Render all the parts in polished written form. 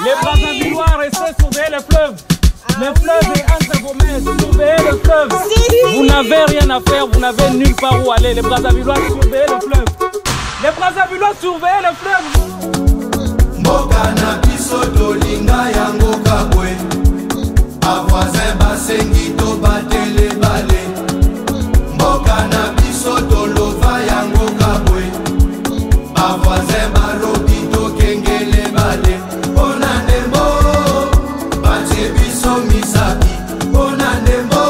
Les Brazzavillois, restez surveiller le fleuve. Le fleuve est entre vos mains, surveillez le fleuve. Vous n'avez rien à faire, vous n'avez nulle part où aller. Les Brazzavillois, surveillez le fleuve. Les Brazzavillois, surveillez le fleuve. Mboka na biso tolinga yango kabwe. Avoisin basengi to batele bale. Mboka na biso tolova yango kabwe. Avoisin barobi to kengele bale. Ona nembo batie biso misaki. Ona nembo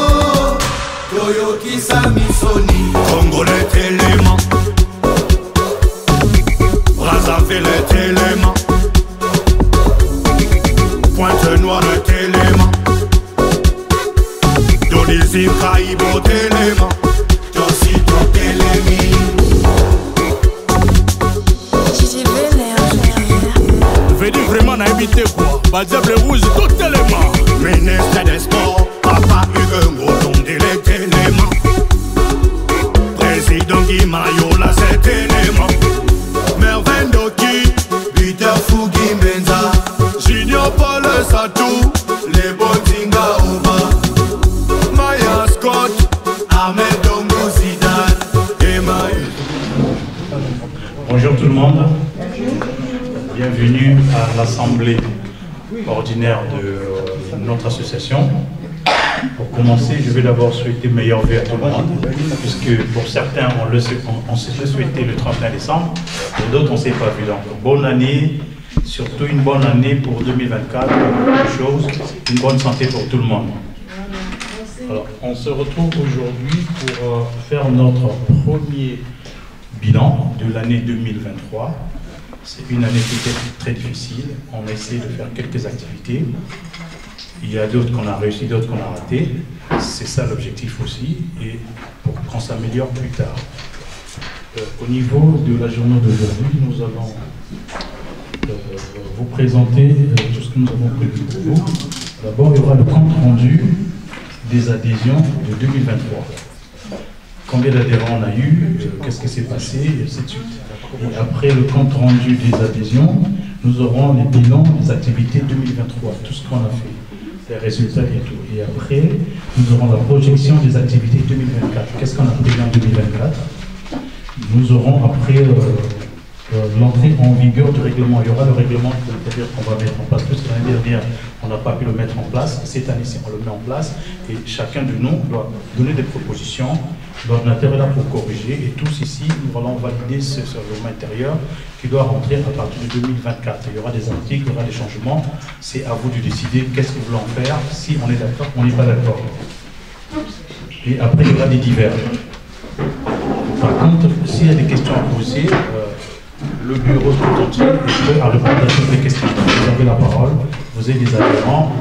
toyokisa misoni. Congolais Téléma, Brazzaville Téléma, Pointe-Noire Téléma, Donizi Kaïbo Téléma, Tosito Télémi. Vedi vraiment à éviter quoi? Bazable rouge, tout Téléma. Ministre des Sports, Papa Hugo Ngolon de les Téléma. Président Guy Mayola c'est Téléma. Mervin Doki, Peter Fugi Menza, Junior Paul Satou, les Botinga Oba, Maya Scott, Ahmed Dongo Zidane et Maï. Bonjour tout le monde. Bienvenue à l'assemblée ordinaire de notre association. Pour commencer, je vais d'abord souhaiter meilleure vie à tout le monde, puisque pour certains, on s'est souhaité le 31 décembre, pour d'autres, on ne s'est pas vu. Donc, bonne année, surtout une bonne année pour 2024, beaucoup de choses, une bonne santé pour tout le monde. Alors, on se retrouve aujourd'hui pour faire notre premier bilan de l'année 2023. C'est une année peut-être très difficile. On a essayé de faire quelques activités. Il y a d'autres qu'on a réussi, d'autres qu'on a raté. C'est ça l'objectif aussi, et pour qu'on s'améliore plus tard. Au niveau de la journée d'aujourd'hui, nous allons vous présenter tout ce que nous avons prévu pour vous. D'abord, il y aura le compte rendu des adhésions de 2023. Combien d'adhérents on a eu, qu'est-ce qui s'est passé, et ainsi de suite. Et après le compte rendu des adhésions, nous aurons les bilans des activités 2023, tout ce qu'on a fait, les résultats et tout. Et après, nous aurons la projection des activités 2024. Qu'est-ce qu'on a prévu en 2024? Nous aurons après l'entrée en vigueur du règlement. Il y aura le règlement qu'on va mettre en place, parce que l'année dernière, on n'a pas pu le mettre en place. Cette année-ci, on le met en place. Et chacun de nous doit donner des propositions. L'ordinateur est là pour corriger. Et tous ici, nous allons valider ce règlement intérieur qui doit rentrer à partir de 2024. Il y aura des articles, il y aura des changements. C'est à vous de décider qu'est-ce que vous voulez en faire. Si on est d'accord, on n'est pas d'accord. Et après, il y aura des divers. Par contre, s'il y a des questions à poser, le bureau tout entier est prêt à répondre à toutes les questions. Vous avez la parole, vous avez des adhérents,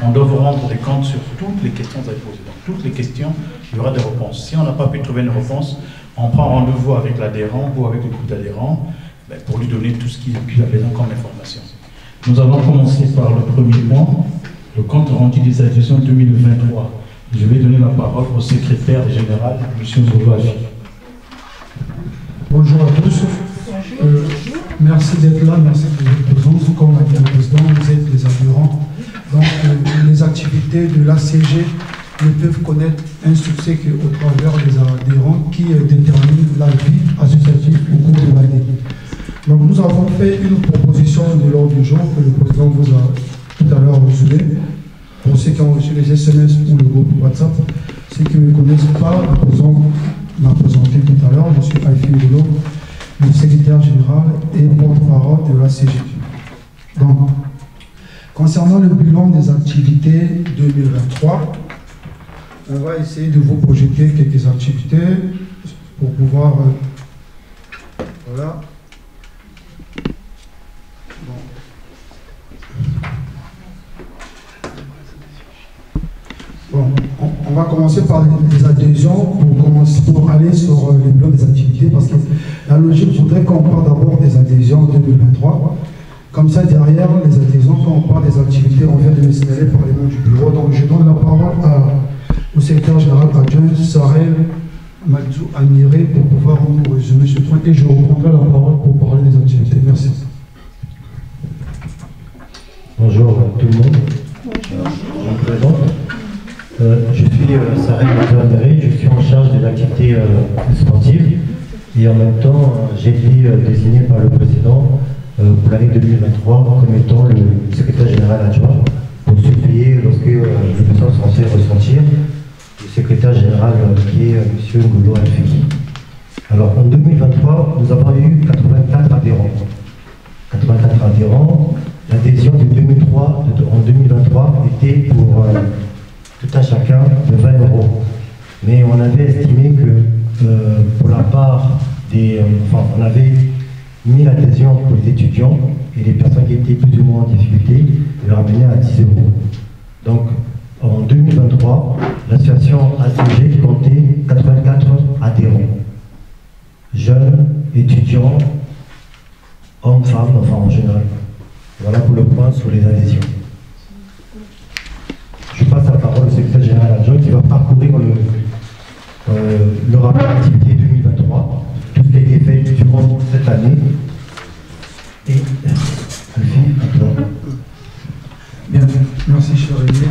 on doit vous rendre des comptes sur toutes les questions que vous avez posées. Donc toutes les questions, il y aura des réponses. Si on n'a pas pu trouver une réponse, on prend rendez-vous avec l'adhérent ou avec le groupe d'adhérents pour lui donner tout ce qu'il a besoin comme information. Nous allons commencer par le premier point, le compte rendu des adhésions 2023. Je vais donner la parole au secrétaire général, M. Sauvage. Bonjour à tous. Merci d'être là, merci de votre présence. Comme a dit le président, vous êtes les adhérents. Donc, les activités de l'ACG ne peuvent connaître un succès qu'au travers des adhérents qui déterminent la vie associative au cours de l'année. Donc, nous avons fait une proposition de l'ordre du jour que le président vous a tout à l'heure reçu. Pour ceux qui ont reçu les SMS ou le groupe WhatsApp, ceux qui ne connaissent pas, le président m'a présenté tout à l'heure, je suis Alfie Oulou, le secrétaire général et porte-parole de l'ACG. Donc, concernant le bilan des activités 2023, on va essayer de vous projeter quelques activités pour pouvoir... voilà. Bon, on va commencer par les adhésions pour aller sur les bilans des activités, parce que la logique voudrait qu'on parle d'abord des adhésions en 2023. Comme ça, derrière les adhésions, quand on parle des activités, on vient de me signaler par les membres du bureau. Donc, je donne la parole au secrétaire général adjoint, Sarel Madzou Amiré, pour pouvoir nous résumer ce point. Et je reprendrai la parole pour parler des activités. Merci. activités sportives. Et en même temps, j'ai été désigné par le président pour l'année 2023 comme étant le secrétaire général adjoint pour surveiller lorsque les personnes sont censées ressentir le secrétaire général qui est M. Ngolo Alfeki. Alors en 2023, nous avons eu 84 adhérents. 84 adhérents. L'adhésion de 2003 en 2023 était pour tout un chacun de 20 €. Mais on avait estimé que pour la part des... on avait mis l'adhésion pour les étudiants et les personnes qui étaient plus ou moins en difficulté, le ramener à 10 €. Donc en 2023, l'association ACG comptait 84 adhérents. Jeunes, étudiants, hommes, femmes, enfin en général. Voilà pour le point sur les adhésions. Je passe la parole au secrétaire général adjoint qui va parcourir le rapport d'activité 2023, tout ce qui a été fait durant cette année. Et Alfie, à toi. Bien, merci cher Rémi.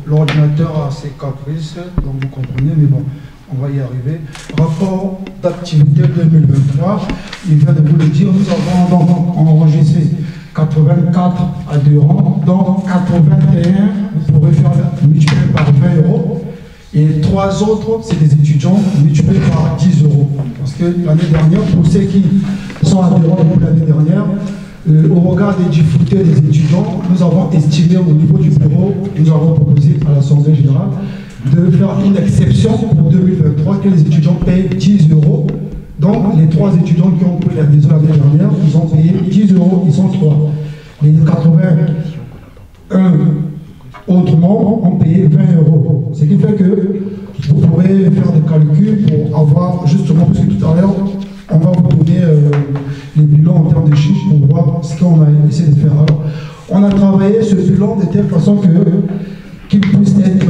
L'ordinateur a ses caprices, donc vous comprenez, mais bon, on va y arriver. Rapport d'activité 2023, il vient de vous le dire, nous avons donc enregistré 84 adhérents, donc 81, vous pourrez faire multiplier par 20 €, et 3 autres, c'est des étudiants multipliés par 10 €. Parce que l'année dernière, pour ceux qui sont adhérents depuis l'année dernière, au regard des difficultés des étudiants, nous avons estimé au niveau du bureau, nous avons proposé à l'Assemblée générale de faire une exception pour 2023 que les étudiants payent 10 €. Donc les 3 étudiants qui ont pris l'adhésion l'année dernière, ils ont payé 10 €, ils sont 3. Les 81 autres membres ont payé 20 €. Ce qui fait que vous pourrez faire des calculs pour avoir justement, parce que tout à l'heure, on va vous donner les bilans en termes de chiffres pour voir ce qu'on a essayé de faire. Alors, on a travaillé ce bilan de telle façon qu'il puisse être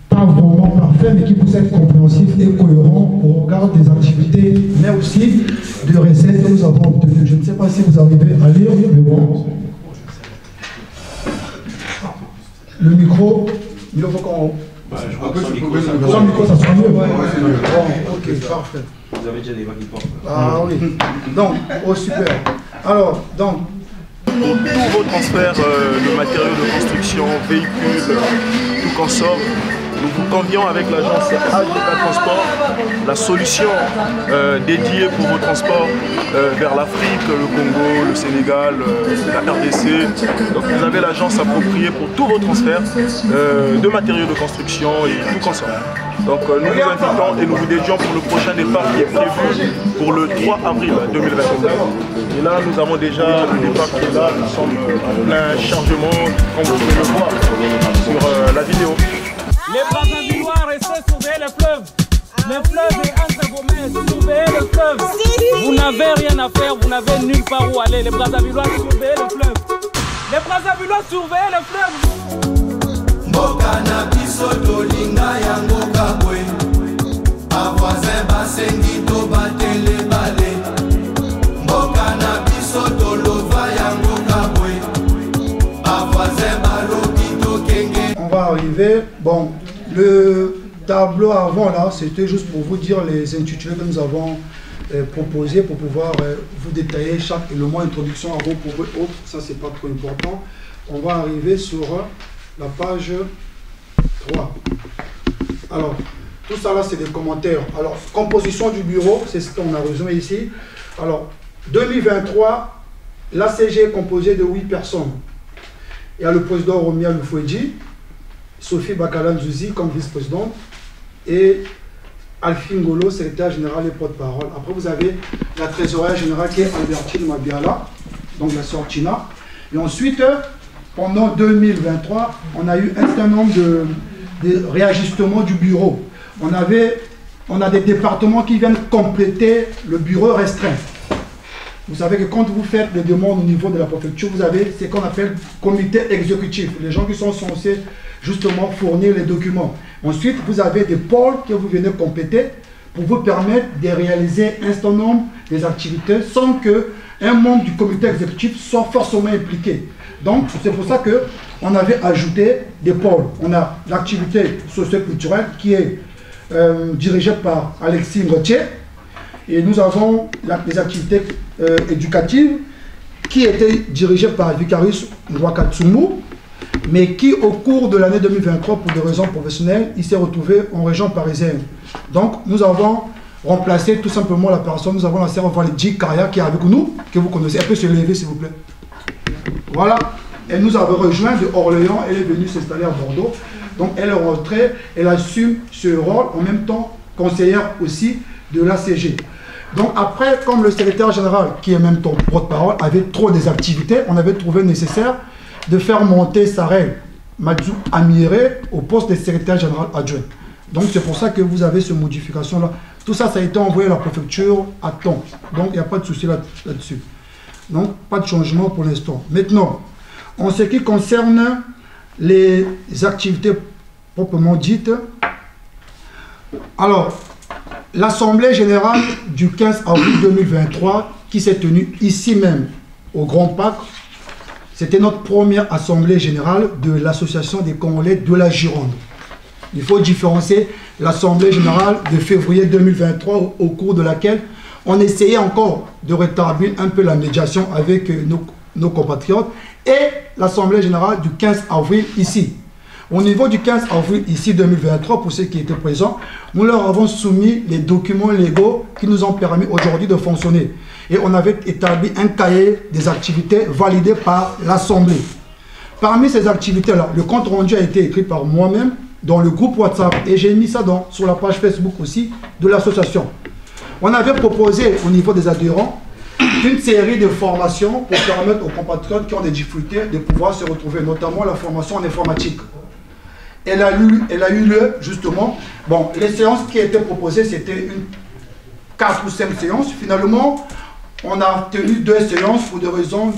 pas vraiment parfait, mais qu'il puisse être compréhensif et cohérent au regard des activités, mais aussi de recettes que nous avons obtenues. Je ne sais pas si vous arrivez à lire, mais bon. Le micro, il faut qu'on... je crois que sans micro, ça sera mieux. Ok, parfait. Vous avez déjà des voix qui portent. Ah oui. Donc, super. Alors, donc... Pour tous vos transferts de matériaux de construction, véhicules, tout consomme, nous vous convions avec l'agence AGK Transport la solution dédiée pour vos transports vers l'Afrique, le Congo, le Sénégal, la RDC. Donc vous avez l'agence appropriée pour tous vos transferts de matériaux de construction et tout consomme. Donc nous vous invitons et nous vous dédions pour le prochain départ qui est prévu pour le 3 avril 2022. Et là nous avons déjà le départ qui est là, nous sommes en plein chargement, comme vous pouvez le voir sur la vidéo. Les Brazzavillois, restez surveiller le fleuve. Le fleuve est entre vos mains, surveillez le fleuve. Vous n'avez rien à faire, vous n'avez nulle part où aller. Les Brazzavillois, surveillez le fleuve. Les Brazzavillois, surveillez le fleuve. Mboka na biso tolinga yango kabwe Avoisin basengi to batele bale Mboka na biso tolova yango kabwe Avoisin balobi to kenge. On va arriver. Bon, le tableau avant là, c'était juste pour vous dire les intitulés que nous avons proposés pour pouvoir vous détailler chaque élément, introduction, avant pour autres. Ça, c'est pas trop important. On va arriver sur la page 3. Alors, tout ça là, c'est des commentaires. Alors, composition du bureau, c'est ce qu'on a résumé ici. Alors, 2023, l'ACG est composé de 8 personnes. Il y a le président Romia Lufouedji, Sophie Bakala-Nzouzi comme vice-présidente et Alfie Ngolo, secrétaire général et porte-parole. Après, vous avez la trésorière générale qui est Albertine Mabiala, donc la sœur Tina. Et ensuite, pendant 2023, on a eu un certain nombre de réajustements du bureau. On a des départements qui viennent compléter le bureau restreint. Vous savez que quand vous faites des demandes au niveau de la préfecture, vous avez ce qu'on appelle comité exécutif, les gens qui sont censés justement fournir les documents. Ensuite, vous avez des pôles que vous venez compléter pour vous permettre de réaliser un certain nombre des activités sans qu'un membre du comité exécutif soit forcément impliqué. Donc, c'est pour ça qu'on avait ajouté des pôles. On a l'activité socio-culturelle qui est dirigé par Alexis Ngotier. Et nous avons les activités éducatives qui étaient dirigées par Vicarius Nwakatsumu, mais qui, au cours de l'année 2023, pour des raisons professionnelles, il s'est retrouvé en région parisienne. Donc, nous avons remplacé tout simplement la personne. Nous avons la sœur Valérie Kaya qui est avec nous, que vous connaissez. Elle peut se lever, s'il vous plaît. Voilà. Elle nous avait rejoint de Orléans. Elle est venue s'installer à Bordeaux. Donc, elle est rentrée. Elle assume ce rôle, en même temps conseillère aussi de l'ACG. Donc après, comme le secrétaire général, qui est en même temps porte-parole, avait trop des activités, on avait trouvé nécessaire de faire monter Sarel Madzou Amiré au poste de secrétaire général adjoint. Donc c'est pour ça que vous avez cette modification-là. Tout ça, ça a été envoyé à la préfecture à temps. Donc il n'y a pas de souci là-dessus. Donc pas de changement pour l'instant. Maintenant, en ce qui concerne les activités proprement dites, alors, l'Assemblée générale du 15 avril 2023, qui s'est tenue ici même, au Grand Parc, c'était notre première Assemblée générale de l'Association des Congolais de la Gironde. Il faut différencier l'Assemblée générale de février 2023, au cours de laquelle on essayait encore de rétablir un peu la médiation avec nos compatriotes, et l'Assemblée générale du 15 avril ici. Au niveau du 15 avril, ici 2023, pour ceux qui étaient présents, nous leur avons soumis les documents légaux qui nous ont permis aujourd'hui de fonctionner. Et on avait établi un cahier des activités validé par l'Assemblée. Parmi ces activités-là, le compte rendu a été écrit par moi-même dans le groupe WhatsApp et j'ai mis ça sur la page Facebook aussi de l'association. On avait proposé au niveau des adhérents une série de formations pour permettre aux compatriotes qui ont des difficultés de pouvoir se retrouver, notamment la formation en informatique. Elle a eu lieu, justement. Bon, les séances qui étaient proposées, c'était 4 ou 5 séances. Finalement, on a tenu 2 séances pour des raisons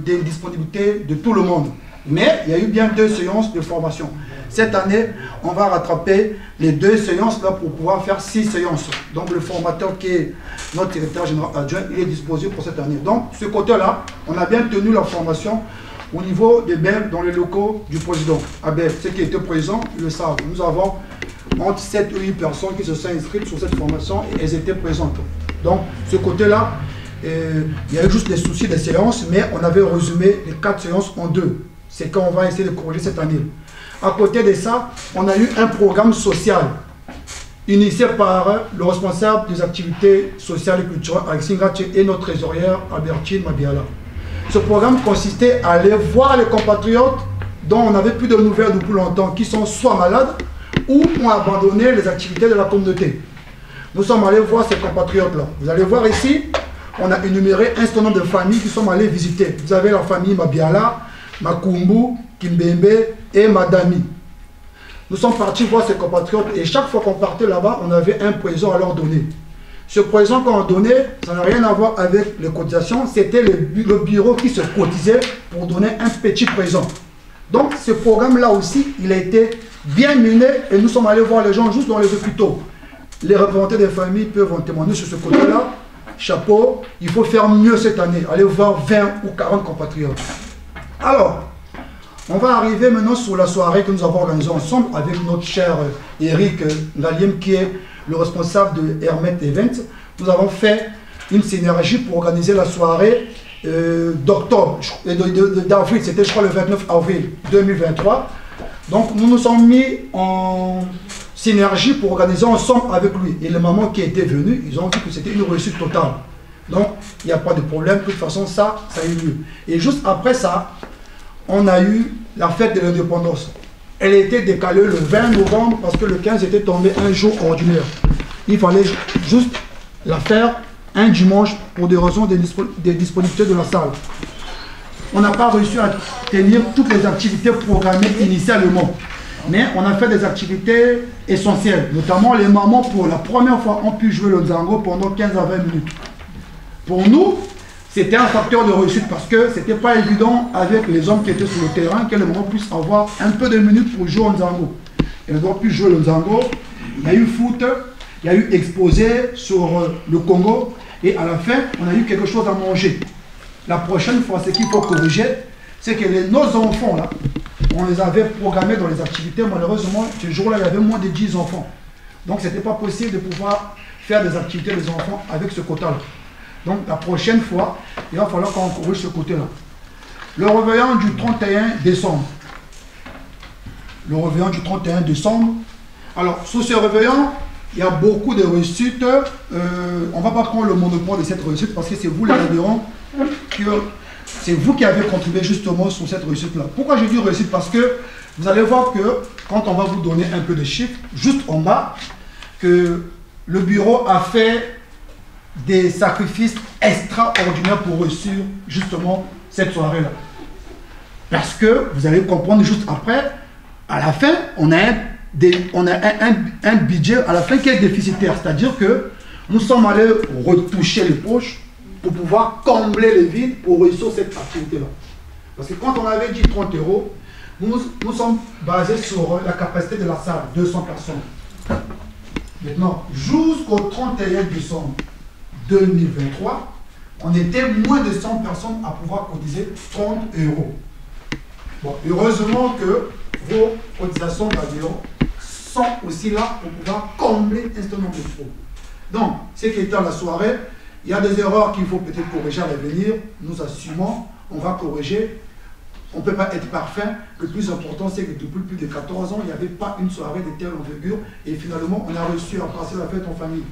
d'indisponibilité de tout le monde. Mais il y a eu bien 2 séances de formation. Cette année, on va rattraper les 2 séances là pour pouvoir faire 6 séances. Donc, le formateur qui est notre secrétaire général adjoint, il est disposé pour cette année. Donc, ce côté-là, on a bien tenu la formation au niveau des BEL dans les locaux du président. ABEL, ceux qui étaient présents, ils le savent. Nous avons entre 7 ou 8 personnes qui se sont inscrites sur cette formation et elles étaient présentes. Donc, ce côté-là, il y a eu juste des soucis des séances, mais on avait résumé les 4 séances en 2. C'est qu'on va essayer de corriger cette année. À côté de ça, on a eu un programme social initié par le responsable des activités sociales et culturelles, Alexis Ngotier, et notre trésorière, Albertine Mabiala. Ce programme consistait à aller voir les compatriotes dont on n'avait plus de nouvelles depuis longtemps, qui sont soit malades ou ont abandonné les activités de la communauté. Nous sommes allés voir ces compatriotes-là. Vous allez voir ici, on a énuméré un certain nombre de familles qui sont allées visiter. Vous avez la famille Mabiala, Makumbu, Kimbembe et Madami. Nous sommes partis voir ces compatriotes et chaque fois qu'on partait là-bas, on avait un présent à leur donner. Ce présent qu'on donnait, ça n'a rien à voir avec les cotisations, c'était le bureau qui se cotisait pour donner un petit présent. Donc ce programme-là aussi, il a été bien mené et nous sommes allés voir les gens juste dans les hôpitaux. Les représentants des familles peuvent en témoigner sur ce côté-là. Chapeau, il faut faire mieux cette année, aller voir 20 ou 40 compatriotes. Alors, on va arriver maintenant sur la soirée que nous avons organisée ensemble avec notre cher Eric Ngaliem qui est le responsable de Hermet Event. Nous avons fait une synergie pour organiser la soirée d'octobre, d'avril, c'était je crois le 29 avril 2023. Donc nous nous sommes mis en synergie pour organiser ensemble avec lui. Et les mamans qui étaient venues, ils ont dit que c'était une réussite totale. Donc il n'y a pas de problème, de toute façon ça a eu lieu. Et juste après ça, on a eu la fête de l'indépendance. Elle a été décalée le 20 novembre parce que le 15 était tombé un jour ordinaire. Il fallait juste la faire un dimanche pour des raisons de disponibilité de la salle. On n'a pas réussi à tenir toutes les activités programmées initialement. Mais on a fait des activités essentielles. Notamment les mamans pour la première fois ont pu jouer le Nzango pendant 15 à 20 minutes. Pour nous, c'était un facteur de réussite parce que ce n'était pas évident avec les hommes qui étaient sur le terrain que les mamans puissent avoir un peu de minutes pour jouer au Nzango. Elles ont pu jouer le Nzango. Il y a eu foot, il y a eu exposé sur le Congo et à la fin, on a eu quelque chose à manger. La prochaine fois, ce qu'il faut corriger, c'est que nos enfants, là, on les avait programmés dans les activités. Malheureusement, ce jour-là, il y avait moins de 10 enfants. Donc, ce n'était pas possible de pouvoir faire des activités des enfants avec ce quota-là. Donc, la prochaine fois, il va falloir qu'on corrige ce côté-là. Le réveillon du 31 décembre. Le réveillon du 31 décembre. Alors, sous ce réveillon, il y a beaucoup de réussites. On ne va pas prendre le monopole de cette réussite parce que c'est vous, les adhérents, c'est vous qui avez contribué justement sur cette réussite-là. Pourquoi je dis réussite? Parce que vous allez voir que quand on va vous donner un peu de chiffres, juste en bas, que le bureau a fait des sacrifices extraordinaires pour réussir justement cette soirée-là. Parce que vous allez comprendre juste après, à la fin, on a un budget à la fin qui est déficitaire. C'est-à-dire que nous sommes allés retoucher les poches pour pouvoir combler les vides pour réussir cette activité-là. Parce que quand on avait dit 30 €, nous sommes basés sur la capacité de la salle, 200 personnes. Maintenant, jusqu'au 31 décembre 2023, on était moins de 100 personnes à pouvoir cotiser 30 €. Bon, heureusement que vos cotisations d'adhérents sont aussi là pour pouvoir combler un certain nombre de trous. Donc, ce qui est dans la soirée, il y a des erreurs qu'il faut peut-être corriger à l'avenir. Nous assumons, on va corriger. On ne peut pas être parfait. Le plus important, c'est que depuis plus de 14 ans, il n'y avait pas une soirée de telle envergure. Et finalement, on a réussi à passer la fête en famille.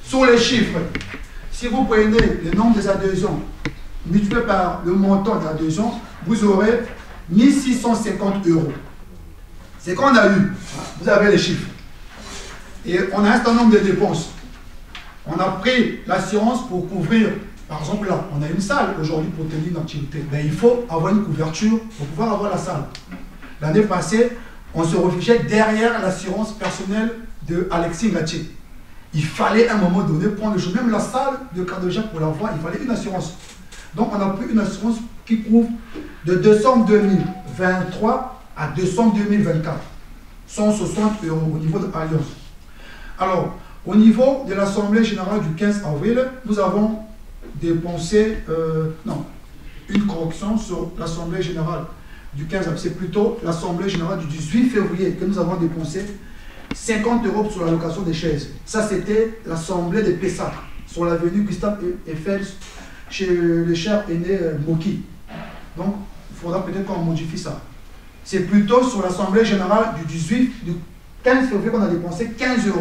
Sur les chiffres, si vous prenez le nombre des adhésions, multiplié par le montant d'adhésion, vous aurez 1650 €. C'est qu'on a eu. Vous avez les chiffres. Et on a un certain nombre de dépenses. On a pris l'assurance pour couvrir, par exemple là, on a une salle aujourd'hui pour tenir une activité. Mais il faut avoir une couverture pour pouvoir avoir la salle. L'année passée, on se réfugiait derrière l'assurance personnelle de Alexis Ngatier. Il fallait à un moment donné prendre le jeu. Même la salle de Cardoja pour l'avoir, il fallait une assurance. Donc on a pris une assurance qui couvre de décembre 2023 à décembre 2024. 160 € au niveau de l'Alliance. Alors, au niveau de l'Assemblée générale du 15 avril, nous avons dépensé, une correction sur l'Assemblée générale du 15 avril. C'est plutôt l'Assemblée générale du 18 février que nous avons dépensé 50 € sur la location des chaises. Ça, c'était l'Assemblée de Pessac, sur l'avenue Gustave Eiffel, chez le cher aîné Moki. Donc, il faudra peut-être qu'on modifie ça. C'est plutôt sur l'Assemblée générale du 15 février qu'on a dépensé 15 €.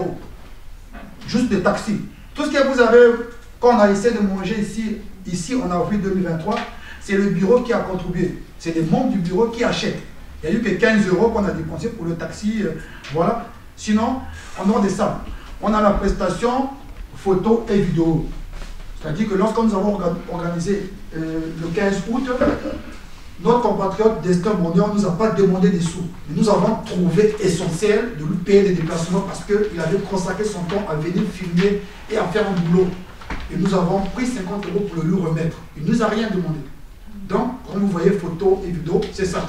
Juste des taxis. Tout ce que vous avez, quand on a essayé de manger ici en avril 2023, c'est le bureau qui a contribué. C'est les membres du bureau qui achètent. Il n'y a eu que 15 € qu'on a dépensé pour le taxi. Voilà. Sinon, en dehors de ça, on a la prestation photo et vidéo. C'est-à-dire que lorsque nous avons organisé le 15 août, notre compatriote Destin Mondial ne nous a pas demandé des sous. Nous avons trouvé essentiel de lui payer des déplacements parce qu'il avait consacré son temps à venir filmer et à faire un boulot. Et nous avons pris 50 € pour le lui remettre. Il ne nous a rien demandé. Donc, comme vous voyez, photo et vidéo, c'est ça.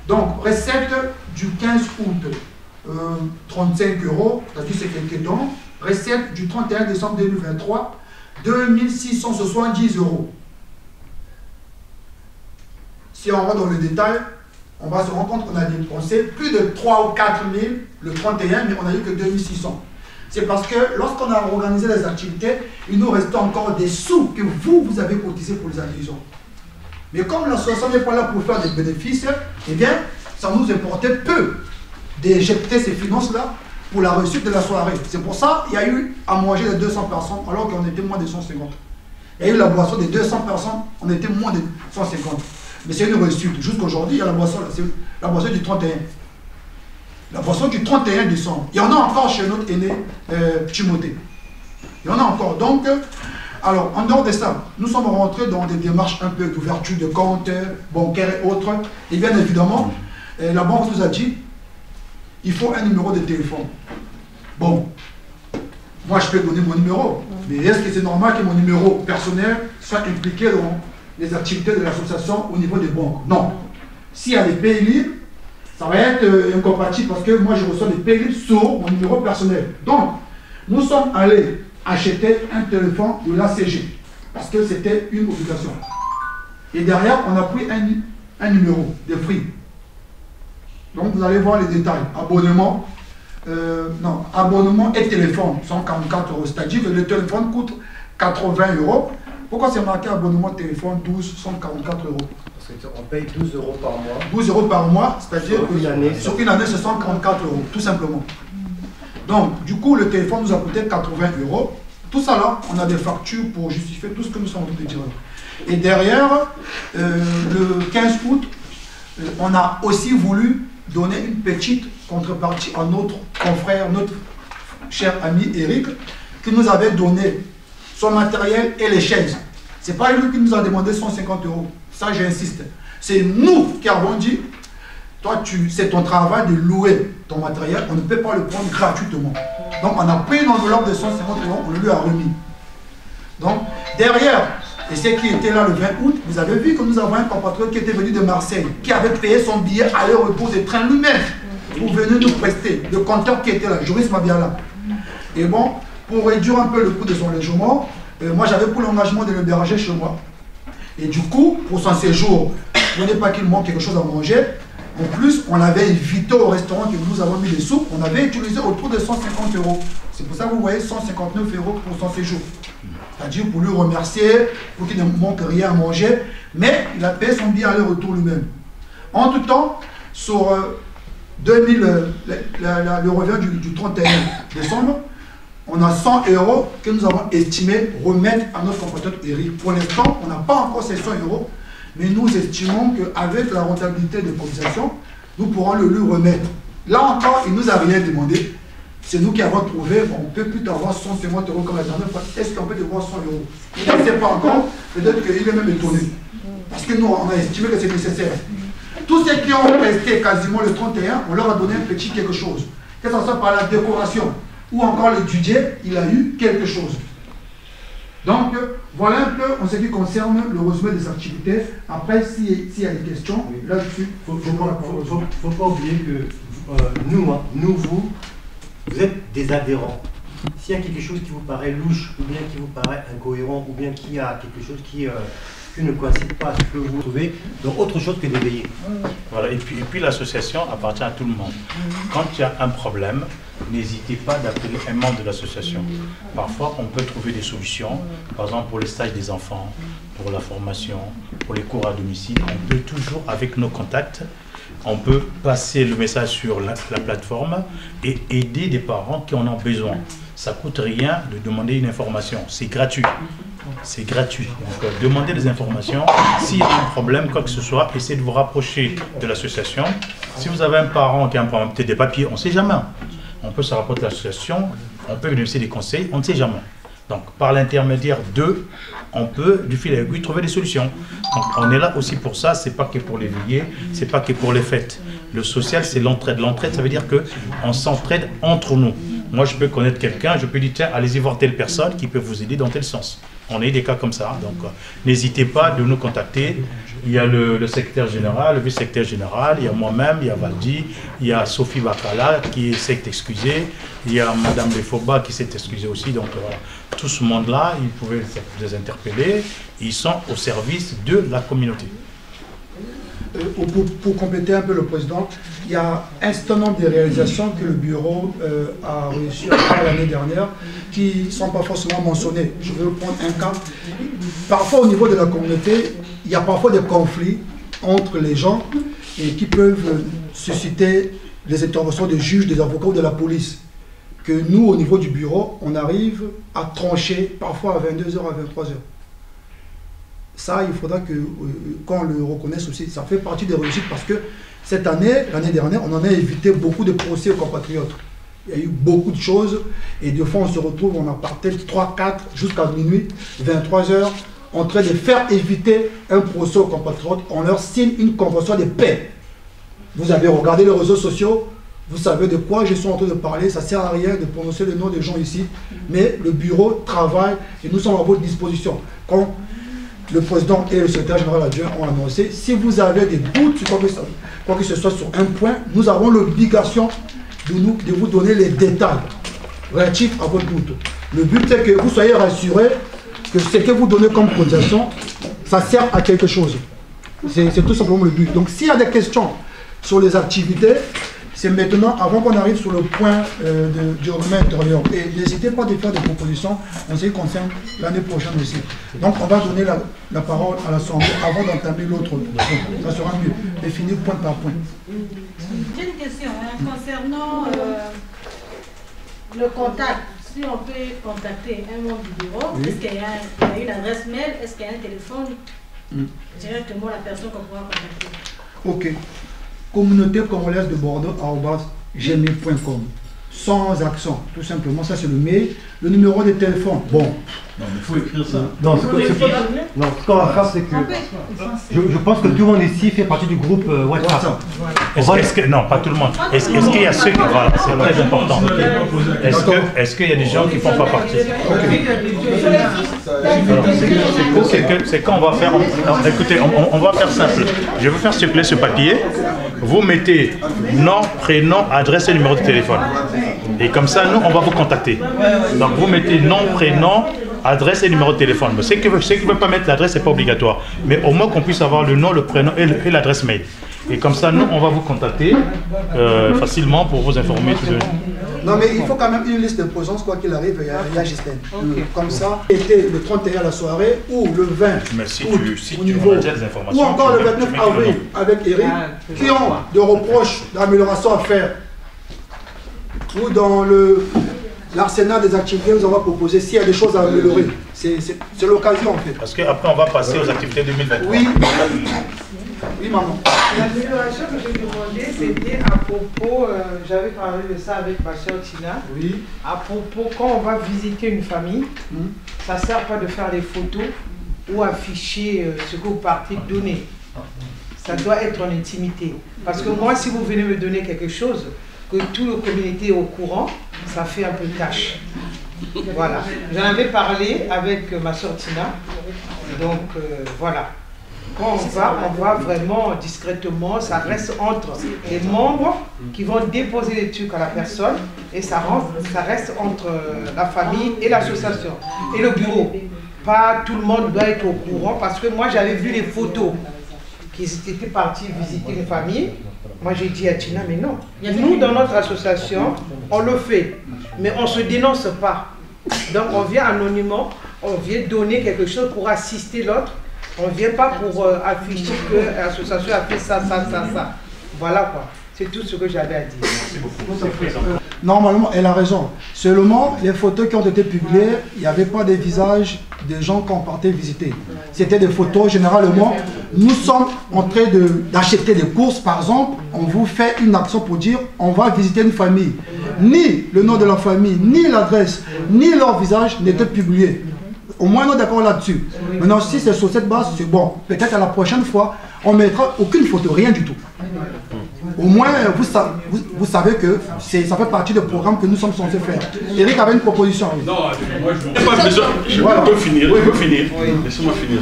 Donc, recette du 15 août, 35 €, c'est-à-dire c'est quelques dons. Recette du 31 décembre 2023, 2670 €. Si on va dans le détail, on va se rendre compte qu'on a dépensé plus de 3 ou 4 000 le 31, mais on n'a eu que 2600. C'est parce que lorsqu'on a organisé les activités, il nous restait encore des sous que vous avez cotisés pour les adhésions. Mais comme l'association n'est pas là pour faire des bénéfices, eh bien, ça nous importait peu d'éjecter ces finances-là pour la réussite de la soirée. C'est pour ça qu'il y a eu à manger de 200 personnes alors qu'on était moins de 150. Il y a eu la boisson de 200 personnes, on était moins de 150. Mais c'est une réussite. Jusqu'aujourd'hui, il y a la boisson, c'est la boisson du 31. La boisson du 31 décembre. Il y en a encore chez notre aîné Timothée. Il y en a encore. Donc, alors, en dehors de ça, nous sommes rentrés dans des démarches un peu d'ouverture de comptes bancaires et autres. Et bien évidemment, la banque nous a dit, il faut un numéro de téléphone. Bon, moi je peux donner mon numéro, mais est-ce que c'est normal que mon numéro personnel soit impliqué dans les activités de l'association au niveau des banques? Non. S'il y a des pays libres, ça va être incompatible parce que moi je reçois des pays libres sur mon numéro personnel. Donc, nous sommes allés acheter un téléphone de l'ACG parce que c'était une obligation. Et derrière, on a pris un numéro de prix. Donc, vous allez voir les détails. Abonnement, non, abonnement et téléphone, 144 €. C'est-à-dire que le téléphone coûte 80 €. Pourquoi c'est marqué abonnement téléphone 144 €? Parce qu'on paye 12 € par mois. 12 € par mois, c'est-à-dire sur une année, sur une année, c'est 144 €, tout simplement. Donc, du coup, le téléphone nous a coûté 80 €. Tout ça là, on a des factures pour justifier tout ce que nous sommes en train de dire là. Et derrière, le 15 août, on a aussi voulu donner une petite contrepartie à notre confrère, notre cher ami Eric, qui nous avait donné son matériel et les chaises. C'est pas lui qui nous a demandé 150 €. Ça, j'insiste. C'est nous qui avons dit, toi, c'est ton travail de louer ton matériel, on ne peut pas le prendre gratuitement. Donc, on a pris une enveloppe de 150 €, on le lui a remis. Donc, derrière, et ce qui était là le 20 août, vous avez vu que nous avons un compatriote qui était venu de Marseille, qui avait payé son billet aller-retour de train lui-même pour venir nous prester. Le compteur qui était là, Joris Mabiala. Et bon, pour réduire un peu le coût de son logement, moi j'avais pour l'engagement de l'héberger chez moi. Et du coup, pour son séjour, je ne voulais pas qu'il manque quelque chose à manger. En plus, on avait évité au restaurant que nous avons mis des soupes, on avait utilisé autour de 150 €. C'est pour ça que vous voyez 159 € pour son séjour. C'est-à-dire pour lui remercier, pour qu'il ne manque rien à manger, mais il a payé son billet aller-retour lui-même. En tout temps, sur le revient du 31 décembre, on a 100 € que nous avons estimé remettre à notre compatriote Eric. Pour l'instant, on n'a pas encore ces 100 €, mais nous estimons qu'avec la rentabilité de cotisation, nous pourrons le lui remettre. Là encore, il ne nous a rien demandé. C'est nous qui avons trouvé, bon, on ne peut plus avoir 150 € comme la dernière fois. Est-ce qu'on peut devoir 100 €? Il ne sait pas encore, peut-être qu'il est même étonné. Parce que nous, on a estimé que c'est nécessaire. Tous ceux qui ont resté quasiment le 31, on leur a donné un petit quelque chose. Que ce soit par la décoration ou encore le DJ, il a eu quelque chose. Donc, voilà un peu en ce qui concerne le résumé des activités. Après, s'il y a des questions, là-dessus, il ne faut pas oublier que vous êtes des adhérents. S'il y a quelque chose qui vous paraît louche, ou bien qui vous paraît incohérent, ou bien qu'il y a quelque chose qui ne coïncide pas à ce que vous trouvez, donc autre chose que d'éveiller. Voilà, et puis l'association appartient à tout le monde. Quand il y a un problème, n'hésitez pas d'appeler un membre de l'association. Parfois, on peut trouver des solutions, par exemple pour les stages des enfants, pour la formation, pour les cours à domicile. On peut toujours, avec nos contacts, on peut passer le message sur la plateforme et aider des parents qui en ont besoin. Ça ne coûte rien de demander une information, c'est gratuit. C'est gratuit. Donc, demandez des informations. S'il y a un problème, quoi que ce soit, essayez de vous rapprocher de l'association. Si vous avez un parent qui a un problème, peut-être des papiers, on ne sait jamais. On peut se rapporter à l'association, on peut bénéficier des conseils, on ne sait jamais. Donc, par l'intermédiaire d'eux, on peut, du fil à aiguille, trouver des solutions. Donc, on est là aussi pour ça, c'est pas que pour les veillées, c'est pas que pour les fêtes. Le social, c'est l'entraide. L'entraide, ça veut dire qu'on s'entraide entre nous. Moi, je peux connaître quelqu'un, je peux dire, tiens, allez-y voir telle personne qui peut vous aider dans tel sens. On a eu des cas comme ça, donc n'hésitez pas de nous contacter. Il y a le secrétaire général, le vice-secrétaire général, il y a moi-même, il y a Valdi, il y a Sophie Bakala qui s'est excusée, il y a Madame Lefoba qui s'est excusée aussi. Donc voilà, tout ce monde-là, ils pouvaient les interpeller, ils sont au service de la communauté. Pour compléter un peu le président, il y a un certain nombre de réalisations que le bureau a réussi à faire l'année dernière qui ne sont pas forcément mentionnées. Je vais vous prendre un cas. Parfois au niveau de la communauté, il y a parfois des conflits entre les gens et qui peuvent susciter les interventions des juges, des avocats ou de la police. Que nous, au niveau du bureau, on arrive à trancher parfois à 22 h, à 23 h. Ça, il faudra qu'on le reconnaisse aussi. Ça fait partie des réussites parce que cette année, l'année dernière, on en a évité beaucoup de procès aux compatriotes. Il y a eu beaucoup de choses et des fois on se retrouve, on a parté 3, 4 jusqu'à minuit, 23 h, en train de faire éviter un procès aux compatriotes. On leur signe une convention de paix. Vous avez regardé les réseaux sociaux, vous savez de quoi je suis en train de parler, ça ne sert à rien de prononcer le nom des gens ici, mais le bureau travaille et nous sommes à votre disposition. Quand le président et le secrétaire général adjoint ont annoncé, si vous avez des doutes sur quoi que ce soit sur un point, nous avons l'obligation de vous donner les détails relatifs à votre doute. Le but c'est que vous soyez rassurés que ce que vous donnez comme cotisation, ça sert à quelque chose. C'est tout simplement le but. Donc s'il y a des questions sur les activités, c'est maintenant, avant qu'on arrive sur le point du règlement intérieur. Et n'hésitez pas à faire des propositions en ce qui concerne l'année prochaine aussi. Donc on va donner la parole à l'Assemblée avant d'entamer l'autre. Ça sera mieux, définir point par point. J'ai une question concernant le contact. Si on peut contacter un membre du bureau, est-ce qu'il y a une adresse mail, est-ce qu'il y a un téléphone, directement la personne qu'on pourra contacter. Ok. Communauté congolaise de Bordeaux, @gmail.com. Sans accent, tout simplement. Ça, c'est le mail. Le numéro de téléphone. Bon. Non, mais il faut écrire ça. Non, ce qu'on va faire, c'est que je pense que tout le monde ici fait partie du groupe WhatsApp. Non, pas tout le monde. Est-ce qu'il y a ceux qui... Voilà, c'est très important. Est-ce qu'il y a des gens qui ne font pas partie? C'est quand on va faire... Écoutez, on va faire simple. Je vais faire circuler ce papier. Vous mettez nom, prénom, adresse et numéro de téléphone. Et comme ça, nous, on va vous contacter. Donc, vous mettez nom, prénom, adresse et numéro de téléphone. Mais ceux qui ne veulent pas mettre l'adresse, ce n'est pas obligatoire. Mais au moins qu'on puisse avoir le nom, le prénom et l'adresse mail. Et comme ça, nous, on va vous contacter facilement pour vous informer. Non, mais il faut quand même une liste de présence, quoi qu'il arrive, il y a Justin. Comme ça, était le 31 à la soirée, ou le 20 août, au niveau, ou encore le 29 avril, avec Eric, qui ont des reproches d'amélioration à faire, ou dans l'arsenal des activités, nous avons proposé s'il y a des choses à améliorer. C'est l'occasion, en fait. Parce qu'après, on va passer aux activités 2023. Oui. Oui, maman. L'amélioration que j'ai demandé, c'était à propos, j'avais parlé de ça avec ma soeur Tina, à propos, quand on va visiter une famille, ça ne sert pas de faire des photos ou afficher ce que vous partez donner. Ça doit être en intimité. Parce que moi, si vous venez me donner quelque chose, que toute la communauté est au courant, ça fait un peu tâche. Voilà. J'en avais parlé avec ma soeur Tina, donc voilà. Quand on va vraiment discrètement, ça reste entre les membres qui vont déposer des trucs à la personne et ça reste entre la famille et l'association et le bureau. Pas tout le monde doit être au courant parce que moi j'avais vu les photos qu'ils étaient partis visiter une famille. Moi j'ai dit à Tina, mais non, nous dans notre association, on le fait, mais on ne se dénonce pas. Donc on vient anonymement, on vient donner quelque chose pour assister l'autre. On ne vient pas pour afficher que l'association a fait ça. Voilà quoi. C'est tout ce que j'avais à dire. Merci beaucoup. Normalement, elle a raison. Seulement, les photos qui ont été publiées, il n'y avait pas des visages des gens qu'on partait visiter. C'était des photos, généralement, nous sommes en train d'acheter des courses, par exemple, on vous fait une action pour dire, on va visiter une famille. Ni le nom de la famille, ni l'adresse, ni leur visage n'étaient publiés. Au moins, nous d'accord là-dessus. Maintenant, si c'est sur cette base, c'est bon. Peut-être à la prochaine fois, on ne mettra aucune photo, rien du tout. Au moins, vous savez que ça fait partie du programme que nous sommes censés faire. Eric avait une proposition. Non, moi je n'ai pas besoin. Je peux finir. Laissez-moi finir.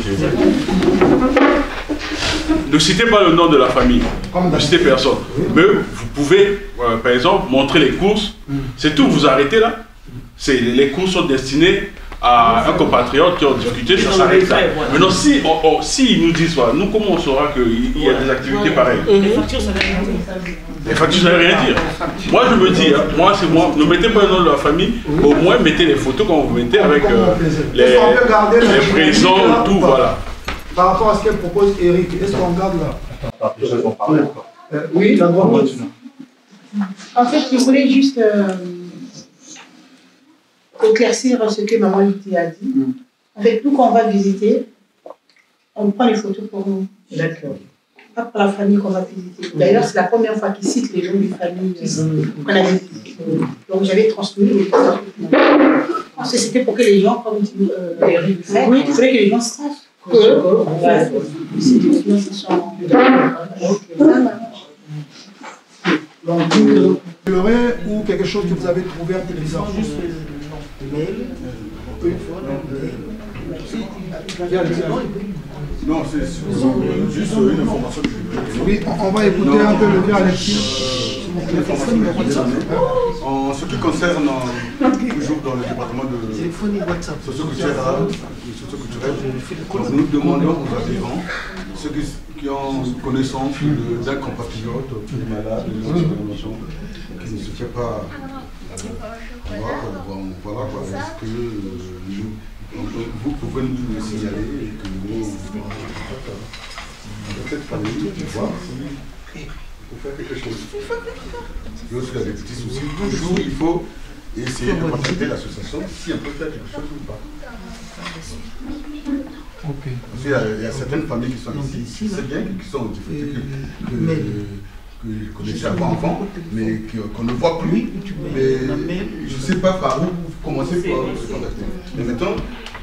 Ne citez pas le nom de la famille. Ne citez personne. Mais vous pouvez, par exemple, montrer les courses. C'est tout, vous arrêtez là. Les courses sont destinées à un compatriote qui a discuté, ça s'arrête là. Maintenant, si ils nous disent, nous, comment on saura qu'il y a des activités pareilles? Les factures, ça ne veut rien dire. Moi, je me dis, ne mettez pas le nom de la famille, au moins mettez les photos quand vous mettez avec les présents, tout, voilà. Par rapport à ce qu'elle propose, Eric, est-ce qu'on garde là? Oui, la droite. En fait, je voulais juste éclaircir ce que maman Lutti a dit. Avec nous, quand on va visiter, on prend les photos pour nous. D'accord. Pas pour la famille qu'on va visiter. D'ailleurs, c'est la première fois qu'ils citent les gens des familles qu'on avait visitées. Donc, j'avais transmis les photos. C'était pour que les gens, comme tu oui, il fallait que les gens sachent que c'est une organisation. Vous aurez ou quelque chose que vous avez trouvé à la télévision? Non, c'est juste une information. Oui, on va écouter un peu le verre Alexis. En ce qui concerne toujours dans le département de socioculturel. Donc nous demandons aux adhérents, ceux qui ont connaissance d'un compatriote qui est malade, qui ne se fait pas voilà, est-ce que vous pouvez nous le signaler et que nous cette famille voir s'il faut faire quelque chose. Il y a aussi des petits soucis. Toujours il faut essayer de contacter l'association si on peut faire quelque chose ou pas. Okay. Parce qu'il y a certaines familles qui sont ici, c'est bien qui sont en difficulté, que connaissez avant enfant, mais qu'on ne voit plus. Mais je ne sais pas par où commencer pour se contacter. Mais maintenant,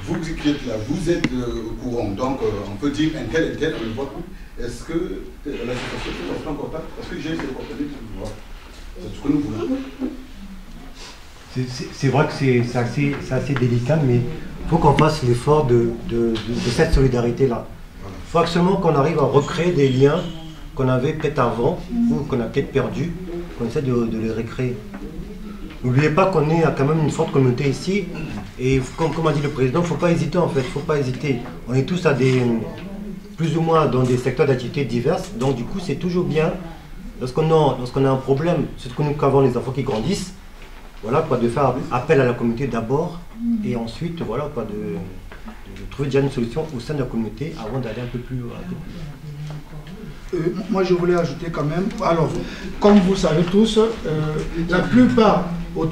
vous qui êtes là, vous êtes au courant, donc on peut dire un tel, on ne voit plus. Est-ce que l'association peut rentrer en contact? Parce que j'ai essayé de contacter pour voir. C'est ce que nous voulons. C'est vrai que c'est assez délicat, mais il faut qu'on fasse l'effort de cette solidarité-là. Il faut absolument qu'on arrive à recréer des liens qu'on avait peut-être avant, ou qu'on a peut-être perdu, qu'on essaie de les recréer. N'oubliez pas qu'on est quand même une forte communauté ici, et comme a dit le président, il ne faut pas hésiter en fait, il ne faut pas hésiter. On est tous plus ou moins dans des secteurs d'activité diverses, donc du coup c'est toujours bien, lorsqu'on a un problème, surtout que nous avons les enfants qui grandissent, voilà quoi, de faire appel à la communauté d'abord, et ensuite voilà quoi, de trouver déjà une solution au sein de la communauté avant d'aller un peu plus loin. Moi je voulais ajouter quand même, alors comme vous savez tous, la plupart, pour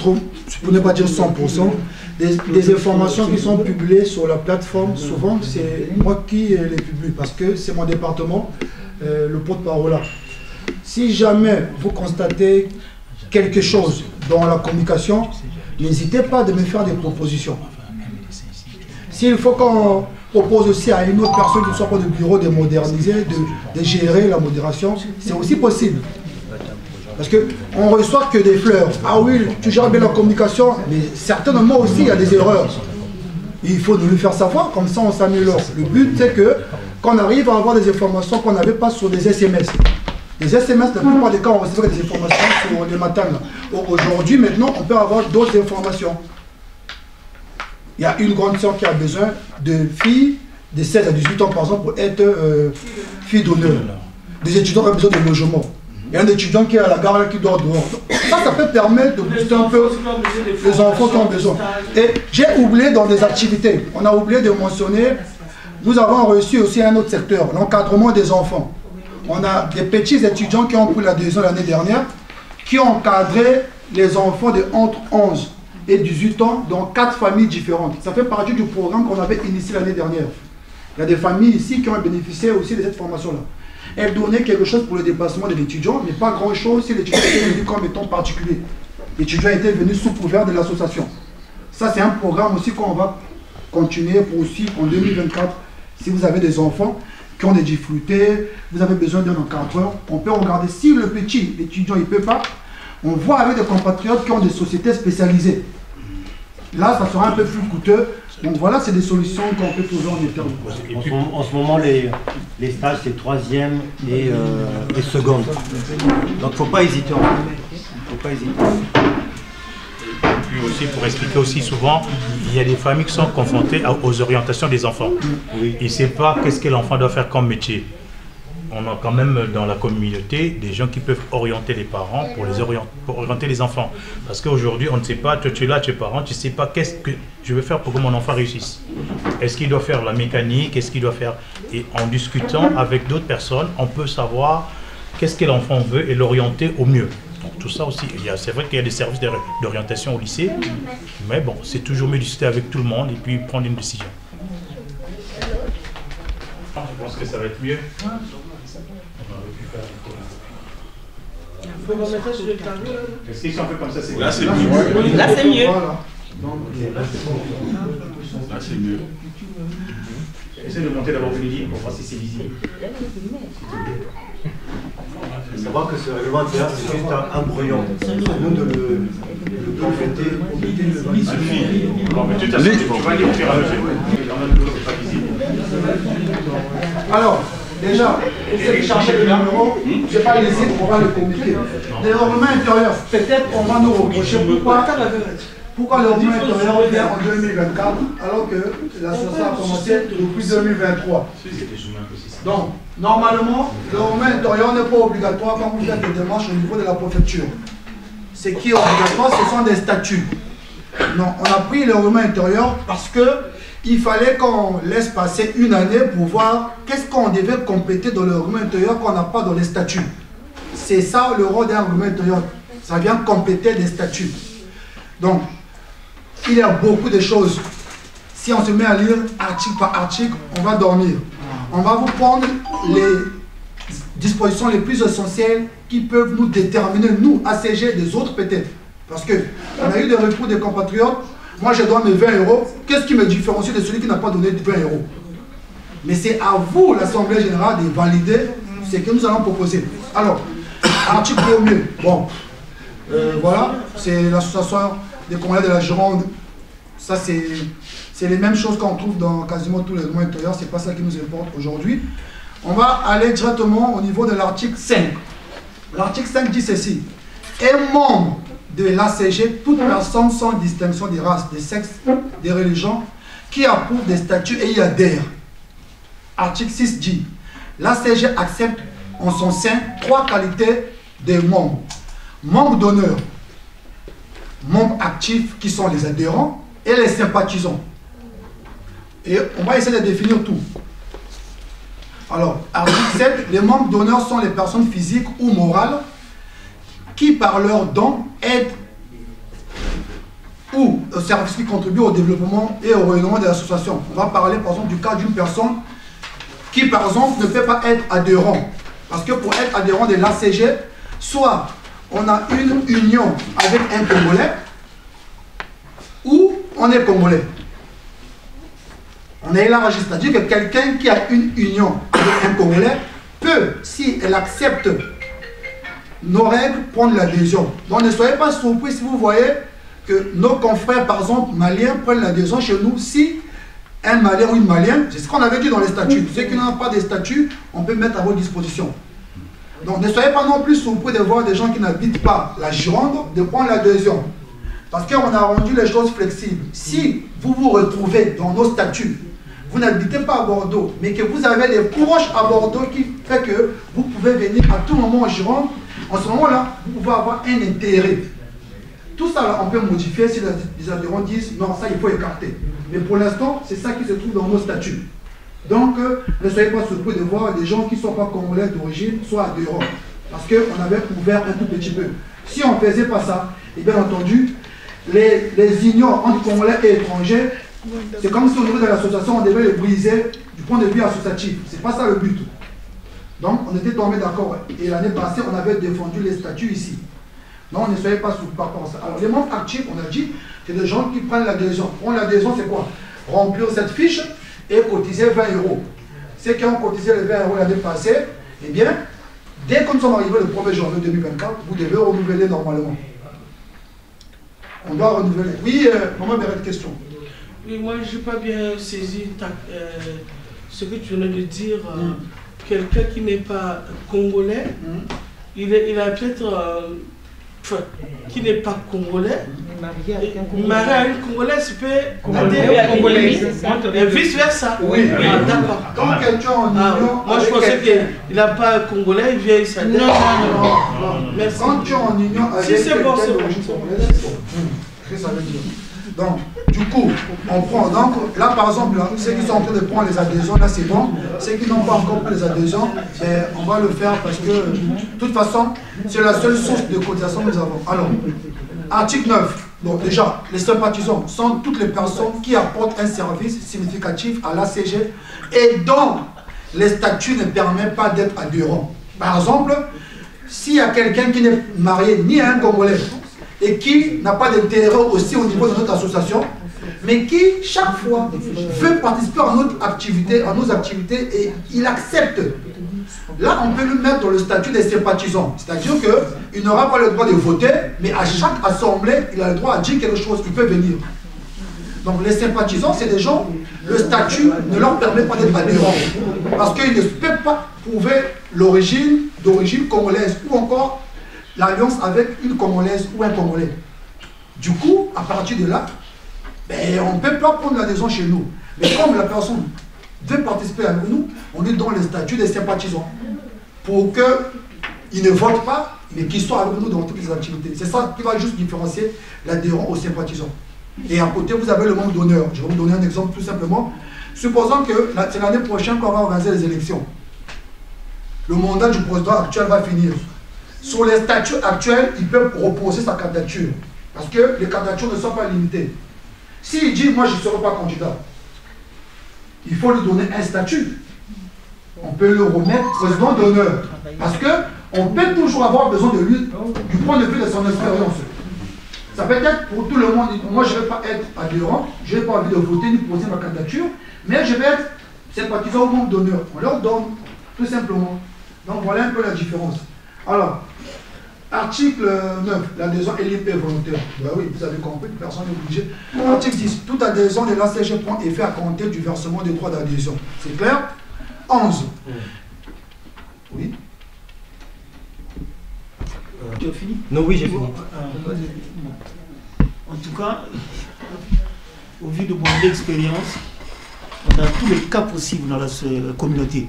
ne pas dire 100%, des informations qui sont publiées sur la plateforme, souvent c'est moi qui les publie parce que c'est mon département, le porte-parole là. Si jamais vous constatez quelque chose dans la communication, n'hésitez pas de me faire des propositions. S'il faut qu'on propose aussi à une autre personne qui ne soit pas de bureau de moderniser, de gérer la modération, c'est aussi possible. Parce qu'on ne reçoit que des fleurs. Ah oui, tu gères bien la communication, mais certainement aussi il y a des erreurs. Il faut nous le faire savoir, comme ça on s'améliore. Le but c'est qu'on arrive à avoir des informations qu'on n'avait pas sur des SMS. Les SMS, la plupart des cas, on recevait des informations sur les matins. Aujourd'hui, maintenant, on peut avoir d'autres informations. Il y a une grande sœur qui a besoin de filles de 16 à 18 ans, par exemple, pour être fille d'honneur. Des étudiants qui ont besoin de logement. Il y a un étudiant qui est à la gare qui dort dehors. Ça peut permettre de booster un peu les enfants qui ont besoin. Et j'ai oublié dans des activités, on a oublié de mentionner, nous avons reçu aussi un autre secteur, l'encadrement des enfants. On a des petits étudiants qui ont pris l'adhésion l'année dernière, qui ont encadré les enfants de entre 11 et 18 ans dans 4 familles différentes. Ça fait partie du programme qu'on avait initié l'année dernière. Il y a des familles ici qui ont bénéficié aussi de cette formation-là. Elle donnait quelque chose pour le déplacement de l'étudiant, mais pas grand-chose si l'étudiant était venu comme étant particulier. L'étudiant était venu sous couvert de l'association. Ça, c'est un programme aussi qu'on va continuer pour aussi en 2024. Si vous avez des enfants qui ont des difficultés, vous avez besoin d'un encadreur, on peut regarder si le petit, l'étudiant, il ne peut pas. On voit avec des compatriotes qui ont des sociétés spécialisées. Là, ça sera un peu plus coûteux. Donc voilà, c'est des solutions qu'on peut toujours en étendre. En ce moment, les stages, c'est 3e et seconde. Donc il ne faut pas hésiter. Faut pas hésiter. Et puis aussi, pour expliquer aussi souvent, il y a des familles qui sont confrontées aux orientations des enfants. Oui. Ils ne savent pas qu'est-ce que l'enfant doit faire comme métier. On a quand même dans la communauté des gens qui peuvent orienter les parents pour orienter les enfants. Parce qu'aujourd'hui, on ne sait pas, toi tu es là, tu es parent, tu ne sais pas qu'est-ce que je veux faire pour que mon enfant réussisse. Est-ce qu'il doit faire la mécanique, est-ce qu'il doit faire... Et en discutant avec d'autres personnes, on peut savoir qu'est-ce que l'enfant veut et l'orienter au mieux. Donc tout ça aussi, c'est vrai qu'il y a des services d'orientation au lycée, mais bon, c'est toujours mieux de discuter avec tout le monde et puis prendre une décision. Je pense que ça va être mieux. On va mettre ça sur le tableau. Est-ce qu'ils sont un peu comme ça? Là, c'est mieux. Là, c'est mieux. Là, c'est mieux. Essaye de monter d'abord une ligne pour voir si c'est visible. Il faut savoir que ce règlement intérieur, c'est juste un brouillon. Nous, de le compléter, il suffit. Bon, mais tu vas lire au fur et à mesure. Alors, déjà, essayez de chercher le numéro, je n'ai pas laissé pour pouvoir le communiquer. Les règlements intérieurs, peut-être on va nous reprocher pourquoi Pourquoi le règlement intérieur vient en 2024 alors que l'association a commencé depuis 2023? Donc, normalement, le règlement intérieur n'est pas obligatoire quand vous faites des démarches au niveau de la préfecture. Ce qui est obligatoire, ce sont des statuts. Non, on a pris le règlement intérieur parce qu'il fallait qu'on laisse passer une année pour voir qu'est-ce qu'on devait compléter dans le règlement intérieur qu'on n'a pas dans les statuts. C'est ça le rôle d'un règlement intérieur. Ça vient compléter des statuts. Donc, il y a beaucoup de choses. Si on se met à lire article par article, on va dormir. On va vous prendre les dispositions les plus essentielles qui peuvent nous déterminer, nous, ACG, des autres peut-être. Parce qu'on a eu des recours des compatriotes. Moi, je donne mes 20 €. Qu'est-ce qui me différencie de celui qui n'a pas donné 20 €? Mais c'est à vous, l'Assemblée générale, de valider ce que nous allons proposer. Alors, article 1er. Bon, voilà, c'est l'association des Congolais de la Gironde. Ça, c'est les mêmes choses qu'on trouve dans quasiment tous les règlements intérieurs. Ce n'est pas ça qui nous importe aujourd'hui. On va aller directement au niveau de l'article 5. L'article 5 dit ceci. Un membre de l'ACG, toute personne sans distinction des races, des sexes, des religions, qui approuve des statuts et y adhère. Article 6 dit, l'ACG accepte en son sein 3 qualités des membres. Membres d'honneur, membres actifs qui sont les adhérents et les sympathisants. Et on va essayer de définir tout. Alors, article 7, les membres d'honneur sont les personnes physiques ou morales qui, par leurs dons, aident ou au service qui contribuent au développement et au rayonnement de l'association. On va parler, par exemple, du cas d'une personne qui, par exemple, ne peut pas être adhérent. Parce que pour être adhérent de l'ACG, soit on a une union avec un Congolais, ou on est Congolais. On est élargi, c'est-à-dire que quelqu'un qui a une union avec un Congolais peut, si elle accepte nos règles, prendre l'adhésion. Donc ne soyez pas surpris si vous voyez que nos confrères, par exemple, maliens, prennent l'adhésion chez nous. Si un Malien ou une Malienne, c'est ce qu'on avait dit dans les statuts. Ceux qui n'ont pas de statuts, on peut mettre à votre disposition. Donc ne soyez pas non plus surpris de voir des gens qui n'habitent pas la Gironde, de prendre l'adhésion. Parce qu'on a rendu les choses flexibles. Si vous vous retrouvez dans nos statuts, vous n'habitez pas à Bordeaux, mais que vous avez des proches à Bordeaux qui fait que vous pouvez venir à tout moment en Gironde, en ce moment-là, vous pouvez avoir un intérêt. Tout ça, là, on peut modifier si les adhérents disent non, ça, il faut écarter. Mais pour l'instant, c'est ça qui se trouve dans nos statuts. Donc, ne soyez pas surpris de voir des gens qui ne sont pas congolais d'origine, soit adhérents. Parce qu'on avait ouvert un tout petit peu. Si on ne faisait pas ça, et bien entendu, les unions entre Congolais et étrangers, c'est comme si au niveau de l'association, on devait les briser du point de vue associatif. Ce n'est pas ça le but. Donc, on était tombé d'accord. Et l'année passée, on avait défendu les statuts ici. Donc, ne soyez pas surpris par ça. Alors, les membres actifs, on a dit, c'est des gens qui prennent l'adhésion. Prendre l'adhésion, c'est quoi? Remplir cette fiche et cotiser 20 €. Ceux qui ont cotisé les 20 € l'année passée, eh bien, dès que nous sommes arrivés le 1er janvier 2024, vous devez renouveler normalement. On doit renouveler. Oui, maman, Bérette, question. Oui, moi, je n'ai pas bien saisi ce que tu venais de dire. Quelqu'un qui n'est pas congolais, il a peut-être... qui n'est pas congolais, marié à une congolaise peut adhérer à congolaise. Et vice versa. Oui, d'accord. Quand quelqu'un en union. Moi je pensais qu'il n'a pas un congolais, il vient ici. Non. Merci. Quand tu es en union avec quelqu'un d'origine congolaise, c'est bon. Qu'est-ce que ça veut dire? Donc, du coup, on prend. Donc, là, par exemple, là, ceux qui sont en train de prendre les adhésions, là, c'est bon. Ceux qui n'ont pas encore pris les adhésions, on va le faire parce que, de toute façon, c'est la seule source de cotisation que nous avons. Alors, article 9. Donc, déjà, les sympathisants sont toutes les personnes qui apportent un service significatif à l'ACG et dont les statuts ne permettent pas d'être adhérents. Par exemple, s'il y a quelqu'un qui n'est marié ni à un Congolais, et qui n'a pas d'intérêt aussi au niveau de notre association, mais qui, chaque fois, veut participer à nos activités et il accepte. Là, on peut le mettre dans le statut des sympathisants. C'est-à-dire qu'il n'aura pas le droit de voter, mais à chaque assemblée, il a le droit à dire quelque chose, il peut venir. Donc les sympathisants, c'est des gens, le statut ne leur permet pas d'être adhérents. Parce qu'ils ne peuvent pas prouver l'origine, d'origine congolaise, ou encore l'alliance avec une Congolaise ou un Congolais. Du coup, à partir de là, ben, on ne peut pas prendre l'adhésion chez nous. Mais comme la personne veut participer avec nous, on est dans le statut des sympathisants. Pour qu'ils ne votent pas, mais qu'ils soient avec nous dans toutes les activités. C'est ça qui va juste différencier l'adhérent aux sympathisants. Et à côté, vous avez le membre d'honneur. Je vais vous donner un exemple tout simplement. Supposons que c'est l'année prochaine qu'on va organiser les élections. Le mandat du président actuel va finir. Sur les statuts actuels, il peut reposer sa candidature. Parce que les candidatures ne sont pas limitées. S'il dit, moi je ne serai pas candidat, il faut lui donner un statut. On peut le remettre président d'honneur. Parce qu'on peut toujours avoir besoin de lui, du point de vue de son expérience. Ça peut être pour tout le monde. Moi, je ne vais pas être adhérent, je n'ai pas envie de voter ni poser ma candidature, mais je vais être sympathisant au membre d'honneur. On leur donne, tout simplement. Donc voilà un peu la différence. Alors, article 9, l'adhésion est libre et volontaire. Ben oui, vous avez compris, personne n'est obligé. Article 10, toute adhésion de l'ACG prend effet à compter du versement des droits d'adhésion. C'est clair? 11. Oui. Tu as fini? Non, oui, j'ai fini. En tout cas, au vu de mon expérience, on a tous les cas possibles dans la communauté.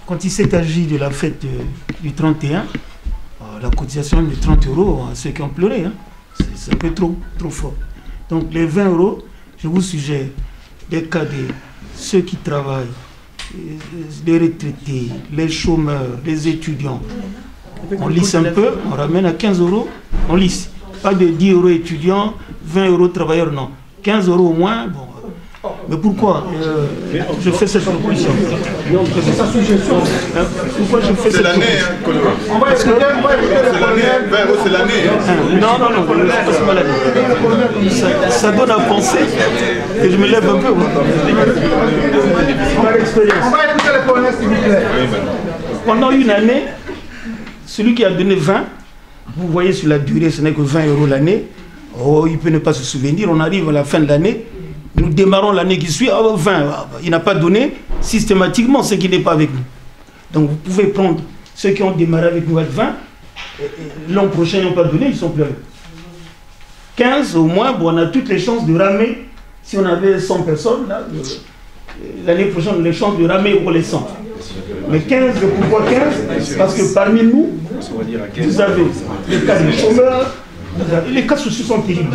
Quand il s'est agi de la fête du 31, la cotisation de 30 € à ceux qui ont pleuré, hein, c'est un peu trop fort. Donc les 20 €, je vous suggère des cas de ceux qui travaillent, les retraités, les chômeurs, les étudiants. On lisse un peu, on ramène à 15 €, on lisse. Pas de 10 € étudiants, 20 € travailleurs, non. 15 € au moins, bon. Mais pourquoi je fais cette proposition? Pourquoi je fais cette proposition? On va écouter le colonel. 20 €, c'est l'année. Non, c'est pas l'année. Ça donne à penser que je me lève un peu. On va écouter le colonel, s'il vous plaît. Pendant une année, celui qui a donné 20, vous voyez sur la durée, ce n'est que 20 € l'année. Oh, il peut ne pas se souvenir. On arrive à la fin de l'année. Nous démarrons l'année qui suit, 20, il n'a pas donné systématiquement ce qui n'est pas avec nous. Donc vous pouvez prendre ceux qui ont démarré avec nous à 20, l'an prochain ils n'ont pas donné, ils ne sont plus avec nous. 15 au moins, bon, on a toutes les chances de ramer, si on avait 100 personnes, l'année prochaine on a les chances de ramer pour les 100. Mais 15, pourquoi 15? Parce que parmi nous, vous avez les cas des chômeurs, les cas sociaux sont terribles.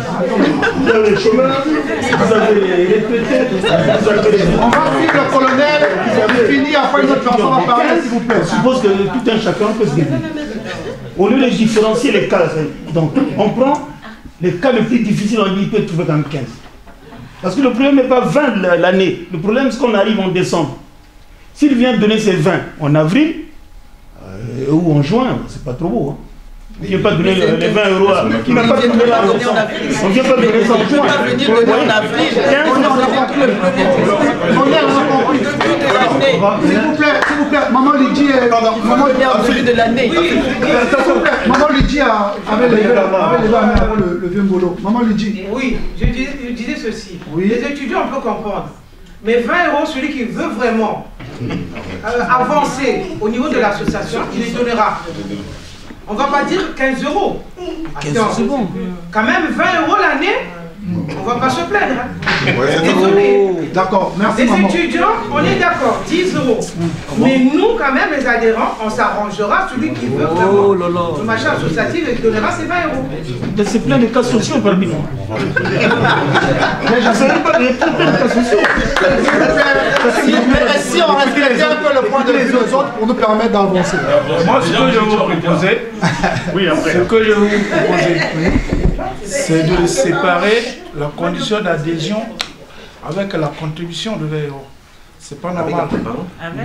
Vous avez les chômeurs, vous avez les retraités, vous avez les... On va suivre le colonel, vous avez fini, après une autre personne va parler, s'il vous plaît. Je suppose que tout un chacun peut se débrouiller. Au lieu de différencier les cas, donc on prend les cas les plus difficiles, on dit qu'il peut trouver quand même 15. Parce que le problème n'est pas 20 l'année, le problème c'est qu'on arrive en décembre. S'il vient donner ses 20 en avril ou en juin, c'est pas trop beau. Hein. Il ne vient pas donner les 20 €. Il n'a pas donné la on ne vient pas donner ça en juin. On va venir donner en avril. S'il vous plaît, maman Lydie de l'année. Maman Lydie avait levé le vieux Ngolo. Maman Lydie. Oui, je disais ceci. Les étudiants, on peut comprendre. Mais 20 €, celui qui veut vraiment avancer au niveau de l'association, il les donnera. On ne va pas dire 15 €. 15 €, c'est bon. Quand même, 20 € l'année, on ne va pas se plaindre. Hein. Désolé. D'accord, merci. Les maman. étudiants, on est d'accord, 10 €. Mais nous, quand même, les adhérents, on s'arrangera. Celui qui veut vraiment le machin associatif, il donnera ses 20 €. C'est plein de cas sociaux parmi nous. Je ne sais pas, il y a plein de cas sociaux. Si on respectait un peu le point de vue des autres pour nous permettre d'avancer. Moi, ce que je vais vous proposer, c'est de séparer la condition d'adhésion avec la contribution de 20 €. C'est pas normal.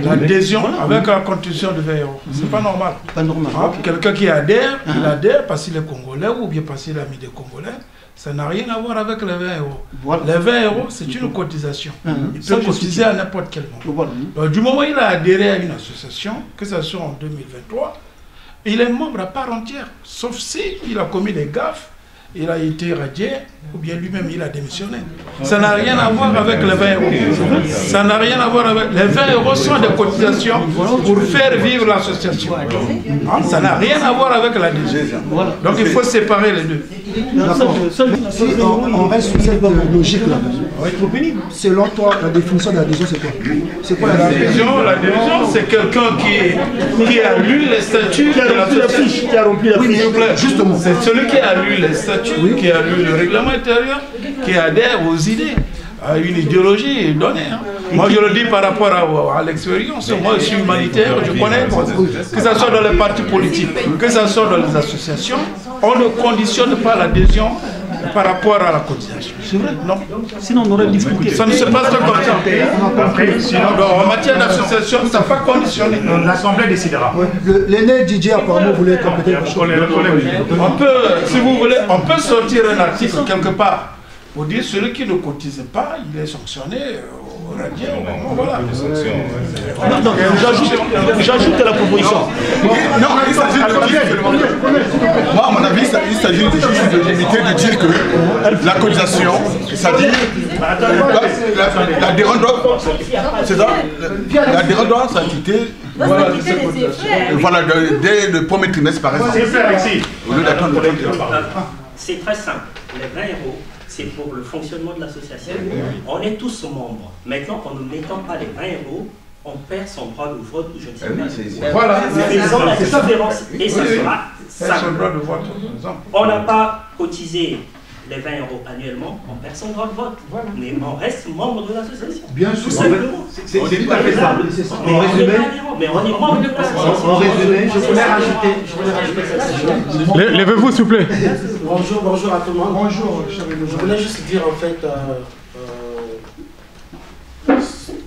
L'adhésion avec la contribution de 20 €. C'est pas normal. Pas normal. Quelqu'un qui adhère, il adhère parce qu'il est congolais ou bien parce qu'il est ami des Congolais. Ça n'a rien à voir avec les 20 €. Les 20 €, c'est une cotisation. Il peut cotiser à n'importe quel moment. Donc, du moment où il a adhéré à une association, que ce soit en 2023, il est membre à part entière. Sauf si il a commis des gaffes, il a été radié, ou bien lui-même il a démissionné. Ça n'a rien à voir avec les 20 €. Ça n'a rien à voir avec... Les 20 € sont des cotisations pour faire vivre l'association. Ça n'a rien à voir avec l'adhésion. Donc il faut séparer les deux. D'accord. Si on reste sur cette logique-là, selon toi, la définition de l'adhésion, c'est quoi? C'est quoi l'adhésion? L'adhésion, c'est quelqu'un qui a lu les statuts de l'association. Qui a rempli la fiche. S'il vous plaît, Justement. C'est celui qui a lu les statuts, qui a lu le règlement intérieur, qui adhère aux idées, à une idéologie donnée. Hein. Moi, je le dis par rapport à l'expérience. Moi, je suis humanitaire, je connais. Que ce soit dans les partis politiques, que ce soit dans les associations, on ne conditionne pas l'adhésion par rapport à la cotisation. C'est vrai? Non. Sinon, on aurait discuté. Ça ne se passe pas comme ça. Sinon, en matière d'association, ça n'est pas conditionné. L'Assemblée décidera. L'aîné Didier, apparemment, voulait compléter. On peut, si vous voulez, on peut sortir un article quelque part pour dire celui qui ne cotise pas, il est sanctionné. Voilà. J'ajoute la proposition. Non, il s'agit de dire, moi à mon avis, il s'agit juste de limiter, de dire que la cotisation, c'est-à-dire l'adhérent doit, c'est ça, l'adhérent doit s'acquitter. Voilà, dès le premier trimestre par exemple. Au lieu d'attendre le C'est très simple. Les 20 €. C'est pour le fonctionnement de l'association. On est tous membres. Maintenant, en ne mettant pas les 20 €, on perd son droit de vote ou je ne sais pas. Voilà, faisons la différence et ça sera ça. On n'a pas cotisé les 20 € annuellement, on perd son droit de vote. Mais on reste membre de l'association. Bien sûr, c'est tout à fait ça. Mais on est membre de l'association. En résumé, je voulais rajouter cette chose. Levez-vous, s'il vous plaît. Bonjour à tout le monde. Bonjour, je voulais juste dire en fait,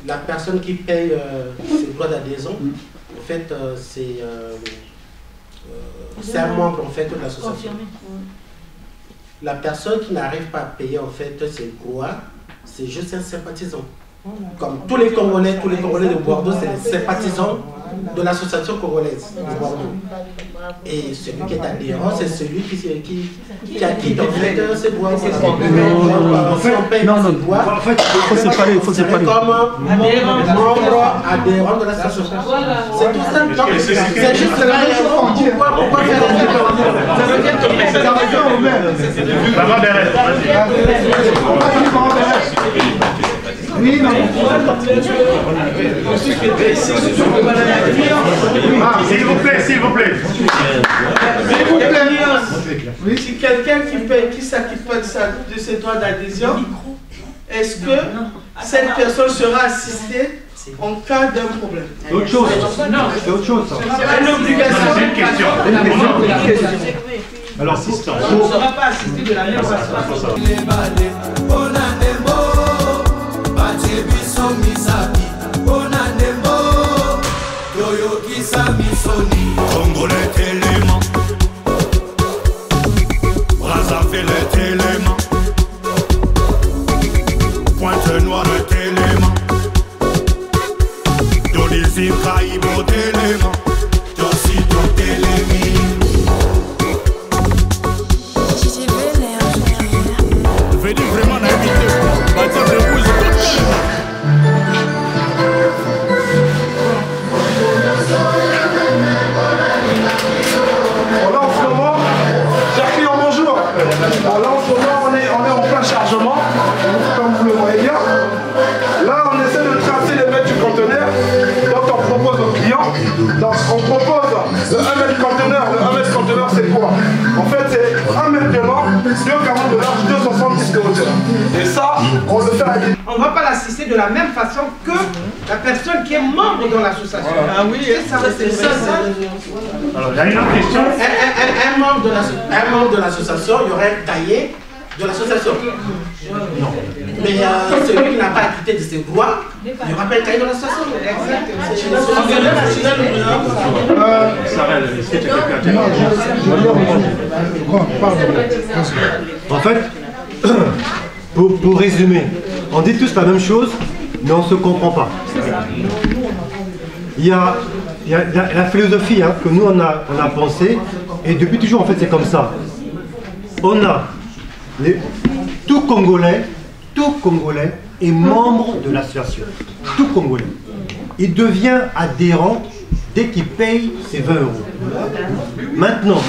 la personne qui paye ses droits d'adhésion, en fait, c'est un membre en fait de l'association. La personne qui n'arrive pas à payer en fait ses droits, c'est juste un sympathisant. Comme tous les Congolais de Bordeaux, c'est les sympathisants de l'association congolaise de Bordeaux. Et celui qui est adhérent, c'est celui qui acquitte en fait ses droits. Si on paye ses droits, il faut séparer. Comme membre adhérent de l'association. C'est tout simple. C'est juste la même chose. Pourquoi faire la différence? Oui, non. S'il vous plaît, s'il vous plaît. Si quelqu'un qui s'acquitte pas de ses droits d'adhésion, est-ce que cette personne sera assistée en cas d'un problème? C'est autre chose. C'est autre chose. C'est une obligation. C'est une question. Alors, assistant. On ne sera pas assisté de la même façon. Congolais élément, Brazzaville est élément, Pointe-Noire est élément, Dolisie Caraïbe est élément, Tossito est élément. Venez vraiment l'inviter, bâtir de rouge. Là en ce moment on est en plein chargement, comme vous le voyez bien. Là on essaie de tracer les mètres du conteneur, donc on propose aux clients, donc on propose le 1 mètre conteneur. Le 1 mètre conteneur c'est quoi? En fait c'est 1 mètre de long, 2,40 de large, 2,70 de hauteur. Et ça, on le fait avec... On ne va pas l'assister de la même façon que la personne qui est membre dans l'association. Voilà. Ah oui, c'est ça. Alors, il y a une autre question. Un membre de l'association, il y aurait un cahier de l'association. Non. Mais celui qui n'a pas acquitté de ses droits, il n'y aura pas un cahier de l'association. En fait, pour résumer, on dit tous la même chose, mais on ne se comprend pas. Il y a la philosophie que nous on a pensé, et depuis toujours en fait c'est comme ça. On a tout Congolais est membre de l'association. Tout Congolais. Il devient adhérent dès qu'il paye ses 20 €. Maintenant,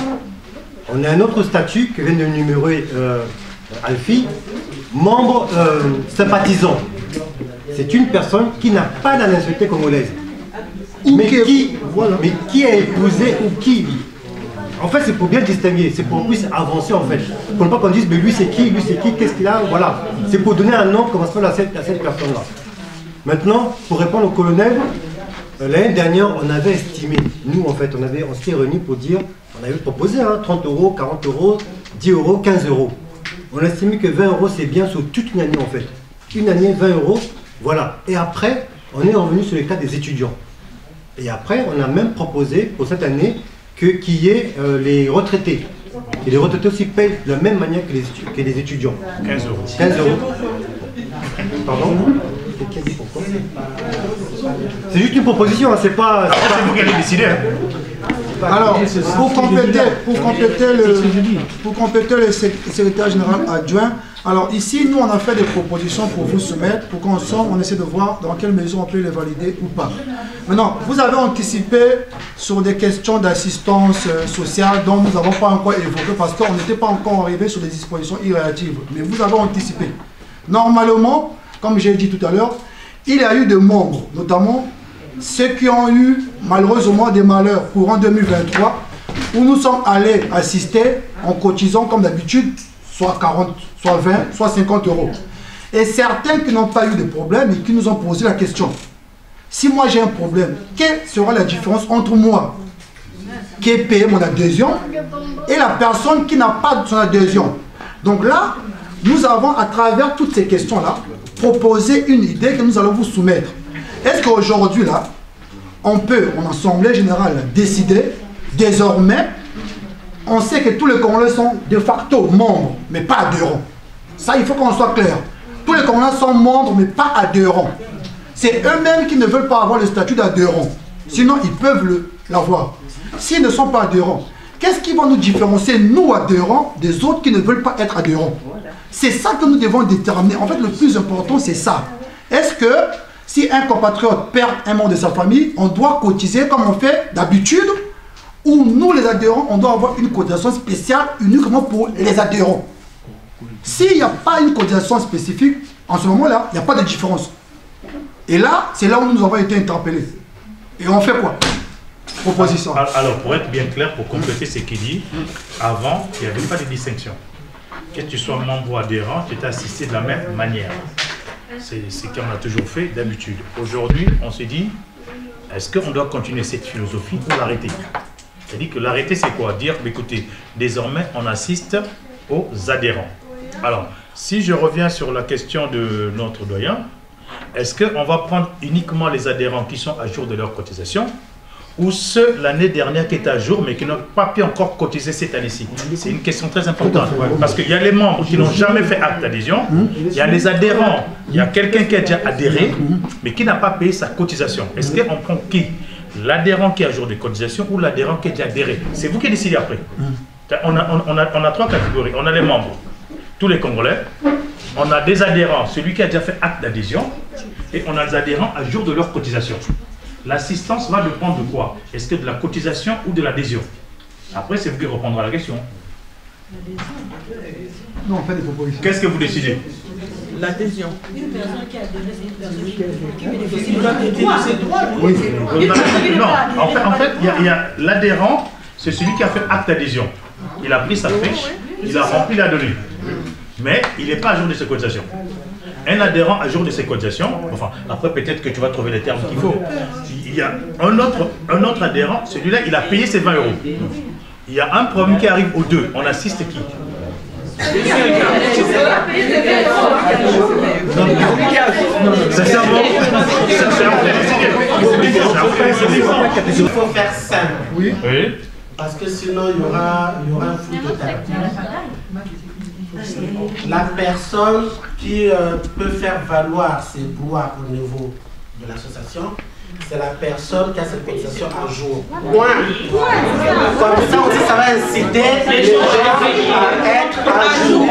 On a un autre statut que vient de numérer Alfie, membre sympathisant. C'est une personne qui n'a pas la nationalité congolaise, mais qui a épousé ou qui vit. En fait, c'est pour bien distinguer, c'est pour qu'on puisse avancer en fait. Pour ne pas qu'on dise, mais lui c'est qui, qu'est-ce qu'il a, voilà. C'est pour donner un nom comment se fait à cette personne-là. Maintenant, pour répondre au colonel, l'année dernière, on avait estimé, nous en fait, on s'était réunis pour dire, on avait proposé 30 €, 40 €, 10 €, 15 €. On a estimé que 20 € c'est bien sur toute une année en fait. Une année, 20 €, voilà. Et après, on est revenu sur le cas des étudiants. Et après, on a même proposé pour cette année qu'il y ait les retraités. Et les retraités aussi payent de la même manière que les étudiants. 15 €. 15 €. Pardon? C'est juste une proposition, hein, c'est pas... C'est vous qui allez décider. Hein. Alors, pour compléter le secrétaire général adjoint, alors ici, nous, on a fait des propositions pour vous soumettre, pour qu'ensemble, on essaie de voir dans quelle mesure on peut les valider ou pas. Maintenant, vous avez anticipé sur des questions d'assistance sociale dont nous n'avons pas encore évoqué parce qu'on n'était pas encore arrivé sur des dispositions irrélatives. Mais vous avez anticipé. Normalement, comme j'ai dit tout à l'heure, il y a eu des membres, notamment ceux qui ont eu malheureusement des malheurs courant 2023, où nous sommes allés assister en cotisant comme d'habitude, soit 40, soit 20, soit 50 €. Et certains qui n'ont pas eu de problème et qui nous ont posé la question, si moi j'ai un problème, quelle sera la différence entre moi qui ai payé mon adhésion et la personne qui n'a pas son adhésion? Donc là, nous avons à travers toutes ces questions-là, proposé une idée que nous allons vous soumettre. Est-ce qu'aujourd'hui, là, on peut, en assemblée générale, décider, désormais, on sait que tous les Congolais sont de facto membres, mais pas adhérents. Ça, il faut qu'on soit clair. Tous les Congolais sont membres, mais pas adhérents. C'est eux-mêmes qui ne veulent pas avoir le statut d'adhérent. Sinon, ils peuvent l'avoir. S'ils ne sont pas adhérents, qu'est-ce qui va nous différencier, nous adhérents, des autres qui ne veulent pas être adhérents? C'est ça que nous devons déterminer. En fait, le plus important, c'est ça. Est-ce que si un compatriote perd un membre de sa famille, on doit cotiser comme on fait d'habitude, ou nous, les adhérents, on doit avoir une cotisation spéciale uniquement pour les adhérents? S'il n'y a pas une cotisation spécifique, en ce moment-là, il n'y a pas de différence. Et là, c'est là où nous avons été interpellés. Et on fait quoi? Proposition. Alors, pour être bien clair, pour compléter ce qu'il dit, avant, il n'y avait pas de distinction. Que tu sois membre ou adhérent, tu étais assisté de la même manière. C'est ce qu'on a toujours fait d'habitude. Aujourd'hui, on se dit, est-ce qu'on doit continuer cette philosophie ou l'arrêter? C'est-à-dire que l'arrêter, c'est quoi? Dire, écoutez, désormais, on assiste aux adhérents. Alors, si je reviens sur la question de notre doyen, est-ce qu'on va prendre uniquement les adhérents qui sont à jour de leur cotisation, ou ceux l'année dernière qui étaient à jour mais qui n'ont pas pu encore cotiser cette année-ci? C'est une question très importante parce qu'il y a les membres qui n'ont jamais fait acte d'adhésion, il y a les adhérents, il y a quelqu'un qui a déjà adhéré mais qui n'a pas payé sa cotisation. Est-ce qu'on prend qui? L'adhérent qui est à jour de cotisation ou l'adhérent qui a déjà adhéré? C'est vous qui décidez après. On a trois catégories. On a les membres, tous les Congolais, on a des adhérents, celui qui a déjà fait acte d'adhésion, et on a des adhérents à jour de leur cotisation. L'assistance va dépendre de quoi? Est-ce que de la cotisation ou de l'adhésion? Après, c'est vous qui répondrez à la question. Non, on fait des propositions. Qu'est-ce que vous décidez? L'adhésion. Une personne qui a adhéré, c'est une personne qui bénéficie de ses droits. Oui. Non, en fait, il y a l'adhérent, c'est celui qui a fait acte d'adhésion. Il a pris sa fiche, il a rempli la donnée. Mais il n'est pas à jour de ses cotisations. Un adhérent à jour de ses cotisations, enfin, après peut-être que tu vas trouver les termes qu'il faut. Il y a un autre adhérent, celui-là, il a payé ses 20 €. Il y a un problème qui arrive aux deux. On assiste qui? C'est ça, il faut faire simple. Oui. Parce que sinon, il y aura un flou total. La personne qui peut faire valoir ses droits au niveau de l'association, c'est la personne qui a cette cotisation à jour. Point. Comme ça aussi, ça va inciter les gens à être à jour.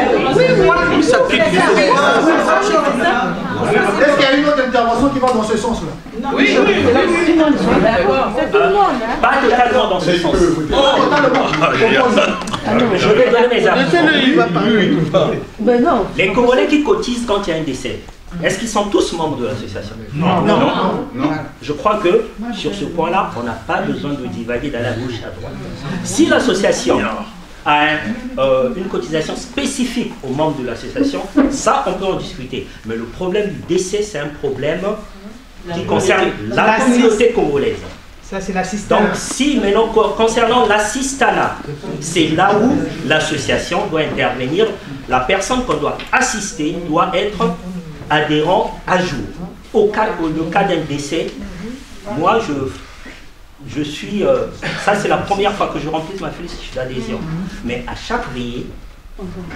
Est-ce qu'il y a une autre intervention qui va dans ce sens-là? Oui. Pas totalement dans ce sens. Totalement. Je vais donner mes arguments. Ben non. Les Congolais qui cotisent quand il y a un décès, est-ce qu'ils sont tous membres de l'association? Non. Je crois que sur ce point-là, on n'a pas besoin de divaguer d'aller à gauche à droite. Si l'association a une cotisation spécifique aux membres de l'association, ça on peut en discuter. Mais le problème du décès, c'est un problème qui concerne la communauté congolaise. Ça, c'est l'assistanat. Donc, si maintenant, concernant l'assistanat, c'est là où l'association doit intervenir. La personne qu'on doit assister doit être adhérent à jour. Au cas d'un décès, moi, je suis... ça, c'est la première fois que je remplis ma fiche d'adhésion. Mais à chaque veillée,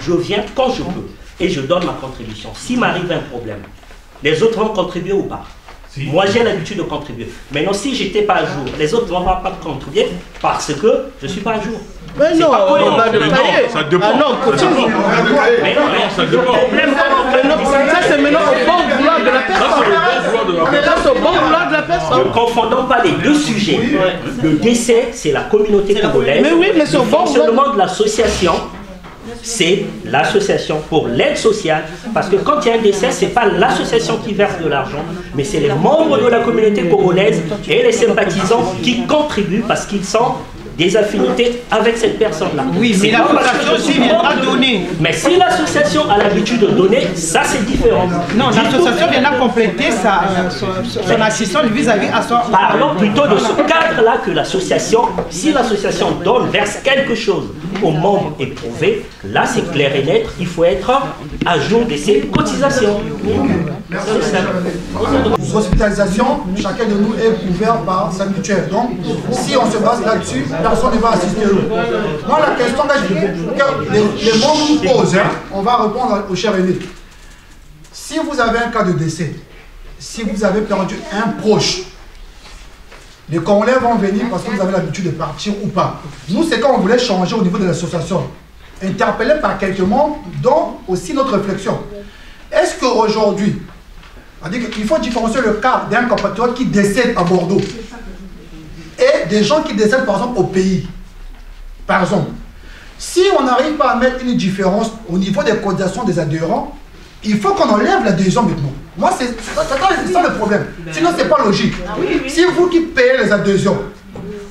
je viens quand je peux et je donne ma contribution. S'il m'arrive un problème, les autres vont contribuer ou pas? Moi, j'ai l'habitude de contribuer. Maintenant, si je n'étais pas à jour, les autres ne vont pas contribuer parce que je ne suis pas à jour. Mais non, on va de payer. Ça dépend. Ah non, cotise. Mais non, ça dépend. Ça, c'est maintenant au bon vouloir de la personne. Ça, c'est au bon vouloir de la personne. Ne confondons pas les deux sujets. Le décès, c'est la communauté congolaise. Mais oui, mais c'est au le bon fonctionnement de l'association, c'est l'association pour l'aide sociale. Parce que quand il y a un décès, ce n'est pas l'association qui verse de l'argent, mais c'est les membres de la communauté congolaise et les sympathisants qui contribuent parce qu'ils sont des affinités avec cette personne-là. Oui, mais l'association aussi viendra donner. Mais si l'association a l'habitude de donner, ça c'est différent. Non, l'association viendra compléter son assistance vis-à-vis à son... Parlons plutôt de ce cadre-là que l'association, si l'association donne, verse quelque chose aux membres éprouvés, là c'est clair et net, il faut être à jour de ses cotisations. L'hospitalisation, chacun de nous est couvert par sa mutuelle. Donc, si on se base là-dessus, personne ne va assister. Moi, la question que les membres nous posent, on va répondre au cher aîné. Si vous avez un cas de décès, si vous avez perdu un proche, les Congolais vont venir parce que vous avez l'habitude de partir ou pas. Nous, c'est quand on voulait changer au niveau de l'association, interpellé par quelques membres, dont aussi notre réflexion. Est-ce qu'aujourd'hui, il faut différencier le cas d'un compatriote qui décède à Bordeaux et des gens qui décèdent par exemple au pays. Par exemple, si on n'arrive pas à mettre une différence au niveau des cotisations des adhérents, il faut qu'on enlève l'adhésion maintenant. Moi, c'est ça le problème. Sinon, ce n'est pas logique. Si vous qui payez les adhésions,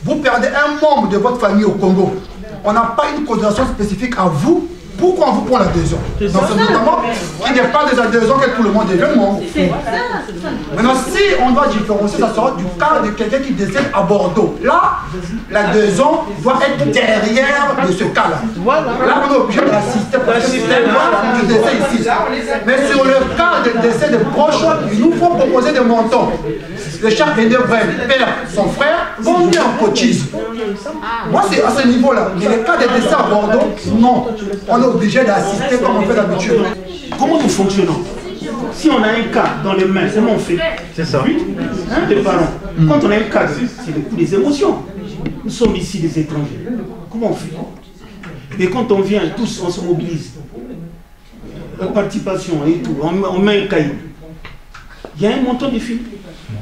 vous perdez un membre de votre famille au Congo, on n'a pas une cotisation spécifique à vous. Pourquoi on vous prend l'adhésion? Donc c'est notamment qu'il n'y a pas des adhésions que tout le monde devient membre. Maintenant, si on doit différencier, ça sera du cas de quelqu'un qui décède à Bordeaux. Là, l'adhésion doit être derrière de ce cas-là. Là, on est obligé d'assister parce que c'est le décès ici. Mais sur le cas de décès de proches, il nous faut proposer des montants. Le cher aîné perd son frère, combien on cotise? Moi, c'est à ce niveau-là. Mais le cas de décès à Bordeaux, non. On est obligé d'assister comme on fait d'habitude. Comment nous fonctionnons? Si on a un cas dans les mains, comment on fait? C'est ça. Oui, hein, les parents. Quand on a un cas, c'est le coup des émotions. Nous sommes ici des étrangers. Comment on fait? Et quand on vient, tous, on se mobilise. La participation et tout, on met un cahier. Il y a un montant défini.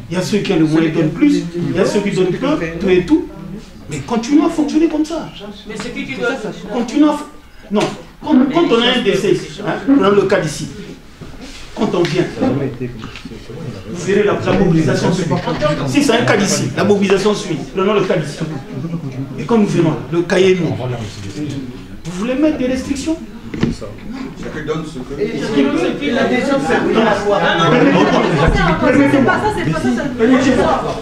Il y a ceux qui ont le moyen donnent plus, il y a ceux qui donnent peu, tout et tout. Mais continuons à fonctionner comme ça. Mais c'est qui doit... Continuons à... Non, quand on a un décès, dans le cas d'ici, quand on vient, vous verrez la mobilisation suit. Si c'est un cas d'ici, la mobilisation suit. Prenons le cas d'ici. Et quand nous venons, le cahier nous, vous voulez mettre des restrictions? Chacun donne ce que...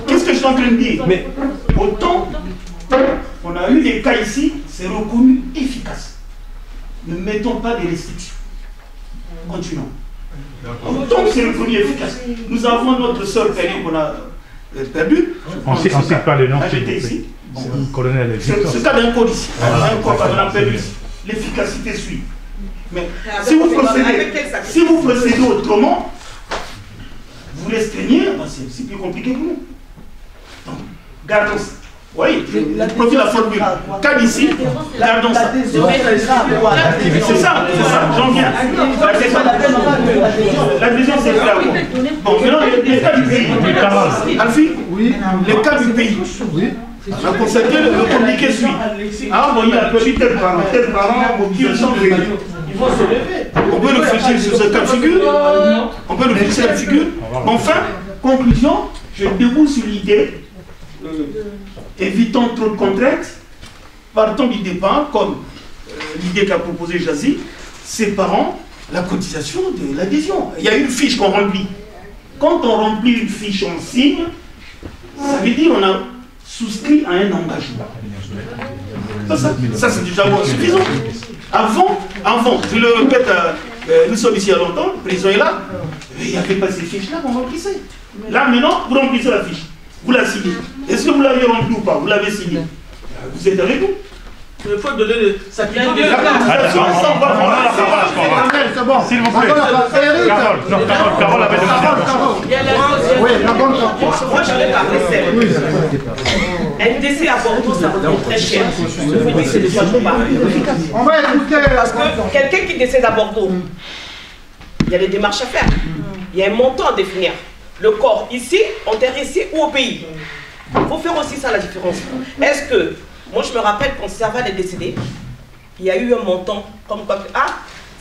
Qu'est-ce que je suis en train de dire? Mais autant on a eu des cas ici, c'est reconnu efficace. Ne mettons pas des restrictions. Continuons. Autant c'est reconnu efficace. Nous avons notre seul cahier qu'on a perdu. On ne sait pas le nom. J'étais ici. Colonel, ce cas d'un code ici. Un code qu'on a perdu ici. L'efficacité suit. Mais si vous procédez autrement, vous restreignez, c'est plus compliqué pour nous. Donc, gardons ça. Oui, profite la formule. Cas d'ici, gardons ça. C'est ça, j'en viens. L'adhésion, c'est là. Bon, maintenant, les cas du pays. Alfie, oui, les cas du pays. On a constaté le communiqué suit. Ah, vous voyez, appelé tel parent, mobilisation de l'État. Il faut se lever. On peut le fixer sur ce cas de figure. On peut le fixer la figure. Enfin, conclusion, je debout sur l'idée, évitons trop de contraintes, partons du départ, comme l'idée qu'a proposé Jazzy, séparant la cotisation de l'adhésion. Il y a une fiche qu'on remplit. Quand on remplit une fiche, on signe, ça veut dire qu'on a souscrit à un engagement. Ça c'est déjà suffisant. Avant, je le répète, nous sommes ici à longtemps, le président est là, il n'y avait pas ces fiches-là qu'on remplissait. Là maintenant, vous remplissez la fiche, vous la signez. Est-ce que vous l'avez remplie ou pas? Vous l'avez signée. Vous êtes avec nous. Il faut donner le sacrifice. C'est bon. S'il vous plaît. Carole avait demandé. Oui, moi je vais parler sérieux. Un décès à Bordeaux, ça revient très cher. Je vous dis, c'est de quoi je parle. On va écouter. Parce que quelqu'un qui décède à Bordeaux, il y a des démarches à faire. Il y a un montant à définir. Le corps ici, enterré ici ou au pays. Il faut faire aussi ça la différence. Est-ce que, moi je me rappelle quand Serval est décédé, il y a eu un montant comme quoi,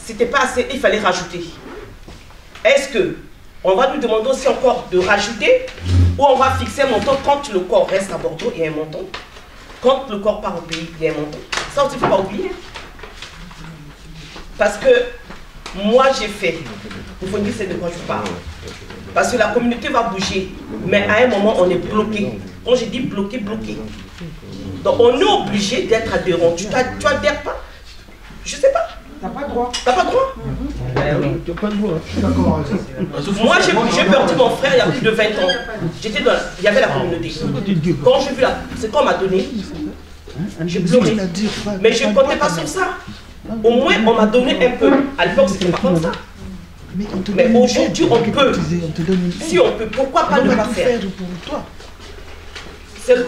c'était pas assez, il fallait rajouter. Est-ce que on va nous demander aussi encore de rajouter ou on va fixer un montant quand le corps reste à Bordeaux, il y a un montant. Quand le corps part au pays, il y a un montant. Ça aussi, il ne faut pas oublier. Parce que moi j'ai fait, il faut dire c'est de quoi je parle. Parce que la communauté va bouger, mais à un moment on est bloqué. Quand je dis bloqué, bloqué. Donc on est obligé d'être adhérent. Tu adhères pas? Je sais pas. T'as pas le droit. T'as pas le droit? Tu n'as pas le droit. Je suis d'accord avec ça. Moi j'ai perdu mon frère il y a plus de 20 ans. J'étais dans il y avait la communauté. Quand j'ai vu ce qu'on m'a donné, j'ai pleuré. Mais je ne comptais pas sur ça. Au moins on m'a donné un peu. À l'époque c'était pas comme ça. Mais aujourd'hui on peut. Si on peut, pourquoi pas ne pas faire?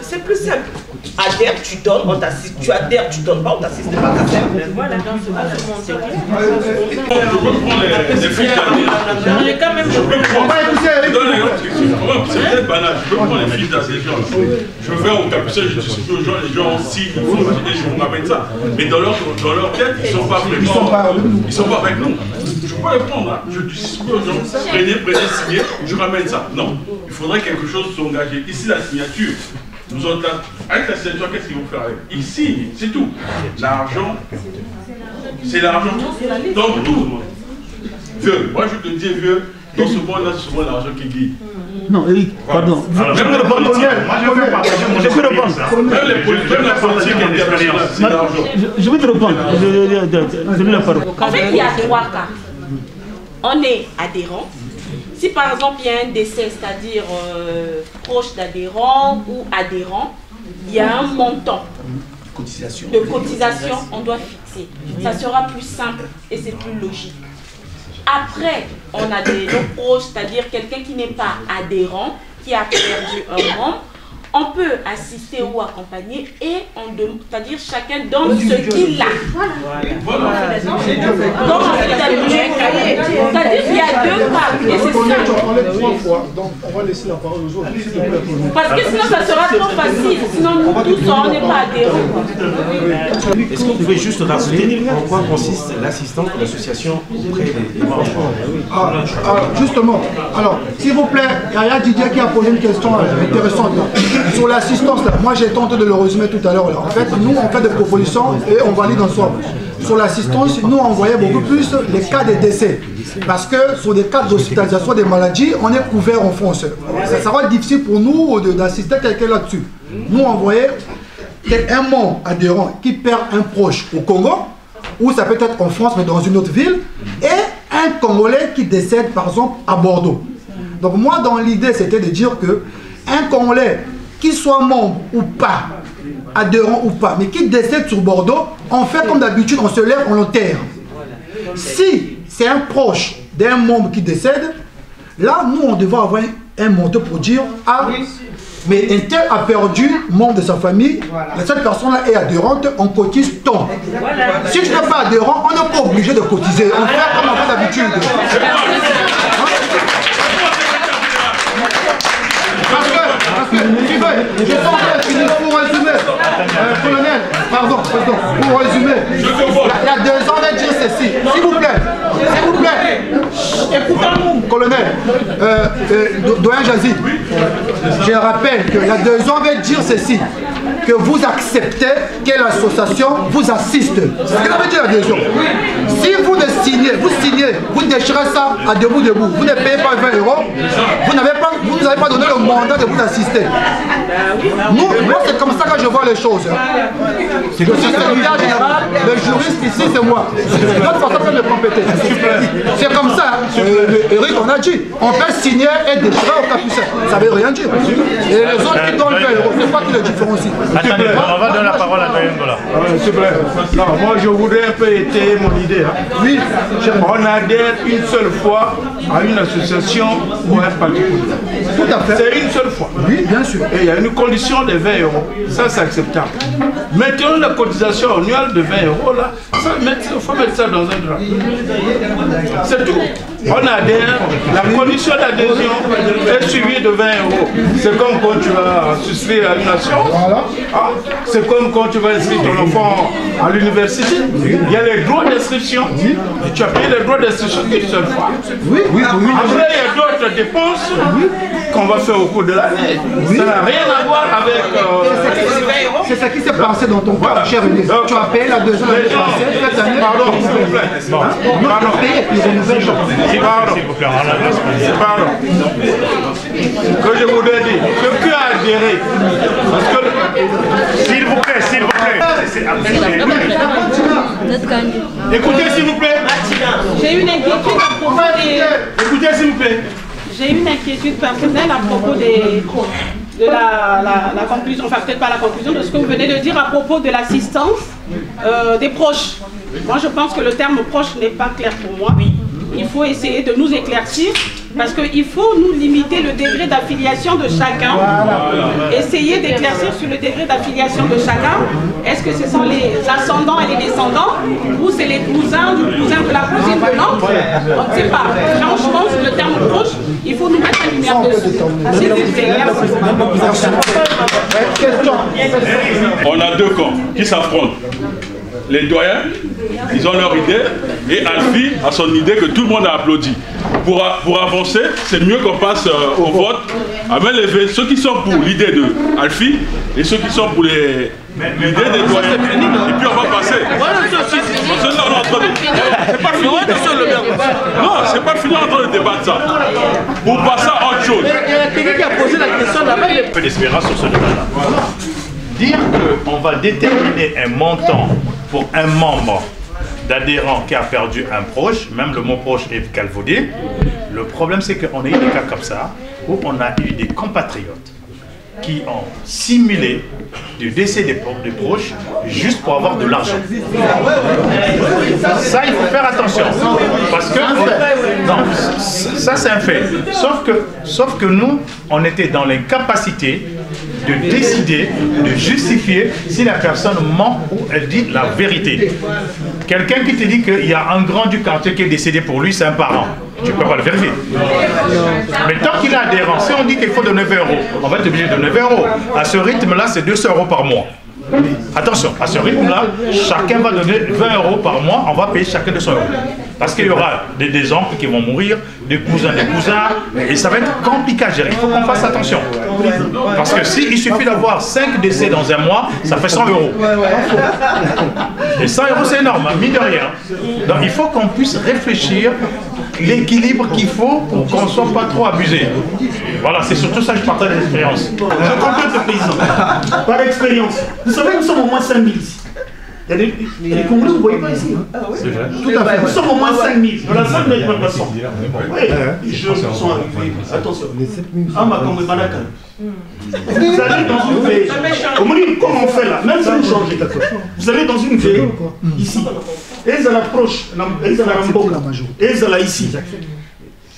C'est plus simple. Adhère, tu donnes, on t'assiste. Tu adhères, tu donnes pas, on t'assiste. C'est pas qu'à faire. Voilà, dans ce cas, c'est peut-être banal. Je peux prendre les fiches d'adhésion. Je vais au capucin, je distribue aux gens, les gens signent, et je vous ramène ça. Mais dans leur tête, ils ne sont pas vraiment. Ils sont pas avec nous. Je peux le prendre, je distribue aux gens, prenez, signez, je ramène ça. Non, il faudrait quelque chose s'engager. Ici, la signature. Nous autres, avec la signature, qu'est-ce qu'ils vont faire avec? Ici, c'est tout. L'argent, c'est l'argent. Donc tout. Vieux, moi je te dis vieux, dans ce monde-là, c'est souvent l'argent qui guide. Non, Eric, pardon. Je peux répondre. Je peux répondre. Même la politique internationale, c'est l'argent. Je vais te répondre. Je vais la parole. En fait, il y a trois cas. On est adhérent. Si par exemple il y a un décès, c'est-à-dire proche d'adhérent ou adhérent, il y a un montant de cotisation on doit fixer. Ça sera plus simple et c'est plus logique. Après, on a des non-proches, c'est-à-dire quelqu'un qui n'est pas adhérent, qui a perdu un membre. On peut assister ou accompagner et c'est-à-dire chacun donne ce qu'il a. C'est-à-dire qu'il y a deux cas et c'est ça. Donc on va laisser la parole aux autres. Parce que sinon ça sera trop facile. Sinon nous tous on n'est pas adhérents. Est-ce que vous pouvez juste rappeler en quoi consiste l'assistance de l'association auprès des membres? Justement, alors s'il vous plaît, il y a Didier qui a posé une question intéressante là. Sur l'assistance, là, moi j'ai tenté de le résumer tout à l'heure. En fait, nous on fait des propositions et on valide ensemble. Sur l'assistance, nous on voyait beaucoup plus les cas de décès. Parce que sur des cas d'hospitalisation des maladies, on est couvert en France. Ça va être difficile pour nous d'assister quelqu'un là-dessus. Nous on voyait un membre adhérent qui perd un proche au Congo, ou ça peut être en France mais dans une autre ville, et un Congolais qui décède par exemple à Bordeaux. Donc moi dans l'idée c'était de dire que un Congolais, qu'il soit membre ou pas, adhérent ou pas, mais qui décède sur Bordeaux, on fait comme d'habitude, on se lève, on l'enterre. Si c'est un proche d'un membre qui décède, là, nous, on devrait avoir un montant pour dire, ah, mais un tel a perdu membre de sa famille, cette personne-là est adhérente, on cotise tant. Si tu n'es pas adhérent, on n'est pas obligé de cotiser, on fait comme on fait d'habitude. Parce Pour résumer, colonel, pardon, pour résumer, il y a 2 ans, on va dire ceci. S'il vous plaît, écoutez-nous. Colonel, doyen Jazzy, je rappelle qu'il y a 2 ans, on va dire ceci. Que vous acceptez que l'association vous assiste. C'est ce que veut dire la 2 ans. Si vous signez, vous déchirez ça à debout. Vous ne payez pas 20 €, vous n'avez pas donné le mandat de vous assister. Moi, c'est comme ça que je vois les choses. Le secrétaire général, le juriste ici, c'est moi. C'est notre façon de le compéter. C'est comme ça. Eric, on a dit, on peut signer et déchirer au capucin. Ça ne veut rien dire. Et les autres qui donnent 20 €, c'est pas qui le différencie. Attendez, on va donner la parole à Doyengola. S'il vous plaît. Non, moi je voudrais un peu étayer mon idée. Oui, on adhère une seule fois à une association ou un parti politique. Tout à fait. C'est une seule fois. Oui, bien sûr. Et il y a une condition de 20 €. Ça, c'est acceptable. Maintenant, la cotisation annuelle de 20 € là, il faut mettre ça dans un drap. C'est tout. On adhère, la condition d'adhésion est suivie de 20 €. C'est comme quand tu vas souscrire à une assurance. C'est comme quand tu vas inscrire ton enfant à l'université. Il y a les droits d'inscription. Et tu as payé les droits d'inscription une seule fois. Après, il y a d'autres dépenses qu'on va faire au cours de l'année. Ça n'a rien à voir avec... C'est ça qui s'est passé dans ton cas, cher Élie. Tu as payé la 2 ans l'année passée, cette année. Pardon, s'il vous plaît. Pardon. Que je voudrais dire, ceux qui ont adhéré, parce que... S'il vous plaît. Écoutez, s'il vous plaît. J'ai une inquiétude à propos des... Écoutez, s'il vous plaît. J'ai une inquiétude personnelle à propos de la conclusion, enfin peut-être pas la conclusion, de ce que vous venez de dire à propos de l'assistance des proches. Moi, je pense que le terme proche n'est pas clair pour moi. Il faut essayer de nous éclaircir parce qu'il faut nous limiter le degré d'affiliation de chacun. Essayer d'éclaircir sur le degré d'affiliation de chacun. Est-ce que ce sont les ascendants et les descendants ou c'est les cousins du cousin de la cousine de l'autre? On ne sait pas. Genre, je pense que le terme proche, il faut nous mettre la lumière dessus. On a 2 camps qui s'affrontent. Les doyens, ils ont leur idée, et Alfie a son idée que tout le monde a applaudi. Pour avancer, c'est mieux qu'on passe au vote, à main levée, ceux qui sont pour l'idée de Alfie et ceux qui sont pour l'idée des doyens. Et puis on va passer. C'est pas fini. Non, c'est pas fini en train de débattre ça. Pour passer à autre chose. Il y a quelqu'un qui a posé la question là-bas. Un peu d'espérance sur ce débat-là. Dire qu'on va déterminer un montant pour un membre d'adhérent qui a perdu un proche, même le mot proche est calvaudé. Le problème, c'est qu'on a eu des cas comme ça, où on a eu des compatriotes qui ont simulé du décès des proches juste pour avoir de l'argent. Ça, il faut faire attention. Parce que... Non, ça c'est un fait. Sauf que nous, on était dans l'incapacité de décider, de justifier si la personne ment ou elle dit la vérité. Quelqu'un qui te dit qu'il y a un grand du quartier qui est décédé pour lui, c'est un parent. Tu ne peux pas le vérifier. Mais tant qu'il est adhérent, si on dit qu'il faut donner 20 €, on va être obligé de donner 20 €. À ce rythme-là, c'est 200 € par mois. Attention, à ce rythme-là, chacun va donner 20 € par mois, on va payer chacun 200 €. Parce qu'il y aura des oncles qui vont mourir, des cousins, et ça va être compliqué à gérer. Il faut qu'on fasse attention. Parce que s'il suffit d'avoir 5 décès dans un mois, ça fait 100 €. Et 100 € c'est énorme, hein, mine de rien. Donc il faut qu'on puisse réfléchir l'équilibre qu'il faut pour qu'on ne soit pas trop abusé. Voilà, c'est surtout ça que je partage l'expérience. Je complète le président. Par expérience. Vous savez, nous sommes au moins 5000 ici. Il y a des Congolais, vous ne voyez pas ici. C'est vrai. Tout à fait. Nous sommes au moins 5000. Dans la salle, nous n'avons pas de sang. Oui, les jeunes sont arrivés. Attention. Ah, ma Congolais, Manaka. Vous allez dans une veille. Comme on fait là, même si vous changez, vous allez dans une veille, ici. Et ils approchent, ils et ils ici.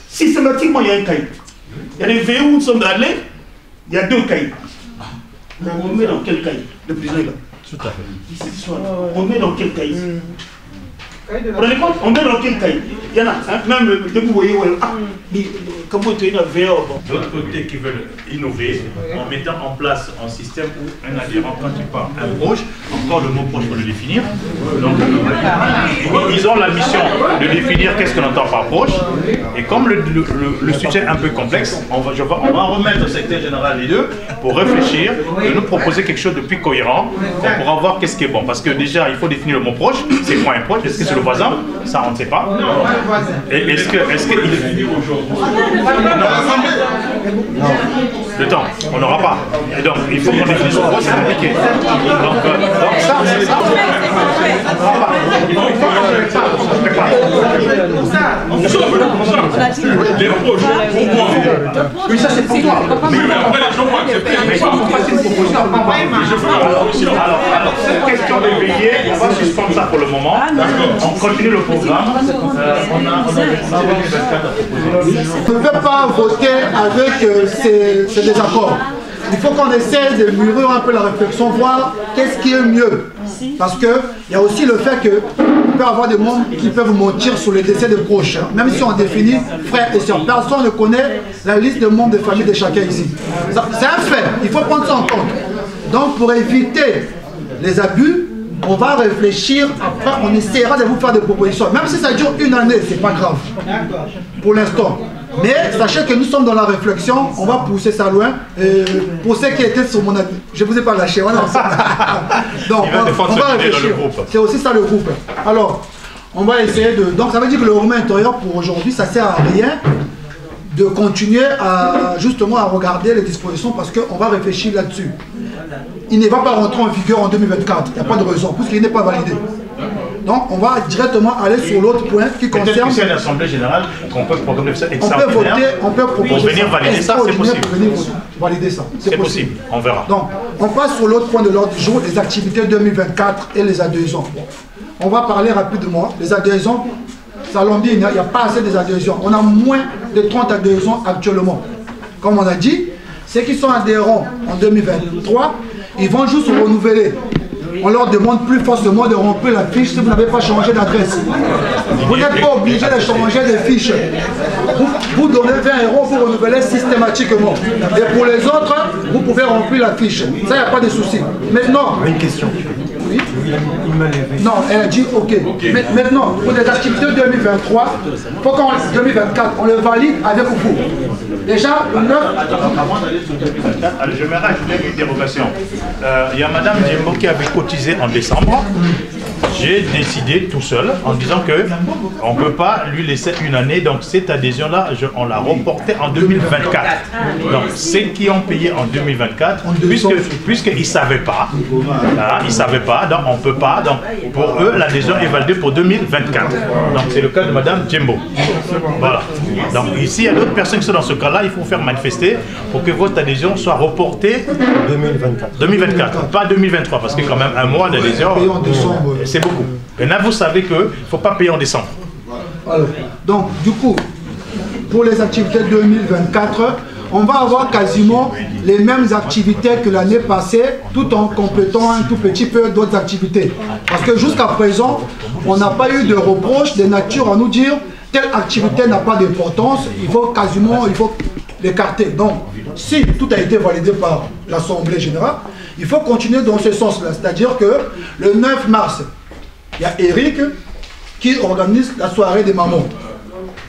Systématiquement, il y a un cahier. Il y a des veilles où nous sommes allés, il y a 2 cahiers. On met dans quel cahier? Le prisonnier là. Tout à fait. On met dans quel cahier? Prenez compte, on met dans quel cahier? Il y en a, même dès que vous voyez, comme vous tenez un verre. D'autres côtés qui veulent innover en mettant en place un système où un adhérent, quand il part un proche, encore le mot proche pour le définir. Donc, ils ont la mission de définir qu'est-ce qu'on entend par proche. Et comme le sujet est un peu complexe, on va remettre au secrétaire général les deux pour réfléchir et nous proposer quelque chose de plus cohérent pour pouvoir voir qu'est-ce qui est bon. Parce que déjà, il faut définir le mot proche. C'est quoi un proche? Est-ce que c'est le voisin? Ça, on ne sait pas. Et est-ce qu'il est aujourd'hui? Non. Le temps, on n'aura pas. Et donc, il faut qu'on définisse le proche, c'est compliqué. Donc ça, c'est ça. Il faut qu'on se prépare. Les proches, au moins. Oui, ça c'est pour toi. Mais après, les gens vont accepter. Mais il faut passer une proposition. Alors, cette question de veiller, on va suspendre ça pour le moment. On continue le programme. On a 2024 à proposer. On ne peut pas voter avec ces désaccords. Il faut qu'on essaie de mûrir un peu la réflexion, voir qu'est-ce qui est mieux. Parce qu'il y a aussi le fait qu'on peut avoir des membres qui peuvent mentir sur les décès de proches. Même si on définit frères et sœurs. Personne ne connaît la liste de membres de famille de chacun ici. C'est un fait, il faut prendre ça en compte. Donc pour éviter les abus, on va réfléchir, après on essaiera de vous faire des propositions. Même si ça dure une année, c'est pas grave. Pour l'instant. Mais sachez que nous sommes dans la réflexion, on va pousser ça loin. Pour ceux qui étaient sur mon avis, je ne vous ai pas lâché. Voilà. Donc on va réfléchir. C'est aussi ça le groupe. Alors, on va essayer de... Donc ça veut dire que le règlement intérieur pour aujourd'hui, ça ne sert à rien de continuer à justement à regarder les dispositions parce qu'on va réfléchir là-dessus. Il ne va pas rentrer en vigueur en 2024. Il n'y a pas de raison, puisqu'il n'est pas validé. Donc, on va directement aller sur l'autre point qui concerne... Peut-être que c'est l'Assemblée générale qu'on peut programmer ça extraordinaire. On peut voter, on peut proposer pour venir valider ça, c'est possible. Pour venir valider ça, c'est possible, on verra. Donc, on passe sur l'autre point de l'ordre du jour, les activités 2024 et les adhésions. On va parler rapidement. Les adhésions, Salombi, il n'y a pas assez d'adhésions. On a moins de 30 adhésions actuellement. Comme on a dit, ceux qui sont adhérents en 2023, ils vont juste renouveler. On leur demande plus forcément de remplir la fiche si vous n'avez pas changé d'adresse. Vous n'êtes pas obligé de changer de fiche. Vous donnez 20 €, vous renouvelez systématiquement. Et pour les autres, vous pouvez remplir la fiche. Ça, il n'y a pas de souci. Maintenant... Une question. Oui. Non, elle a dit OK. Mais maintenant, pour les activités 2023, il faut qu'en 2024, on le valide avec vous. Déjà, le 9... Avant d'aller sur 2024, je vais rajouter une dérogation. Il y a Madame Djembo qui avait cotisé en décembre. J'ai décidé tout seul en disant qu'on ne peut pas lui laisser une année. Donc cette adhésion-là, on l'a reportée en 2024. Donc ceux qui ont payé en 2024, puisqu'ils ne savaient pas, ils ne savaient pas, donc on ne peut pas. Donc pour eux, l'adhésion est validée pour 2024. Donc c'est le cas de Madame Djembo. Voilà. Donc ici, il y a d'autres personnes qui sont dans ce cas-là. Il faut faire manifester pour que votre adhésion soit reportée 2024, pas 2023, parce que quand même un mois d'adhésion, c'est beaucoup. Maintenant, vous savez qu'il ne faut pas payer en décembre. Alors, donc, du coup, pour les activités 2024, on va avoir quasiment les mêmes activités que l'année passée, tout en complétant un tout petit peu d'autres activités. Parce que jusqu'à présent, on n'a pas eu de reproche de nature à nous dire telle activité n'a pas d'importance, il faut l'écarter. Donc, si tout a été validé par l'Assemblée générale, il faut continuer dans ce sens-là. C'est-à-dire que le 9 mars, il y a Eric qui organise la soirée des mamans.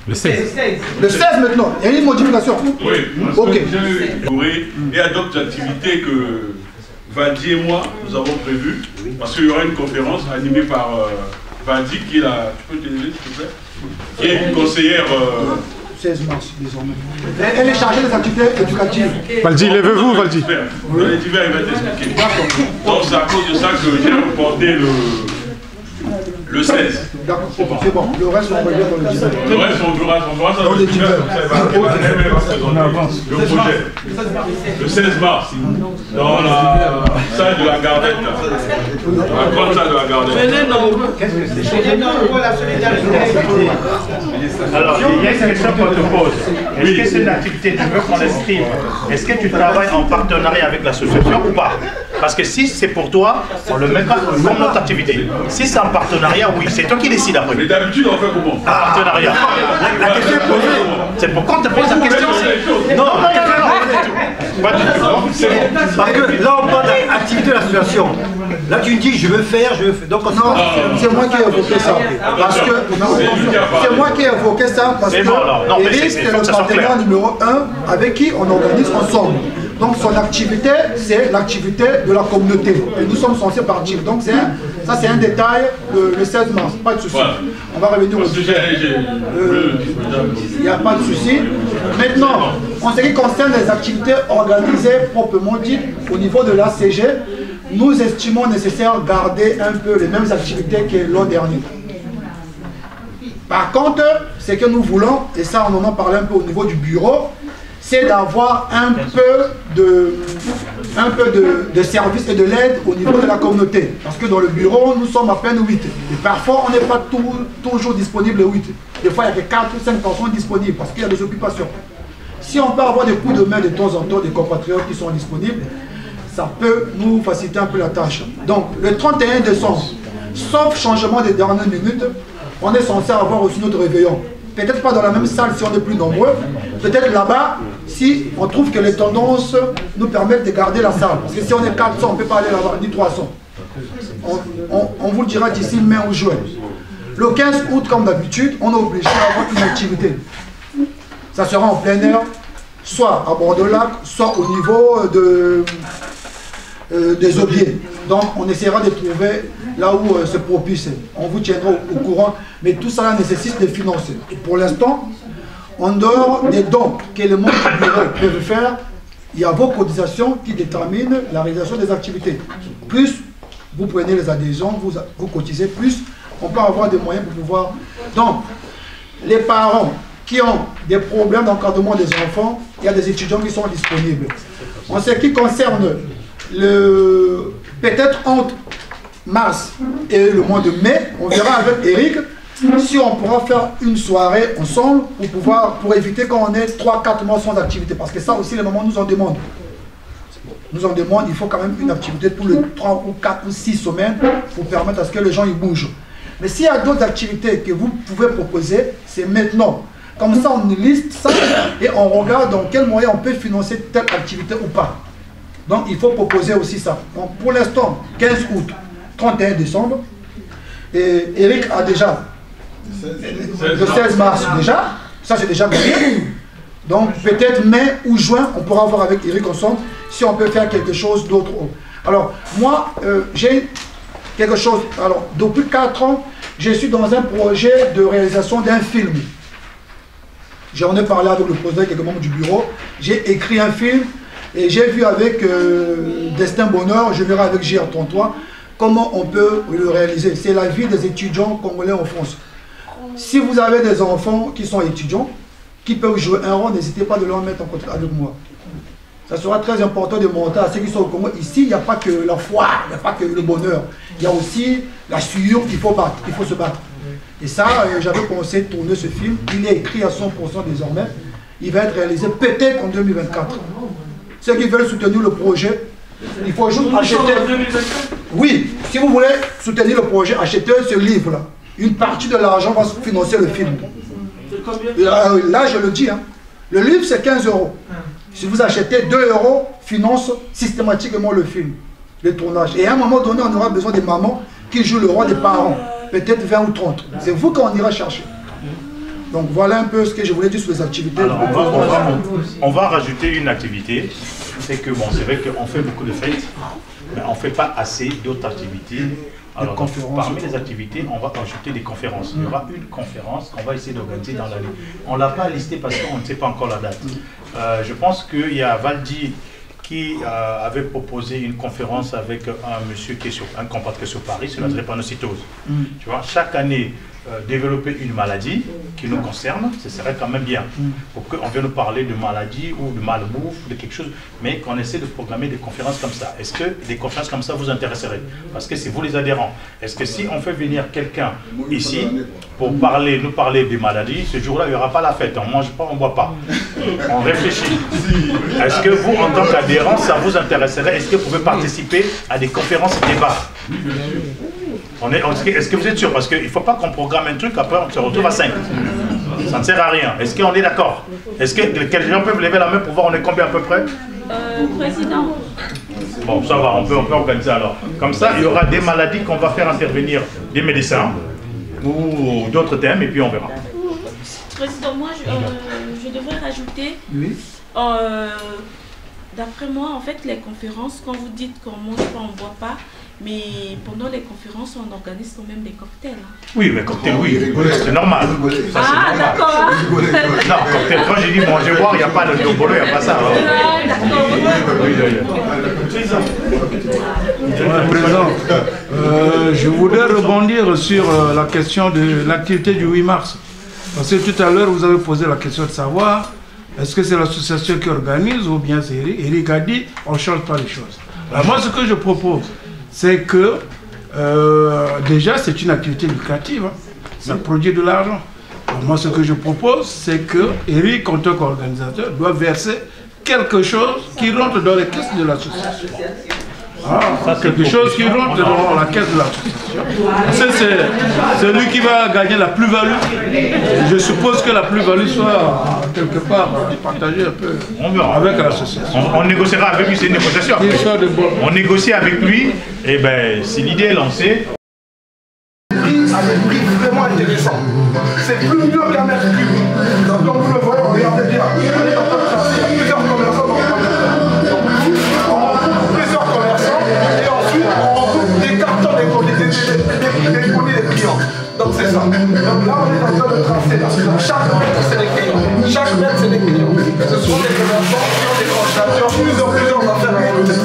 Le 16. Le 16 maintenant. Il y a une modification. Oui. Ok. Et il y a d'autres activités que Valdi et moi, nous avons prévues. Parce qu'il y aura une conférence animée par Valdi, qui est la... Tu peux te lever, s'il te plaît? Qui est une conseillère... 16 mars, désormais. Elle est chargée des activités éducatives. Valdi, levez-vous, Valdi. Dans les divers, il va t'expliquer. Donc c'est à cause de ça que j'ai reporté le 16. D'accord, c'est bon. Le reste, on revient dans le divers. Le reste, on verra ça dans le divers. On avance. Le projet. Le 16 mars, dans la salle de la Gardette. La grande salle de la Gardette. Qu'est-ce que c'est? Alors, il y a une question qu'on te pose. Est-ce que c'est une activité que tu veux qu'on inscrive? Est-ce que tu travailles en partenariat avec l'association ou pas? Parce que si c'est pour toi, on ne le met pas comme notre activité. Si c'est en partenariat, partenariat, oui, c'est toi qui décides après. Mais d'habitude, on fait comment? Partenariat. La question est posée. C'est pour quand tu poses la question. Non, pas du tout. Parce que là, on parle d'activité de l'association. Là, tu me dis, je veux faire. Donc, non, c'est moi qui ai évoqué ça. Parce que c'est moi qui ai évoqué ça parce que Eric, c'est le partenaire numéro 1 avec qui on organise ensemble. Donc son activité, c'est l'activité de la communauté. Et nous sommes censés partir. Donc ça, c'est un détail le 16 mars. Pas de souci. On va revenir au sujet. Il n'y a pas de souci. Maintenant, en ce qui concerne les activités organisées proprement dites au niveau de l'ACG, nous estimons nécessaire garder un peu les mêmes activités que l'an dernier. Par contre, ce que nous voulons, et ça on en a parlé un peu au niveau du bureau, c'est d'avoir un peu de service et de l'aide au niveau de la communauté. Parce que dans le bureau, nous sommes à peine 8. Et parfois, on n'est pas toujours disponible 8. Des fois, il y a que 4 ou 5 personnes disponibles parce qu'il y a des occupations. Si on peut avoir des coups de main de temps en temps des compatriotes qui sont disponibles, ça peut nous faciliter un peu la tâche. Donc, le 31 décembre, sauf changement des dernières minutes, on est censé avoir aussi notre réveillon. Peut-être pas dans la même salle si on est plus nombreux, peut-être là-bas si on trouve que les tendances nous permettent de garder la salle. Parce que si on est 400, on ne peut pas aller là-bas, ni 300. On vous le dira d'ici mai ou juin. Le 15 août, comme d'habitude, on est obligé d'avoir une activité. Ça sera en plein air, soit à bord de lac, soit au niveau des aubiers. Donc on essaiera de trouver là où c'est propice. On vous tiendra au courant, mais tout cela nécessite des finances. Et pour l'instant, en dehors des dons que les membres du bureau peuvent faire, il y a vos cotisations qui déterminent la réalisation des activités. Plus vous prenez les adhésions, vous cotisez, plus on peut avoir des moyens pour pouvoir... Donc, les parents qui ont des problèmes d'encadrement des enfants, il y a des étudiants qui sont disponibles. En ce qui concerne peut-être entre mars et le mois de mai, on verra avec Eric si on pourra faire une soirée ensemble pour éviter qu'on ait 3-4 mois sans activité. Parce que ça aussi, les mamans nous en demandent. Nous en demandent, il faut quand même une activité tous les 3 ou 4 ou 6 semaines pour permettre à ce que les gens y bougent. Mais s'il y a d'autres activités que vous pouvez proposer, c'est maintenant. Comme ça, on liste ça et on regarde dans quel moyen on peut financer telle activité ou pas. Donc, il faut proposer aussi ça. Donc, pour l'instant, 15 août, 31 décembre. Et Eric a déjà le 16 mars déjà. Ça, c'est déjà gagné. Donc, peut-être mai ou juin, on pourra voir avec Eric ensemble si on peut faire quelque chose d'autre. Alors, moi, j'ai quelque chose. Alors, depuis 4 ans, je suis dans un projet de réalisation d'un film. J'en ai parlé avec le président et quelques membres du bureau. J'ai écrit un film et j'ai vu avec Destin Bonheur, je verrai avec JR33, comment on peut le réaliser. C'est la vie des étudiants congolais en France. Si vous avez des enfants qui sont étudiants, qui peuvent jouer un rôle, n'hésitez pas de leur mettre en contact avec moi. Ça sera très important de montrer à ceux qui sont au Congo. Ici, il n'y a pas que la foi, il n'y a pas que le bonheur. Il y a aussi la sueur qu'il faut battre, il faut se battre. Et ça, j'avais pensé de tourner ce film. Il est écrit à 100% désormais. Il va être réalisé peut-être en 2024. Ceux qui veulent soutenir le projet, il faut juste acheter... Oui, si vous voulez soutenir le projet, achetez ce livre-là. Une partie de l'argent va financer le film. Là, je le dis. Hein. Le livre, c'est 15 €. Si vous achetez 2 €, finance systématiquement le film, le tournage. Et à un moment donné, on aura besoin des mamans qui jouent le rôle des parents. Peut-être 20 ou 30. C'est vous qu'on ira chercher. Donc voilà un peu ce que je voulais dire sur les activités. Alors, on va rajouter une activité. C'est que bon, c'est vrai qu'on fait beaucoup de fêtes, mais on ne fait pas assez d'autres activités. Alors, parmi les activités, on va ajouter des conférences. Il y aura une conférence qu'on va essayer d'organiser dans l'année. On ne l'a pas listée parce qu'on ne sait pas encore la date. Je pense qu'il y a Valdi qui avait proposé une conférence avec un monsieur qui est un compatriote sur Paris, sur la drépanocytose. Tu vois, chaque année, développer une maladie qui nous concerne, ce serait quand même bien. Pour qu'on vienne nous parler de maladie ou de malbouffe, de quelque chose, mais qu'on essaie de programmer des conférences comme ça. Est-ce que des conférences comme ça vous intéresseraient? Parce que c'est vous les adhérents. Est-ce que si on fait venir quelqu'un ici pour nous parler des maladies, ce jour-là, il n'y aura pas la fête. On ne mange pas, on ne boit pas. On réfléchit. Est-ce que vous, en tant qu'adhérent, ça vous intéresserait? Est-ce que vous pouvez participer à des conférences et débats? Est-ce que vous êtes sûr? Parce qu'il ne faut pas qu'on programme un truc, après on se retrouve à 5. Ça ne sert à rien. Est-ce qu'on est d'accord? Est-ce que quels gens peuvent lever la main pour voir on est combien à peu près? Président. Bon, ça va, on peut organiser alors. Comme ça, il y aura des maladies qu'on va faire intervenir des médecins ou d'autres thèmes et puis on verra. Président, moi je devrais rajouter, d'après moi, en fait, les conférences, quand vous dites qu'on ne mange pas, on ne boit pas, mais pendant les conférences, on organise quand même des cocktails. Oui, mais cocktail, oui, c'est normal. Ça, ah, d'accord. Non, cocktail, quand j'ai dit manger, boire, il n'y a pas de bolo, il n'y a pas ça. Président, je voudrais rebondir sur la question de l'activité du 8 mars. Parce que tout à l'heure, vous avez posé la question de savoir est-ce que c'est l'association qui organise ou bien c'est Eric. Eric a dit on ne change pas les choses. Alors moi, ce que je propose, c'est que déjà, c'est une activité lucrative. Hein. Ça produit de l'argent. Moi, ce que je propose, c'est que Eric, en tant qu'organisateur, doit verser quelque chose qui rentre dans les caisses de l'association. Quelque chose qui rentre dans la caisse de l'association. C'est lui qui va gagner la plus-value. Je suppose que la plus-value soit quelque part partagée un peu avec l'association. On négociera avec lui, c'est une négociation. On négocie avec lui, et bien si l'idée est lancée. À des prix vraiment intéressants. C'est plus mieux qu'un mètre cube. Donc comme vous le voyez, regardez bien. On est en train de tracer, il y a plusieurs commerçants dans le plusieurs commerçants et ensuite on regroupe des cartons des colis des clients. Donc c'est ça. Donc là on est en train de tracer. Chaque mètre c'est des clients. Chaque mètre c'est des clients. Ce sont des commerçants qui ont des transactions, plusieurs affaires à écouter.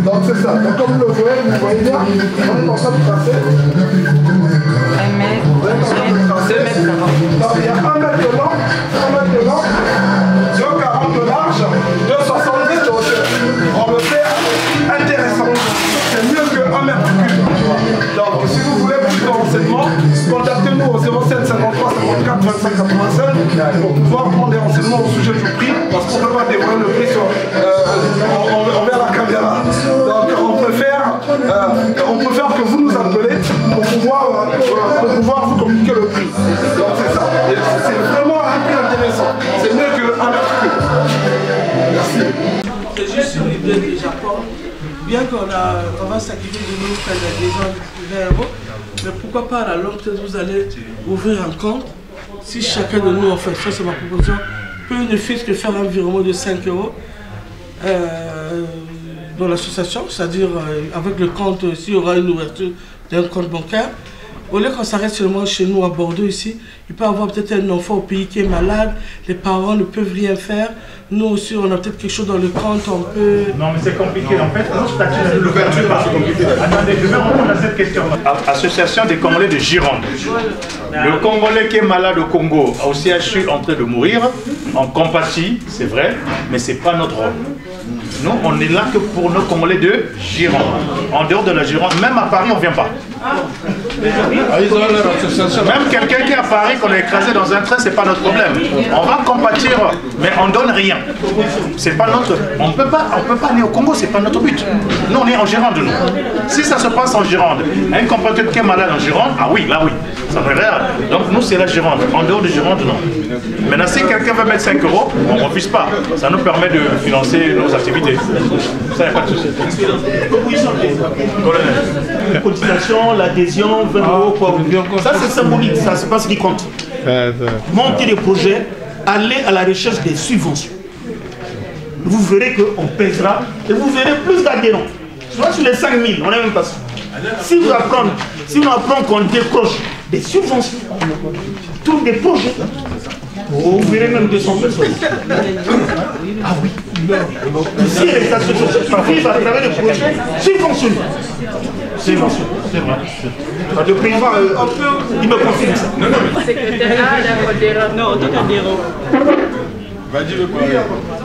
Donc c'est ça. Donc comme vous le voyez bien, on est en train de tracer. Un mètre. Donc il y a 1 mètre de long, 2,40 de large, 2,70 de hauteur. On le fait intéressant. C'est mieux que 1 mètre cube. Donc si vous voulez plus de renseignements, contactez-nous au 07 53 54 25 85 pour pouvoir prendre des renseignements au sujet du prix, parce qu'on ne peut pas dévoiler le prix envers la caméra. Donc on peut faire que vous nous appelez pour pouvoir vous communiquer le prix. Donc c'est ça. C'est vraiment un prix intéressant. C'est mieux que 1 mètre cube. Merci. C'est juste une idée que j'apporte. Bien qu'on va s'acquitter de nous faire des gens 20 €, mais pourquoi pas à la longue, peut-être vous allez ouvrir un compte. Si chacun de nous, en fait, ça c'est ma proposition, peut ne fût-ce que faire un virement de 5 € dans l'association, c'est-à-dire avec le compte, s'il y aura une ouverture d'un compte bancaire. Au lieu qu'on s'arrête seulement chez nous à Bordeaux ici, il peut y avoir peut-être un enfant au pays qui est malade, les parents ne peuvent rien faire. Nous aussi, on a peut-être quelque chose dans le compte, on peut... Non, mais c'est compliqué. En fait, notre statut de l'ouverture, c'est compliqué. Attendez, je vais répondre à cette question. Association des Congolais de Gironde. Le Congolais qui est malade au Congo, au CHU, en train de mourir, en compatit, c'est vrai, mais ce n'est pas notre rôle. Nous, on est là que pour nos Congolais de Gironde. En dehors de la Gironde, même à Paris, on ne vient pas. Même quelqu'un qui est à Paris, qu'on a écrasé dans un train, c'est pas notre problème. On va compatir, mais on donne rien. C'est pas notre. On peut pas aller au Congo, c'est pas notre but. Nous, on est en Gironde, nous. Si ça se passe en Gironde, un compatriote qui est malade en Gironde, ah oui, là oui, ça me regarde. Donc nous, c'est la Gironde. En dehors de Gironde, non. Maintenant, si quelqu'un veut mettre 5 €, on ne refuse pas. Ça nous permet de financer nos activités. Ça, il n'y a pas de souci. La cotisation, l'adhésion, 20 €, quoi. Ça, c'est symbolique, ça, c'est pas ce qui compte. Montez des projets, allez à la recherche des subventions. Vous verrez qu'on pèsera et vous verrez plus d'adhérents. Soit sur les 5 000, on n'est même pas sûr. Si on apprend qu'on décroche des subventions, tous des projets, vous verrez même 200 personnes. Ah oui. Ici, les associations qui vivent à travers les projets subventionnés. C'est vrai. Le président, il me confirme ça. Non, en tant qu'adhérent.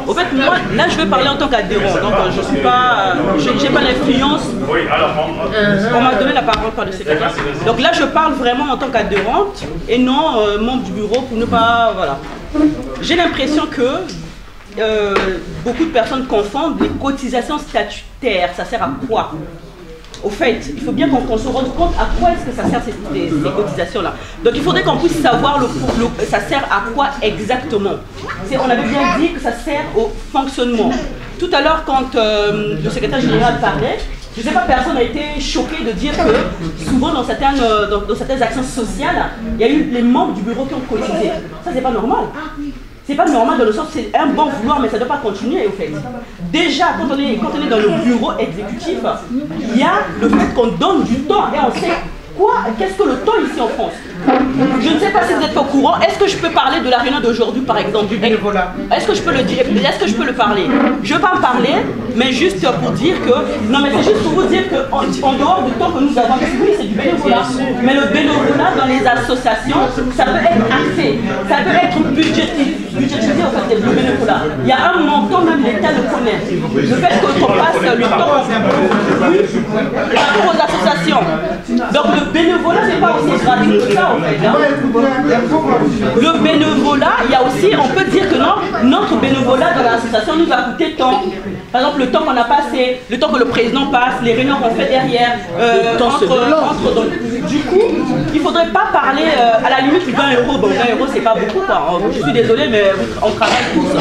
Au fait, moi, là, je veux parler en tant qu'adhérent. Donc, je ne suis pas. J'ai pas l'influence. Oui, alors. On m'a donné la parole par le secrétaire. Donc là, je parle vraiment en tant qu'adhérente et non membre du bureau pour ne pas. Voilà. J'ai l'impression que beaucoup de personnes confondent les cotisations statutaires. Ça sert à quoi? au fait, il faut bien qu'on se rende compte à quoi est-ce que ça sert ces cotisations-là. Donc il faudrait qu'on puisse savoir ça sert à quoi exactement. On avait bien dit que ça sert au fonctionnement. Tout à l'heure, quand le secrétaire général parlait, je ne sais pas, personne n'a été choqué de dire que souvent dans certaines actions sociales, il y a eu les membres du bureau qui ont cotisé. Ça, c'est pas normal. C'est pas normal dans le sens c'est un bon vouloir, mais ça ne doit pas continuer au fait. Déjà, quand on est dans le bureau exécutif, il y a le fait qu'on donne du temps et on sait qu'est-ce que le temps ici en France. Je ne sais pas si vous êtes au courant. Est-ce que je peux parler de la réunion d'aujourd'hui, par exemple, du bénévolat? Est-ce que je peux le dire? Est-ce que je peux le parler? Je ne vais pas en parler, mais juste pour dire que... Non, mais c'est juste pour vous dire qu'en dehors du temps que nous avons, oui, c'est du bénévolat. Mais le bénévolat dans les associations, ça peut être axé, ça peut être budgétisé en fait, le bénévolat. Il y a un montant, même l'État le connaît. Le fait qu'on passe le temps par rapport aux associations. Donc le bénévolat, c'est pas aussi gratuit que ça. En fait, hein. Le bénévolat, il y a aussi, on peut dire que non, notre bénévolat dans l'association nous a coûté tant. Par exemple, le temps qu'on a passé, le temps que le président passe, les réunions qu'on fait derrière, donc, du coup, il ne faudrait pas parler à la limite 20 €. Bon, 20 € c'est pas beaucoup quoi. Je suis désolée, mais on travaille tous.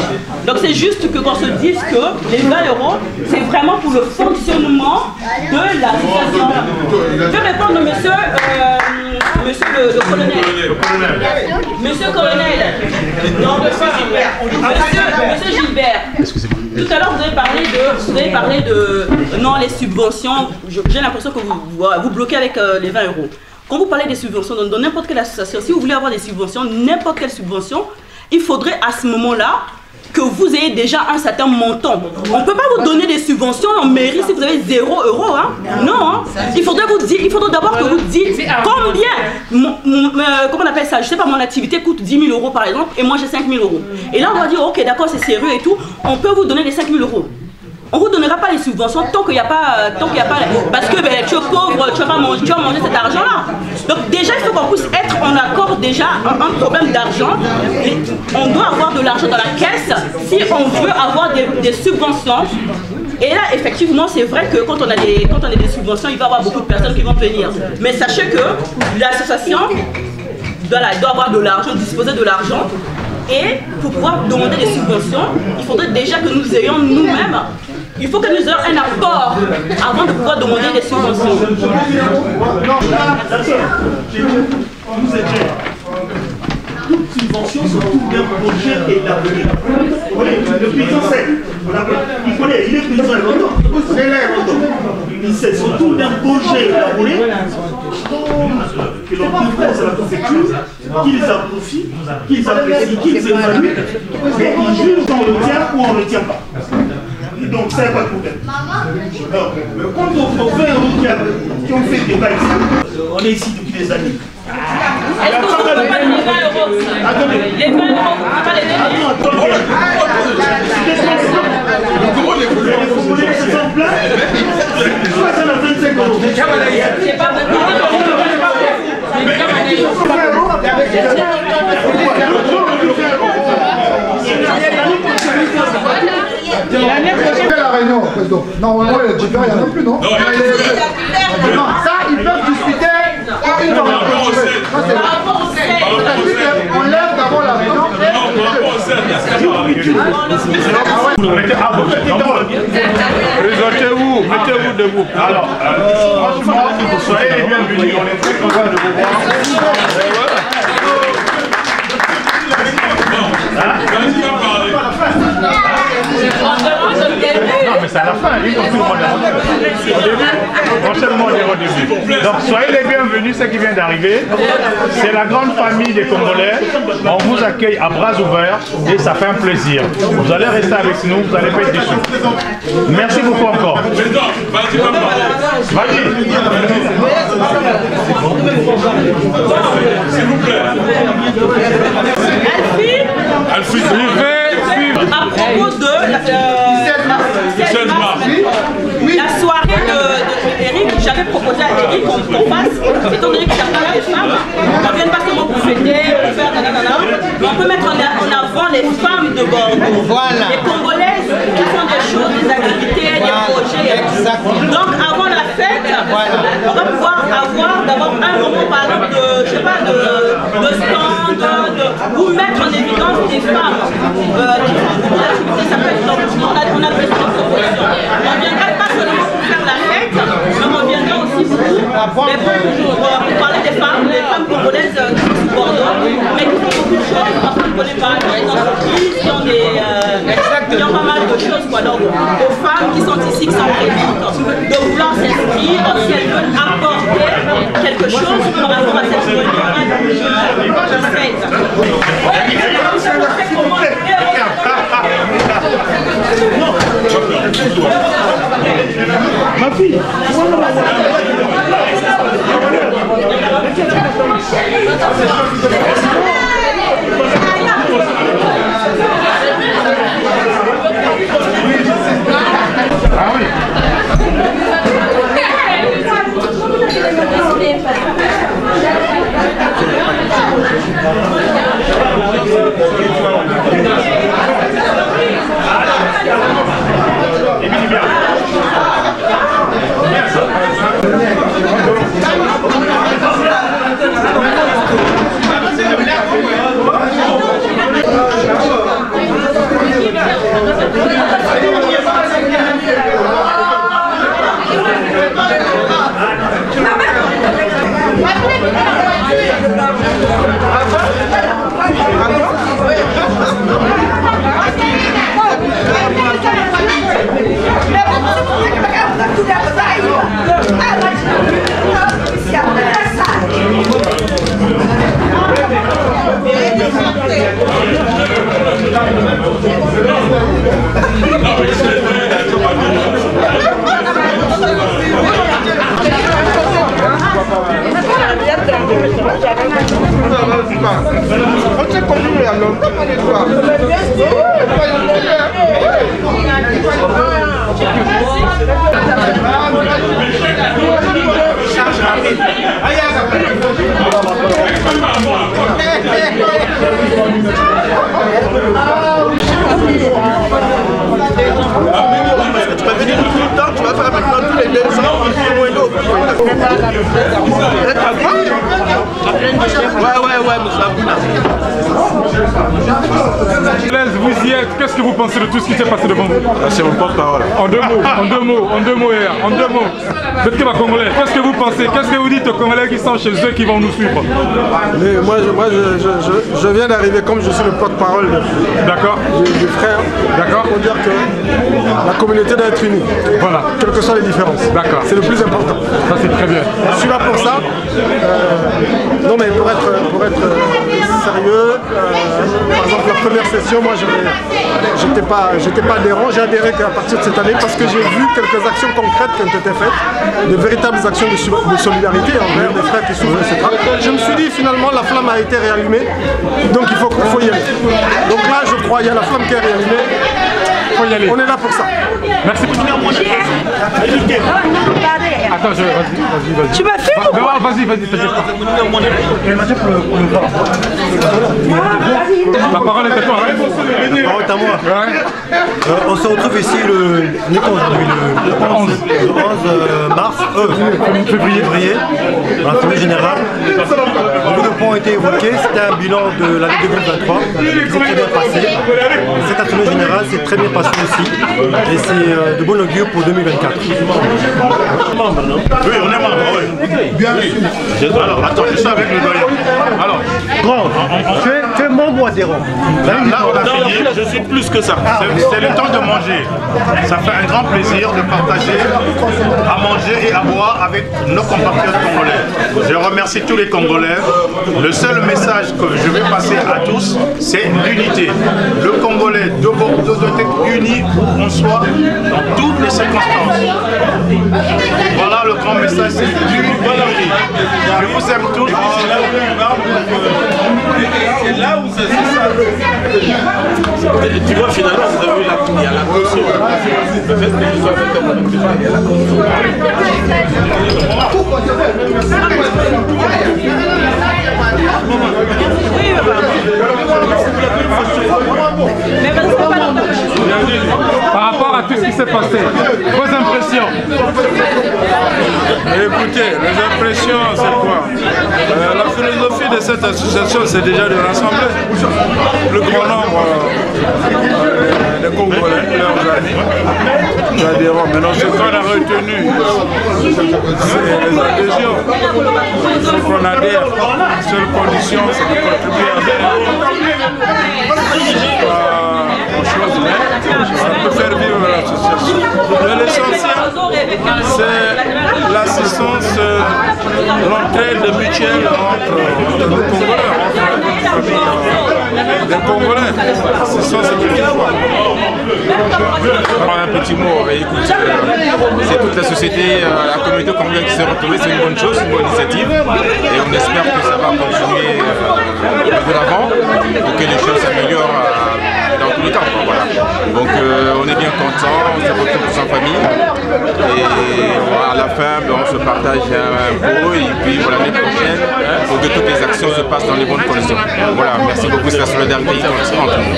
Donc c'est juste que qu'on se dise que les 20 €, c'est vraiment pour le fonctionnement de l'association. Je vais répondre monsieur le colonel. Monsieur le colonel. Non, monsieur Gilbert. Tout à l'heure, vous avez parlé de non, les subventions. J'ai l'impression que vous bloquez avec les 20 €. Quand vous parlez des subventions dans n'importe quelle association, si vous voulez avoir des subventions, n'importe quelle subvention, il faudrait à ce moment-là que vous ayez déjà un certain montant. On ne peut pas vous donner des subventions en mairie si vous avez 0 €. Hein? Non, hein? Il faudrait d'abord que vous dites combien, comment on appelle ça, je sais pas, mon activité coûte 10 000 € par exemple, et moi j'ai 5 000 €. Et là on va dire, ok d'accord, c'est sérieux et tout, on peut vous donner les 5 000 €. On ne vous donnera pas les subventions tant qu'il n'y a pas, parce que tu es pauvre, tu vas manger cet argent-là. Donc déjà, il faut qu'on puisse être en accord déjà un problème d'argent. On doit avoir de l'argent dans la caisse si on veut avoir des subventions. Et là, effectivement, c'est vrai que quand on a des subventions, il va y avoir beaucoup de personnes qui vont venir. Mais sachez que l'association doit avoir de l'argent, disposer de l'argent. Et pour pouvoir demander des subventions, il faudrait déjà que nous ayons nous-mêmes, il faut que nous ayons un apport avant de pouvoir demander des subventions. Toutes subventions sont tout d'un projet établi. Le paysan sait. Il connaît, il est paysan longtemps. Il sait, sont tout d'un projet élaboré que l'on propose à la préfecture, qu'ils approuvent, qu'ils apprécient, qu'ils évaluent, et ils jugent si on le tient ou on ne le tient pas. Et donc, ça n'est pas le problème. Alors, quand on fait un routier qui ont fait des débat ici, on est ici depuis des années. Est-ce que vous ne pouvez pas les 20 €? Attendez. Les 20 €, vous ne pouvez pas les donner? Comment les Congolais se sont plaints? Pourquoi ça n'a 25 €? C'est pas L'année prochaine, la réunion, président. Normalement, il y a différents, il n'y en a plus, non? Non, ça, ils peuvent discuter une fois. On lève d'abord la réunion. Mettez-vous debout. Alors, soyez les bienvenus. On est très content de vous voir. Non, mais c'est à la fin, lui, comme tout le monde est au début. Prochainement, on est au début. Donc, soyez les bienvenus, ceux qui viennent d'arriver. C'est la grande famille des Congolais. On vous accueille à bras ouverts et ça fait un plaisir. Vous allez rester avec nous, vous n'allez pas être déçus. Merci beaucoup encore. Vas-y. S'il vous plaît. Alfie, à propos de la soirée d'Eric, j'avais proposé à Eric qu'on fasse, étant donné que j'ai parlé des femmes, on vient pas seulement pour fêter, pour faire nanana, mais on peut mettre en avant les femmes de Bordeaux, voilà. Les Congolaises qui font des choses, des activités, des projets. Exactement. Donc avant la fête, de stand, ou mettre en évidence des femmes qui font beaucoup d'activités. Ça peut être donc, on a besoin de propositions. On ne viendra pas seulement pour faire la fête, mais on viendra aussi pour parler des femmes congolaises qui sont sur Bordeaux, mais qui font beaucoup de choses, parce qu'on connaît pas des entreprises qui ont pas mal de choses. Quoi. Donc, aux femmes qui sont ici, qui sont présentes, de vouloir s'inscrire, si elles veulent apporter quelque chose par rapport à cette réunion de fête. Ma fille, ah oui. On s'est connu il y a longtemps, charge rapide. Tu vas venir tout le temps, tu vas faire maintenant tous les 2 ans, vous y êtes, qu'est-ce que vous pensez de tout ce qui s'est passé devant vous? C'est mon porte-parole. En deux mots, Bétké Congolais, qu'est-ce que vous pensez? Qu'est-ce que vous dites aux Congolais qui sont chez eux, qui vont nous suivre? Mais moi je viens d'arriver comme je suis le porte-parole du frère. D'accord. Pour dire que la communauté doit être unie. Voilà. Quelles que soient les différences. D'accord. C'est le plus important. Ça c'est très bien. Je suis là pour ça. Non mais pour être sérieux, par exemple la première session, moi j'étais pas adhérent, j'ai adhéré qu'à partir de cette année parce que j'ai vu quelques actions concrètes qui ont été faites, de véritables actions de solidarité envers des frères qui souffrent, etc. Je me suis dit finalement la flamme a été réallumée, donc il faut y aller. Donc là je crois, il y a la flamme qui est réallumée. Faut y aller. On est là pour ça. Merci. Attends, vas-y. Tu m'as fait ou quoi? Vas-y, t'inquiète pas. La parole est à toi. La parole est à moi. On se retrouve ici le 11 mars, février, dans l'Assemblée générale. Beaucoup de points ont été évoqués. C'était un bilan de l'année 2023 qui s'est très bien passé. Cette Assemblée générale s'est très bien passée aussi. Et c'est de bon augure pour 2024. Oui, on est membre, oui. Bien sûr. Alors, attends, je suis avec le doyen. Alors, grand, tu es membre ou adhérent? Là, on a fini. Je suis plus que ça. C'est le temps de manger. Ça fait un grand plaisir de partager à manger et à boire avec nos compatriotes congolais. Je remercie tous les Congolais. Le seul message que je vais passer à tous, c'est l'unité. Le Congolais doit être uni où on soit dans toutes les circonstances. Voilà le grand message, c'est l'unité. Je vous aime tous. C'est là où ça se passe. Tu vois, finalement, vous avez vu il y a la caution. Le fait que tu sois fait comme il y a la caution. Par rapport à tout ce qui s'est passé, vos impressions? Écoutez, les impressions, c'est quoi? La philosophie de cette association, c'est déjà de rassembler le grand nombre des Congolais, leurs amis, les adhérents. Maintenant, ce qu'on a retenu, c'est les adhésions. Il faut qu'on adhère. La seule condition, c'est de contribuer à ça peut faire vivre l'association. L'essentiel, c'est l'assistance, l'entraide mutuelle entre les Congolais, entre les Congolais. C'est ça, c'est tout. Un petit mot, écoute, c'est toute la société, la communauté congolaise qui s'est retrouvée, c'est une bonne chose, une bonne initiative. Et on espère que ça va continuer de l'avant pour que les choses s'améliorent dans tous les temps. Voilà. Donc on est bien content, on se retrouve tous en famille. Et voilà, à la fin, on se partage un pot et puis voilà, l'année prochaine, pour que toutes les actions se passent dans les bonnes conditions. Voilà, merci beaucoup, c'est la solidarité entre nous.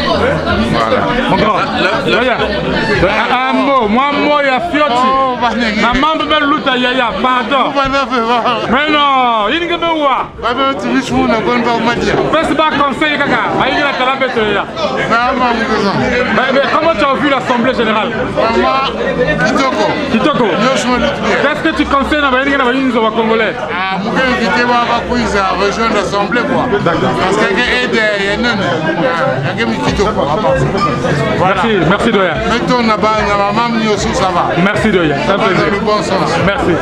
Voilà. Un mot, moi, il y a Fioti. Ma maman me luta yaya, pardon. Mais non, il n'y a pas de c'est pas conseil, kaka. Mais comment tu as vu l'Assemblée générale? Kitoko. Qu'est-ce que tu conseilles dans les Congolais? Rejoindre l'Assemblée, quoi. Parce qu'il y a merci Doya. Mettons là-bas, maman aussi, ça va. Merci Doya, ça fait plaisir. Le bon sens. Merci.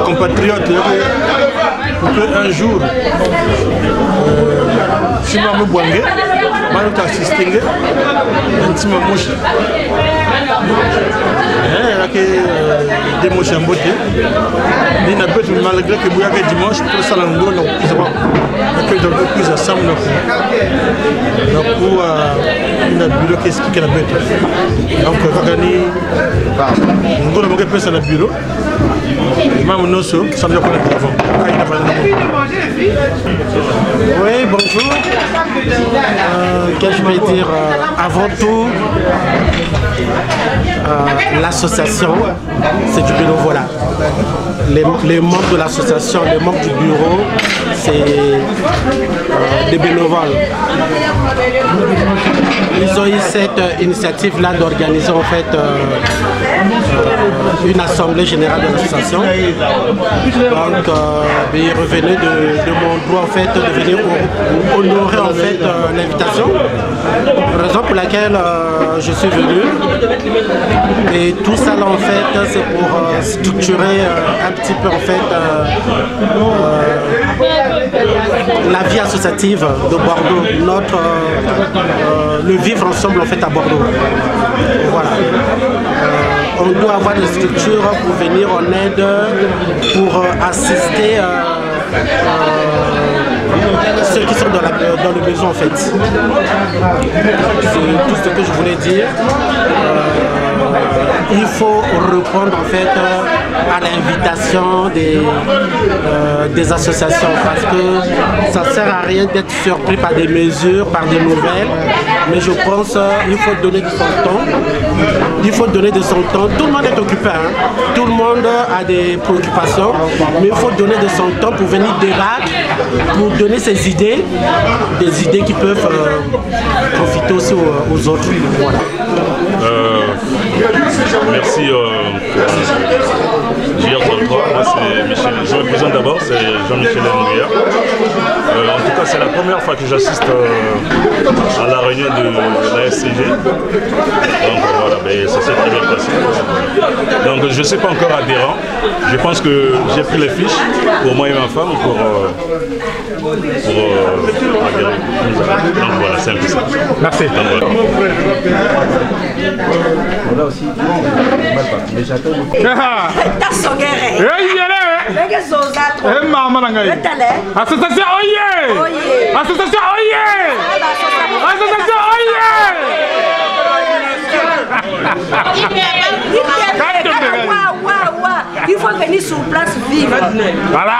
compatriote un jour si je me boingue, je vais assister des moches en beauté. Mais malgré que vous avez dimanche, pour ça, on doit plus ensemble. Donc, pour un bureau qui est la bête. Donc, on va gagner. On doit plus à la bureau. Même nous, ça veut dire qu'on est avant. Oui, bonjour. Qu'est-ce que je vais dire? Avant tout, l'association, c'est du bénévolat. Les membres de l'association, les membres du bureau, c'est des bénévoles. Ils ont eu cette initiative-là d'organiser en fait une assemblée générale de l'association. Donc, ils revenaient de mon droit en fait de venir honorer en fait l'invitation. Raison pour laquelle je suis venu. Et tout ça là en fait c'est pour structurer un petit peu en fait la vie associative de Bordeaux, le vivre ensemble en fait à Bordeaux. Voilà. On doit avoir des structures pour venir en aide, pour assister ceux qui sont dans le besoin en fait. C'est tout ce que je voulais dire. Il faut répondre en fait à l'invitation des associations parce que ça ne sert à rien d'être surpris par des mesures, par des nouvelles, mais je pense qu'il faut donner de son temps. Il faut donner de son temps. Tout le monde est occupé, hein. Tout le monde a des préoccupations, mais il faut donner de son temps pour venir débattre, pour donner ses idées, des idées qui peuvent profiter aussi aux autres. Voilà. Merci JR33, moi c'est Michel. Je me présente d'abord, c'est Jean-Michel Nguyen. En tout cas, c'est la première fois que j'assiste à la réunion de la SCG. Donc voilà, ça s'est très bien passé. Donc je ne suis pas encore adhérent. Je pense que j'ai pris les fiches pour moi et ma femme pour adhérer. Donc voilà, c'est un peu ça. Merci. Voilà aussi. Mais j'attends beaucoup. Association Oye! Association Oye! Il faut venir sur place vivre. Voilà.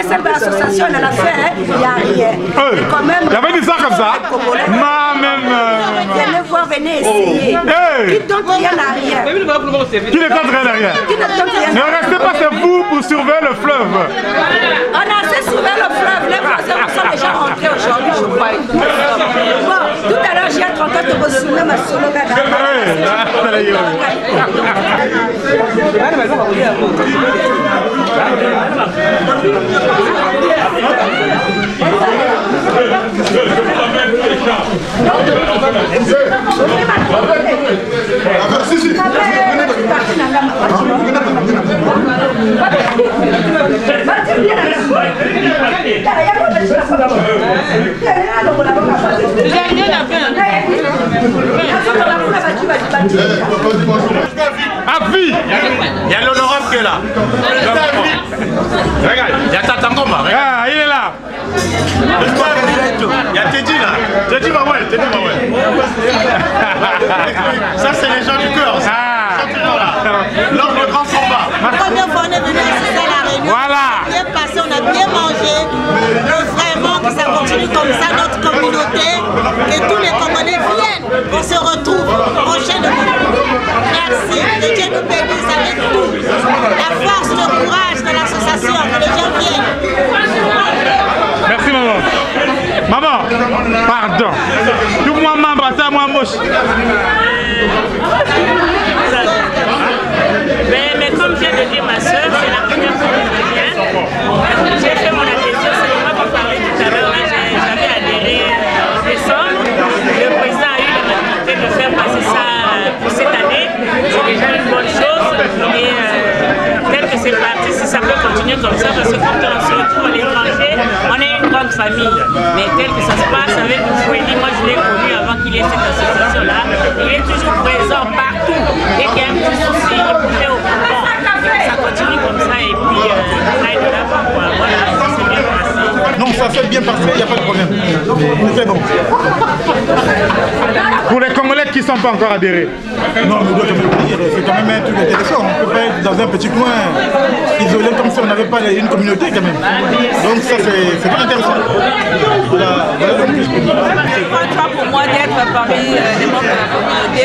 Cette association, elle a fait, il n'y a rien. Quand même. Il y avait dit ça comme ça. Venez voir, venez essayer. Qui tente rien à rien. Qui ne tente rien à rien. Ne restez pas chez vous pour surveiller le fleuve. On a assez surveillé le fleuve. Les voisins sont déjà rentrés aujourd'hui, je crois. Bon, tout à l'heure, j'ai 30 ans de vous soumettre ma solo gada. Avis. Il y a l'honorable qui est là. Regarde, il y a Tatangoma. Ah, il est là. Il y a Teddy là. Teddy Mawel, Teddy Mawel. Ça, c'est les gens du cœur. Lors du grand combat. La première fois, on est venu assister à la réunion. Voilà. On a bien passé, on a bien mangé. Et vraiment, que ça continue comme ça, notre communauté. Que tous les Congolais viennent. On se retrouve prochainement. Merci. Que Dieu nous bénisse avec tout. La force, le courage de l'association. Que les gens viennent. Merci, maman. Maman, pardon. Tout moi, maman, ça, moi, moche. Mais comme vient de dire ma soeur, c'est la première fois que je viens. J'ai fait mon adhésion, c'est moi qui parlais tout à l'heure. J'avais adhéré en décembre. Le président a eu l'opportunité de faire passer ça pour cette année. C'est déjà une bonne chose. Et tel que c'est parti, si ça peut continuer comme ça, parce que quand on se retrouve à l'étranger, on est une grande famille. Mais tel que ça se passe avec Fouéli, moi je l'ai connu avant qu'il ait cette association-là. Il est toujours présent partout. Dès qu'il y a un petit souci, il pouvait au courant. Ça continue comme ça et puis ça aide de l'avant. Voilà, ça s'est bien passé. Non, ça s'est bien passé, il n'y a pas de problème. C'est bon. Pour les Congolais qui ne sont pas encore adhérés. Non, mais c'est quand même un truc intéressant. On ne peut pas être dans un petit coin isolé comme si on n'avait pas une communauté quand même. Donc ça c'est pas intéressant. Voilà donc je peux dire. C'est pas toi pour moi d'être parmi les membres de la communauté.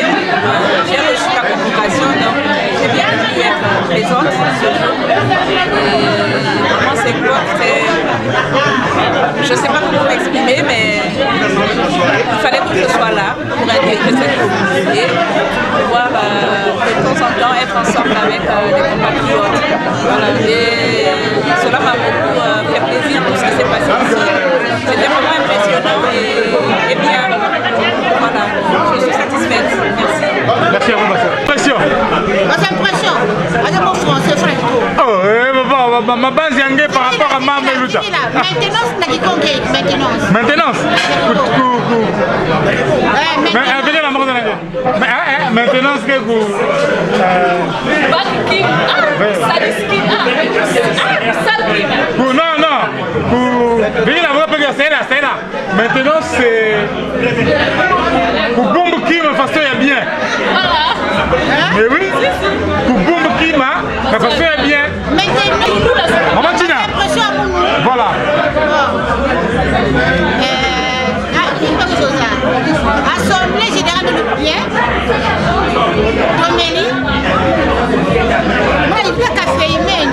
J'ai reçu la convocation, donc j'ai bien pu être présente ce jour. Vraiment c'est quoi? Je ne sais pas comment m'exprimer, mais il fallait que je sois là pour intégrer cette communauté, pouvoir de temps en temps être ensemble avec les compatriotes. Voilà. Et cela m'a beaucoup fait plaisir tout ce qui s'est passé ici. C'était vraiment impressionnant et bien. Voilà, je suis satisfaite. Merci. Merci à vous, ma soeur. Impression. C'est impression. Allez, mon français, frère. Oh, ma base est par rapport à ma Meluta. Maintenance, maintenance. Maintenance. Maintenance que vous. Non, non. Maintenant c'est. Pour Bombe Kim, façon est bien. Mais oui. Pour Bombe Kim, la façon est bien. Maman Tina. Voilà. Assemblée générale de l'Oubien, Domélie, moi il y a café humain,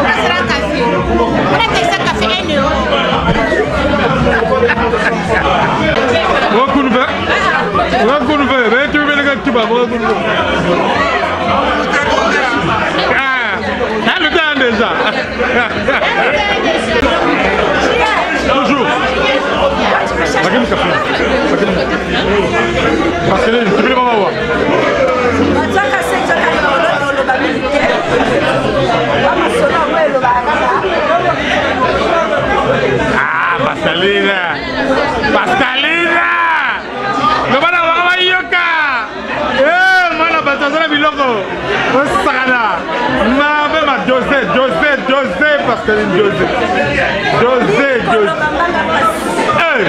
moi c'est un café, moi c'est un café 1 euro. déjà. Toujours. Regarde le café. Parce que je vais voir. Ah, Pascalina. Pascalina. Le mana wa yoka. Mana batazana biloko. Osakana. Ma ma José Pascaline José.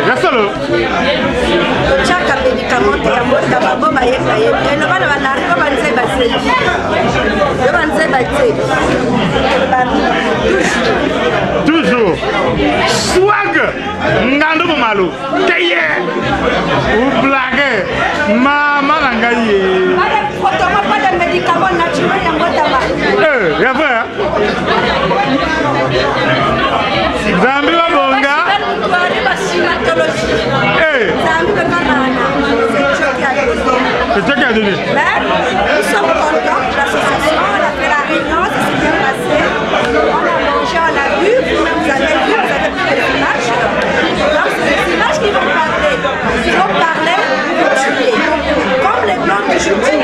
Reste-le. Toujours. Swag. Ngando Malo. Kaye. Ou blague. Maman Langaye. Pas de médicaments naturels en Guatemala. Il y a vrai, hein? Zambi wa bonga. C'est toi qui as donné. Nous sommes contents de l'association, on a fait la réunion, ça s'est bien passé. On a mangé, on a vu, vous avez vu, vous avez pris des images. Donc c'est des images qui vont parler. Il faut parler, il faut tuer. Comme les blancs que je dis,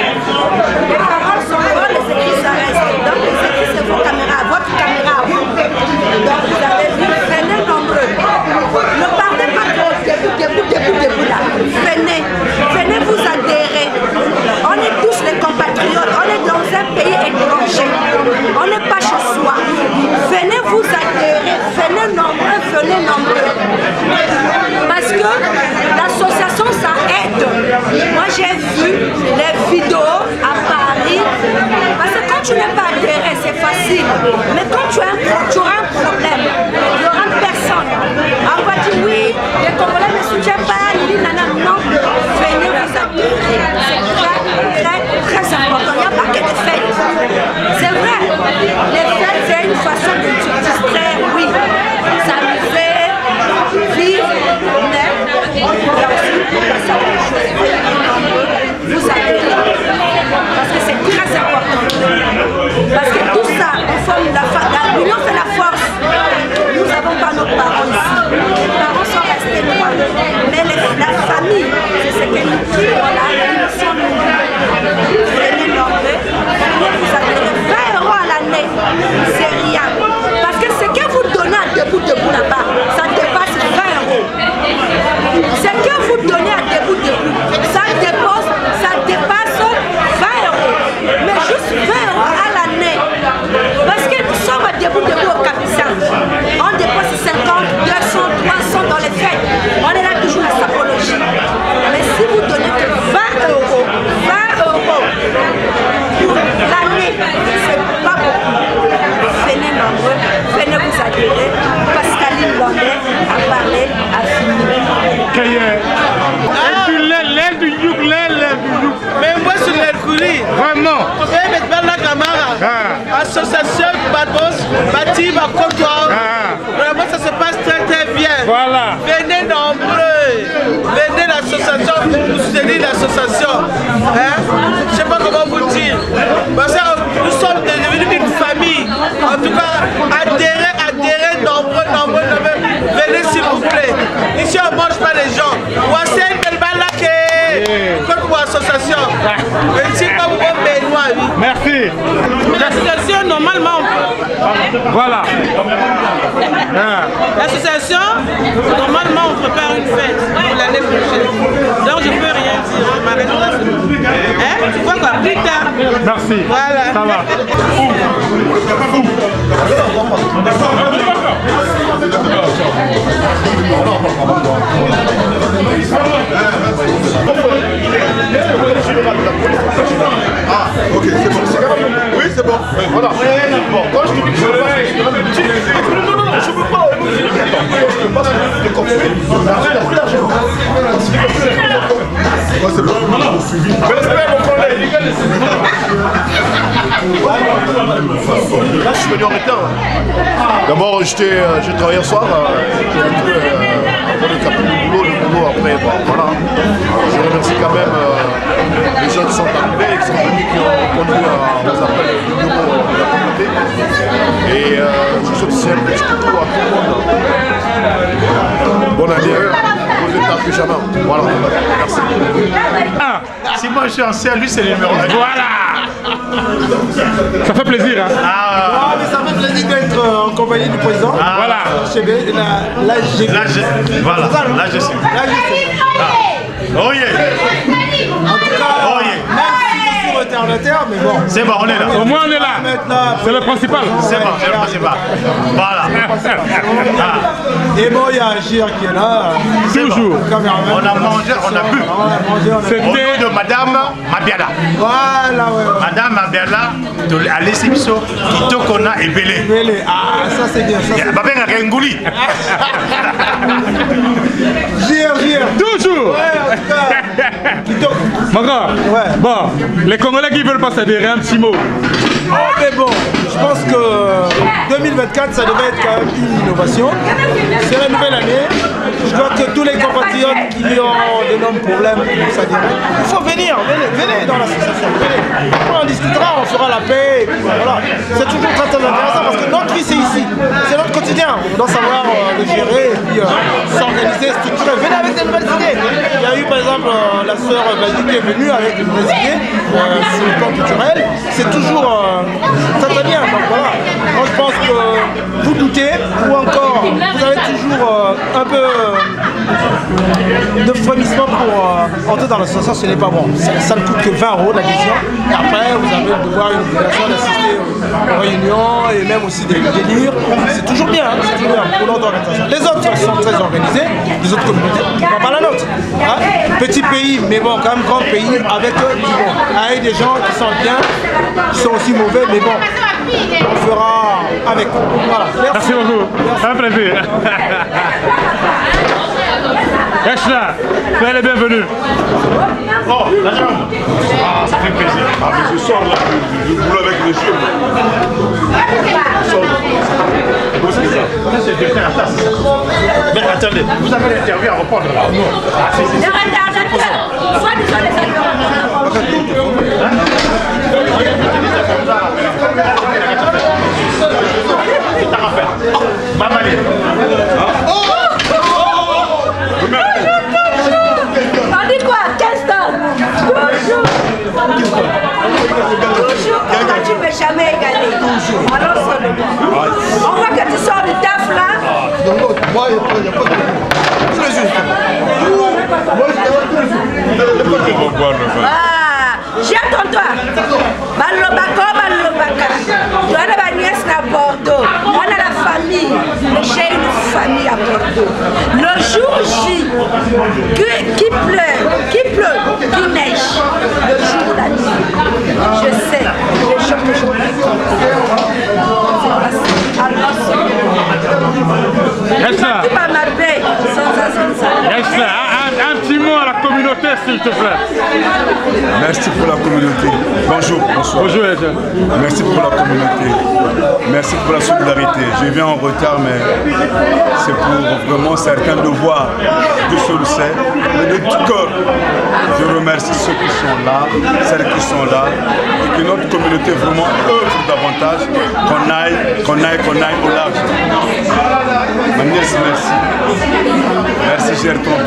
les paroles sont bonnes, les écrits ça reste. Donc les écrits c'est vos caméras, votre caméra à vous. Donc vous avez vu, venez nombreux. Ne partez pas trop, debout là. Venez vous adhérer. On est tous les compatriotes, on est dans un pays étranger. On n'est pas chez soi. Venez vous adhérer, venez nombreux. Parce que l'association ça aide. Moi j'ai vu les vidéos à Paris. Parce que quand tu n'es pas adhéré, c'est facile. Mais quand tu auras un problème, il n'y aura personne. On va dire oui, les Congolais ne soutiennent pas, non, venez vous adhérer. C'est très important. Il n'y a pas que des fêtes. C'est vrai, les fêtes c'est une façon de se distraire, oui. S'amuser, vivre, mais il y a aussi passer à autre chose. Vous adhérez. Parce que c'est très important. Parce que tout ça, on forme l'union fait la force. Nous n'avons pas nos parents ici. Les parents sont restés loin. Mais la famille, c'est ce que nous disons là, ils sont nous. Venez nombreux, vous avez 20 € à l'année. C'est rien. Parce que ce que vous donnez à debout là-bas, ça dépasse 20 €. Ce que vous donnez à debout, ça dépasse 20 €. Mais juste 20 € à l'année. Parce que nous sommes à debout au Capital. On dépasse 50, 200, 300 dans les fêtes. On est là toujours à sapologie. Mais si vous donnez que 20 €, pour l'année, c'est pas beaucoup. Venez nombreux, venez vous adhérer. Pascaline Londais a parlé, a fini. Et puis l'aile du youk. Mais moi sur l'aile courir. Vraiment. Et maintenant la camarade. Association Badbos, bâti par comptoir. Vraiment ça se passe très bien. Voilà. Venez nombreux. Venez l'association, vous soutenez l'association. Je ne sais pas comment vous dire. Parce que nous sommes devenus une famille. En tout cas, adhérez nombreux. Venez s'il vous plaît. Ici on ne mange pas les gens. Wassel Belbalake. Comme association. Ici comme Benoît. Merci. L'association normalement. Voilà. L'association, normalement on prépare une fête pour l'année prochaine. Donc je peux rien dire, je m'arrête là. Tu vois quoi, plus tard. Merci. Voilà. Ça va. Ah, ok, c'est bon. Oui, c'est bon. Voilà. Bon, quand je te dis que je non, je peux pas. Je peux pas te construire. C'est bon. Respect, mon collègue. Là, je suis venu en retard. D'abord, j'ai travaillé hier soir. Le boulot après, bon, voilà. Je remercie quand même les gens qui sont arrivés, qui sont venus, qui ont conduit aux appels du bureau de la communauté. Et je souhaite aussi un petit coucou à tout le monde. Bonne année, vous êtes tard que jamais. Voilà, merci. Si moi je suis ancien, lui c'est le numéro 1. Voilà. Ça fait plaisir, hein. Ah, mais ça fait plaisir d'être en compagnie du président. Ah, voilà. Voilà, là je suis. Oh yeah. En tout cas, même si je suis alternateur, mais bon. C'est bon, on est là. Au moins on est là. C'est le principal. C'est bon, c'est le principal. Voilà. Et bon, il y a Agir qui est là. Toujours. On a mangé, on a bu. Au nom de Madame Mabiala. Voilà, ouais. Madame Mabiala, à l'Essibiso, Kitokona et Belé. Belé, ah, ça c'est bien. Babenga Kengouli. Gire. Toujours. Ouais, en tout cas. Kitoko. Magra, bon, les Congolais qui veulent pas s'adhérer, un petit mot. Oh, mais bon, je pense que 2024, ça devait être quand même une innovation. C'est la nouvelle année. Je crois que tous les compatriotes qui ont d'énormes problèmes pour s'adhérer, il faut venir, venez dans l'association. On en discutera, on fera la paix. Et puis voilà. C'est toujours très intéressant parce que notre vie c'est ici. C'est notre quotidien. On doit savoir le gérer et puis s'organiser, structurer. Venez avec des nouvelles idées. Il y a eu par exemple la sœur Valdi qui est venue avec de nouvelles idées sur le plan culturel. C'est toujours très bien. Donc voilà. Moi je pense que vous doutez ou encore vous avez toujours un peu de frémissement pour entrer dans l'association, ce n'est pas bon. Ça ne coûte que 20 € l'adhésion. Et après, vous avez le devoir et l'obligation d'assister aux réunions et même aussi des délires. C'est toujours bien, c'est toujours bien pour notre organisation. Les autres sont très organisés, les autres communautés, pas la nôtre. Hein? Petit pays, mais bon, quand même grand pays, avec des gens qui sont bien, qui sont aussi mauvais, mais bon, on fera avec. Voilà. Merci beaucoup. C'est un plaisir. Yachna, soyez les bienvenus. Oh, la jambe. Ah, ça fait plaisir. Ah, mais je sors là, je boule avec le jeu. Mais attendez, vous avez l'interview à reprendre là. On dit quoi? 15 ans. Toujours, comment tu ne peux jamais égaler. Alors seulement. On voit que tu sors du taf là. Moi, il n'y a pas de... Tous les jours. Ah, j'attends-toi. Balobako, Balobaka. Tu as la nièce à Bordeaux. On a la famille. J'ai une famille à Bordeaux. Le jour J, qui pleut, qui neige. Le jour de la nuit. Je sais, les gens que je un petit mot à la communauté, s'il te plaît. Merci pour la communauté. Bonjour, bonsoir. Bonjour, merci pour la communauté. Merci pour la solidarité. Je viens en retard, mais c'est pour vraiment certains devoirs de se le sait. Mais de tout cœur, je remercie ceux qui sont là, celles qui sont là, et que notre communauté vraiment œuvre davantage, qu'on aille au large. Ma nièce, merci. Merci Gertron,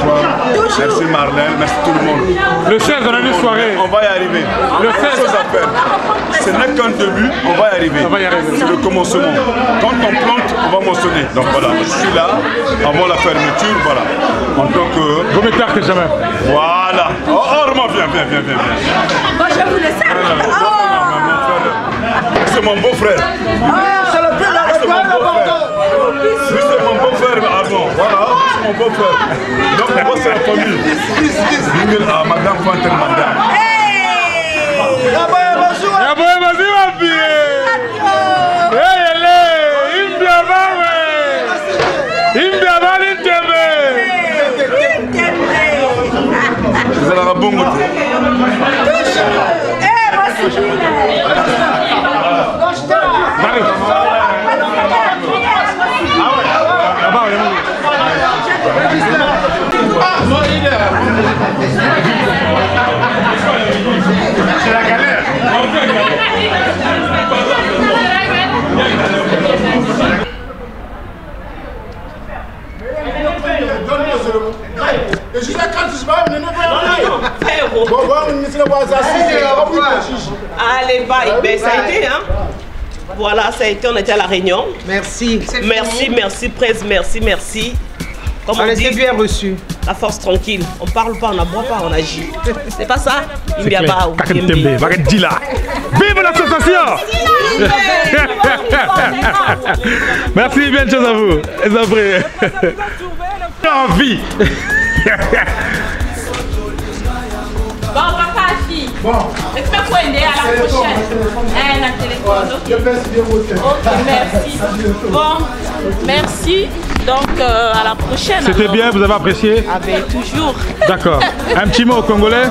merci Marlène, merci tout le monde. Le 16 de l'année soirée. On va y arriver. Le 16 chose à faire. Ce n'est qu'un début, on va y arriver. C'est le commencement. Quand on plante, on va moissonner. Donc voilà, je suis là, avant la fermeture, voilà. En tant que... Vaut mieux tard que jamais. Voilà. Oh, Armand, viens. Moi, je vous laisse. C'est mon beau-frère. C'est le plus c'est mon beau-frère. Lui, c'est mon beau-frère, Armand. Voilà, c'est mon beau-frère. Donc, moi, c'est la famille. Madame Fantel, madame. Vous allez à la bonne côté. C'est la galère. Allez, bye. Ben, ça a été, hein. Voilà, ça a été, on était à la réunion. Merci. Merci, presse, merci. Comme on était bien reçus. la force tranquille. On parle pas, on n'aboie pas, on agit. C'est pas ça? Vive l'association! Merci, bien de choses à vous. Et après, envie. Bon, papa, fille. Bon. Est-ce que vous aider à la prochaine? La téléphone. Ok, merci. Bon, merci. Donc, à la prochaine. C'était bien, vous avez apprécié? Ah ben, toujours. D'accord. Un petit mot au Congolais?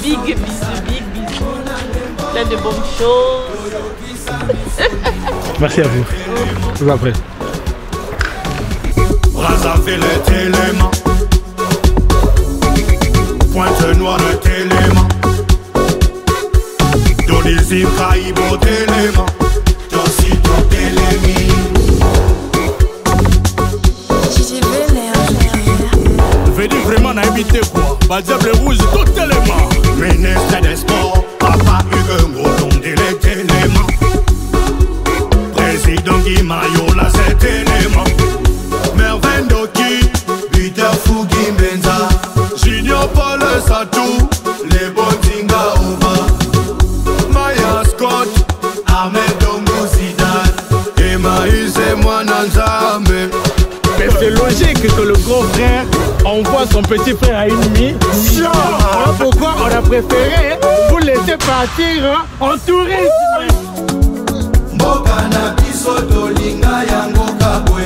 Big bisous, big bisous. Plein de bonnes choses. Merci à vous. Je vous après. Brazzaville est élément. Pointe Noire est élément. Donizy Kaïbo élément. Tosito élément. Venez vraiment à éviter quoi? Badiable rouge, tout élément. Ministre des Sports, Papa Hugo Ngolom, il est élément. Président Guy Mayola, c'est élément. Mervin Doki, Peter Fugi Benza, Junior Paul Satou, les Botinga Oba, Maya Scott, Ahmed Dongo Zidane, et Maïs et Mwananzame. Mais c'est logique que le grand frère envoie son petit frère à une mission. Voilà pourquoi on a préféré vous laisser partir en tourisme. Mbokana biso tolinga yango kabwe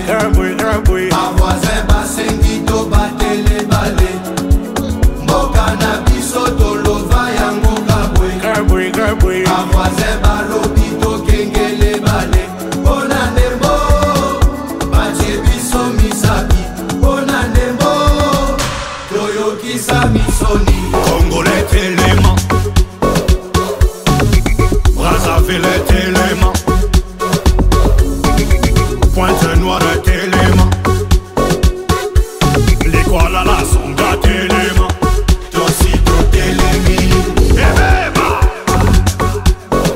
avoisin basengi to batele bale Mbokana biso tolova yango kabwe avoisin balobi tokengele bale Bona ndembo batie biso misaki Bona ndembo toyokisa misoni Congolais élément Brazzaville est élément Pointe Noire est élément. Les Kuala sont gâtés élément. Tosito élément. Ebeba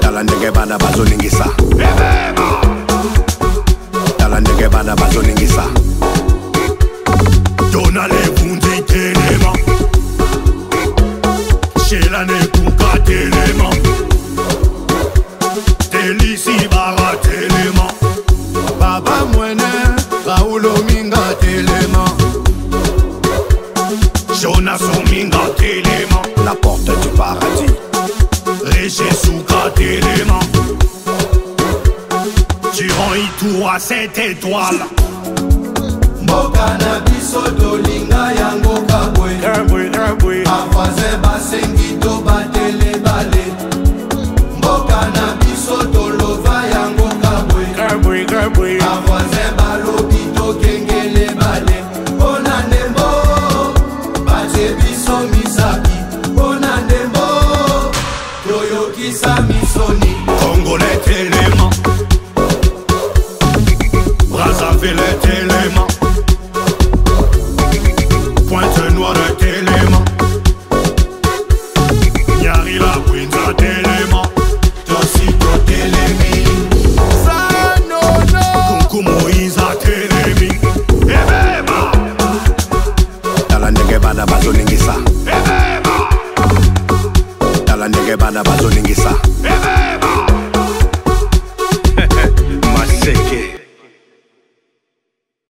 Talandege bana bazoningisa. Ebeba Talandege bana bazoningisa. Dona les bundi élément. Sheila ne kuka élément. Delici bara élément. Baba Mwene, Raoul Ominga Télément Jonas Ominga Télément La porte du paradis Régé Souka Télément Durant Itour à 7 étoiles Mbokana biso tolinga yango kabwe Avoisin basengi to batele bale Mbokana biso tolova yango kabwe Avoisin balobi tokengele bale Bona ndembo batie biso misaki Bona ndembo toyokisa misoni Congolais élément Brazzaville est élément Pointe Noire est élément Nyari la Bwinza élément Tosito élément Moïse a Télémi Ebeba Talandege bana bazoningisa Ebeba Talandege bana bazoningisa Ebeba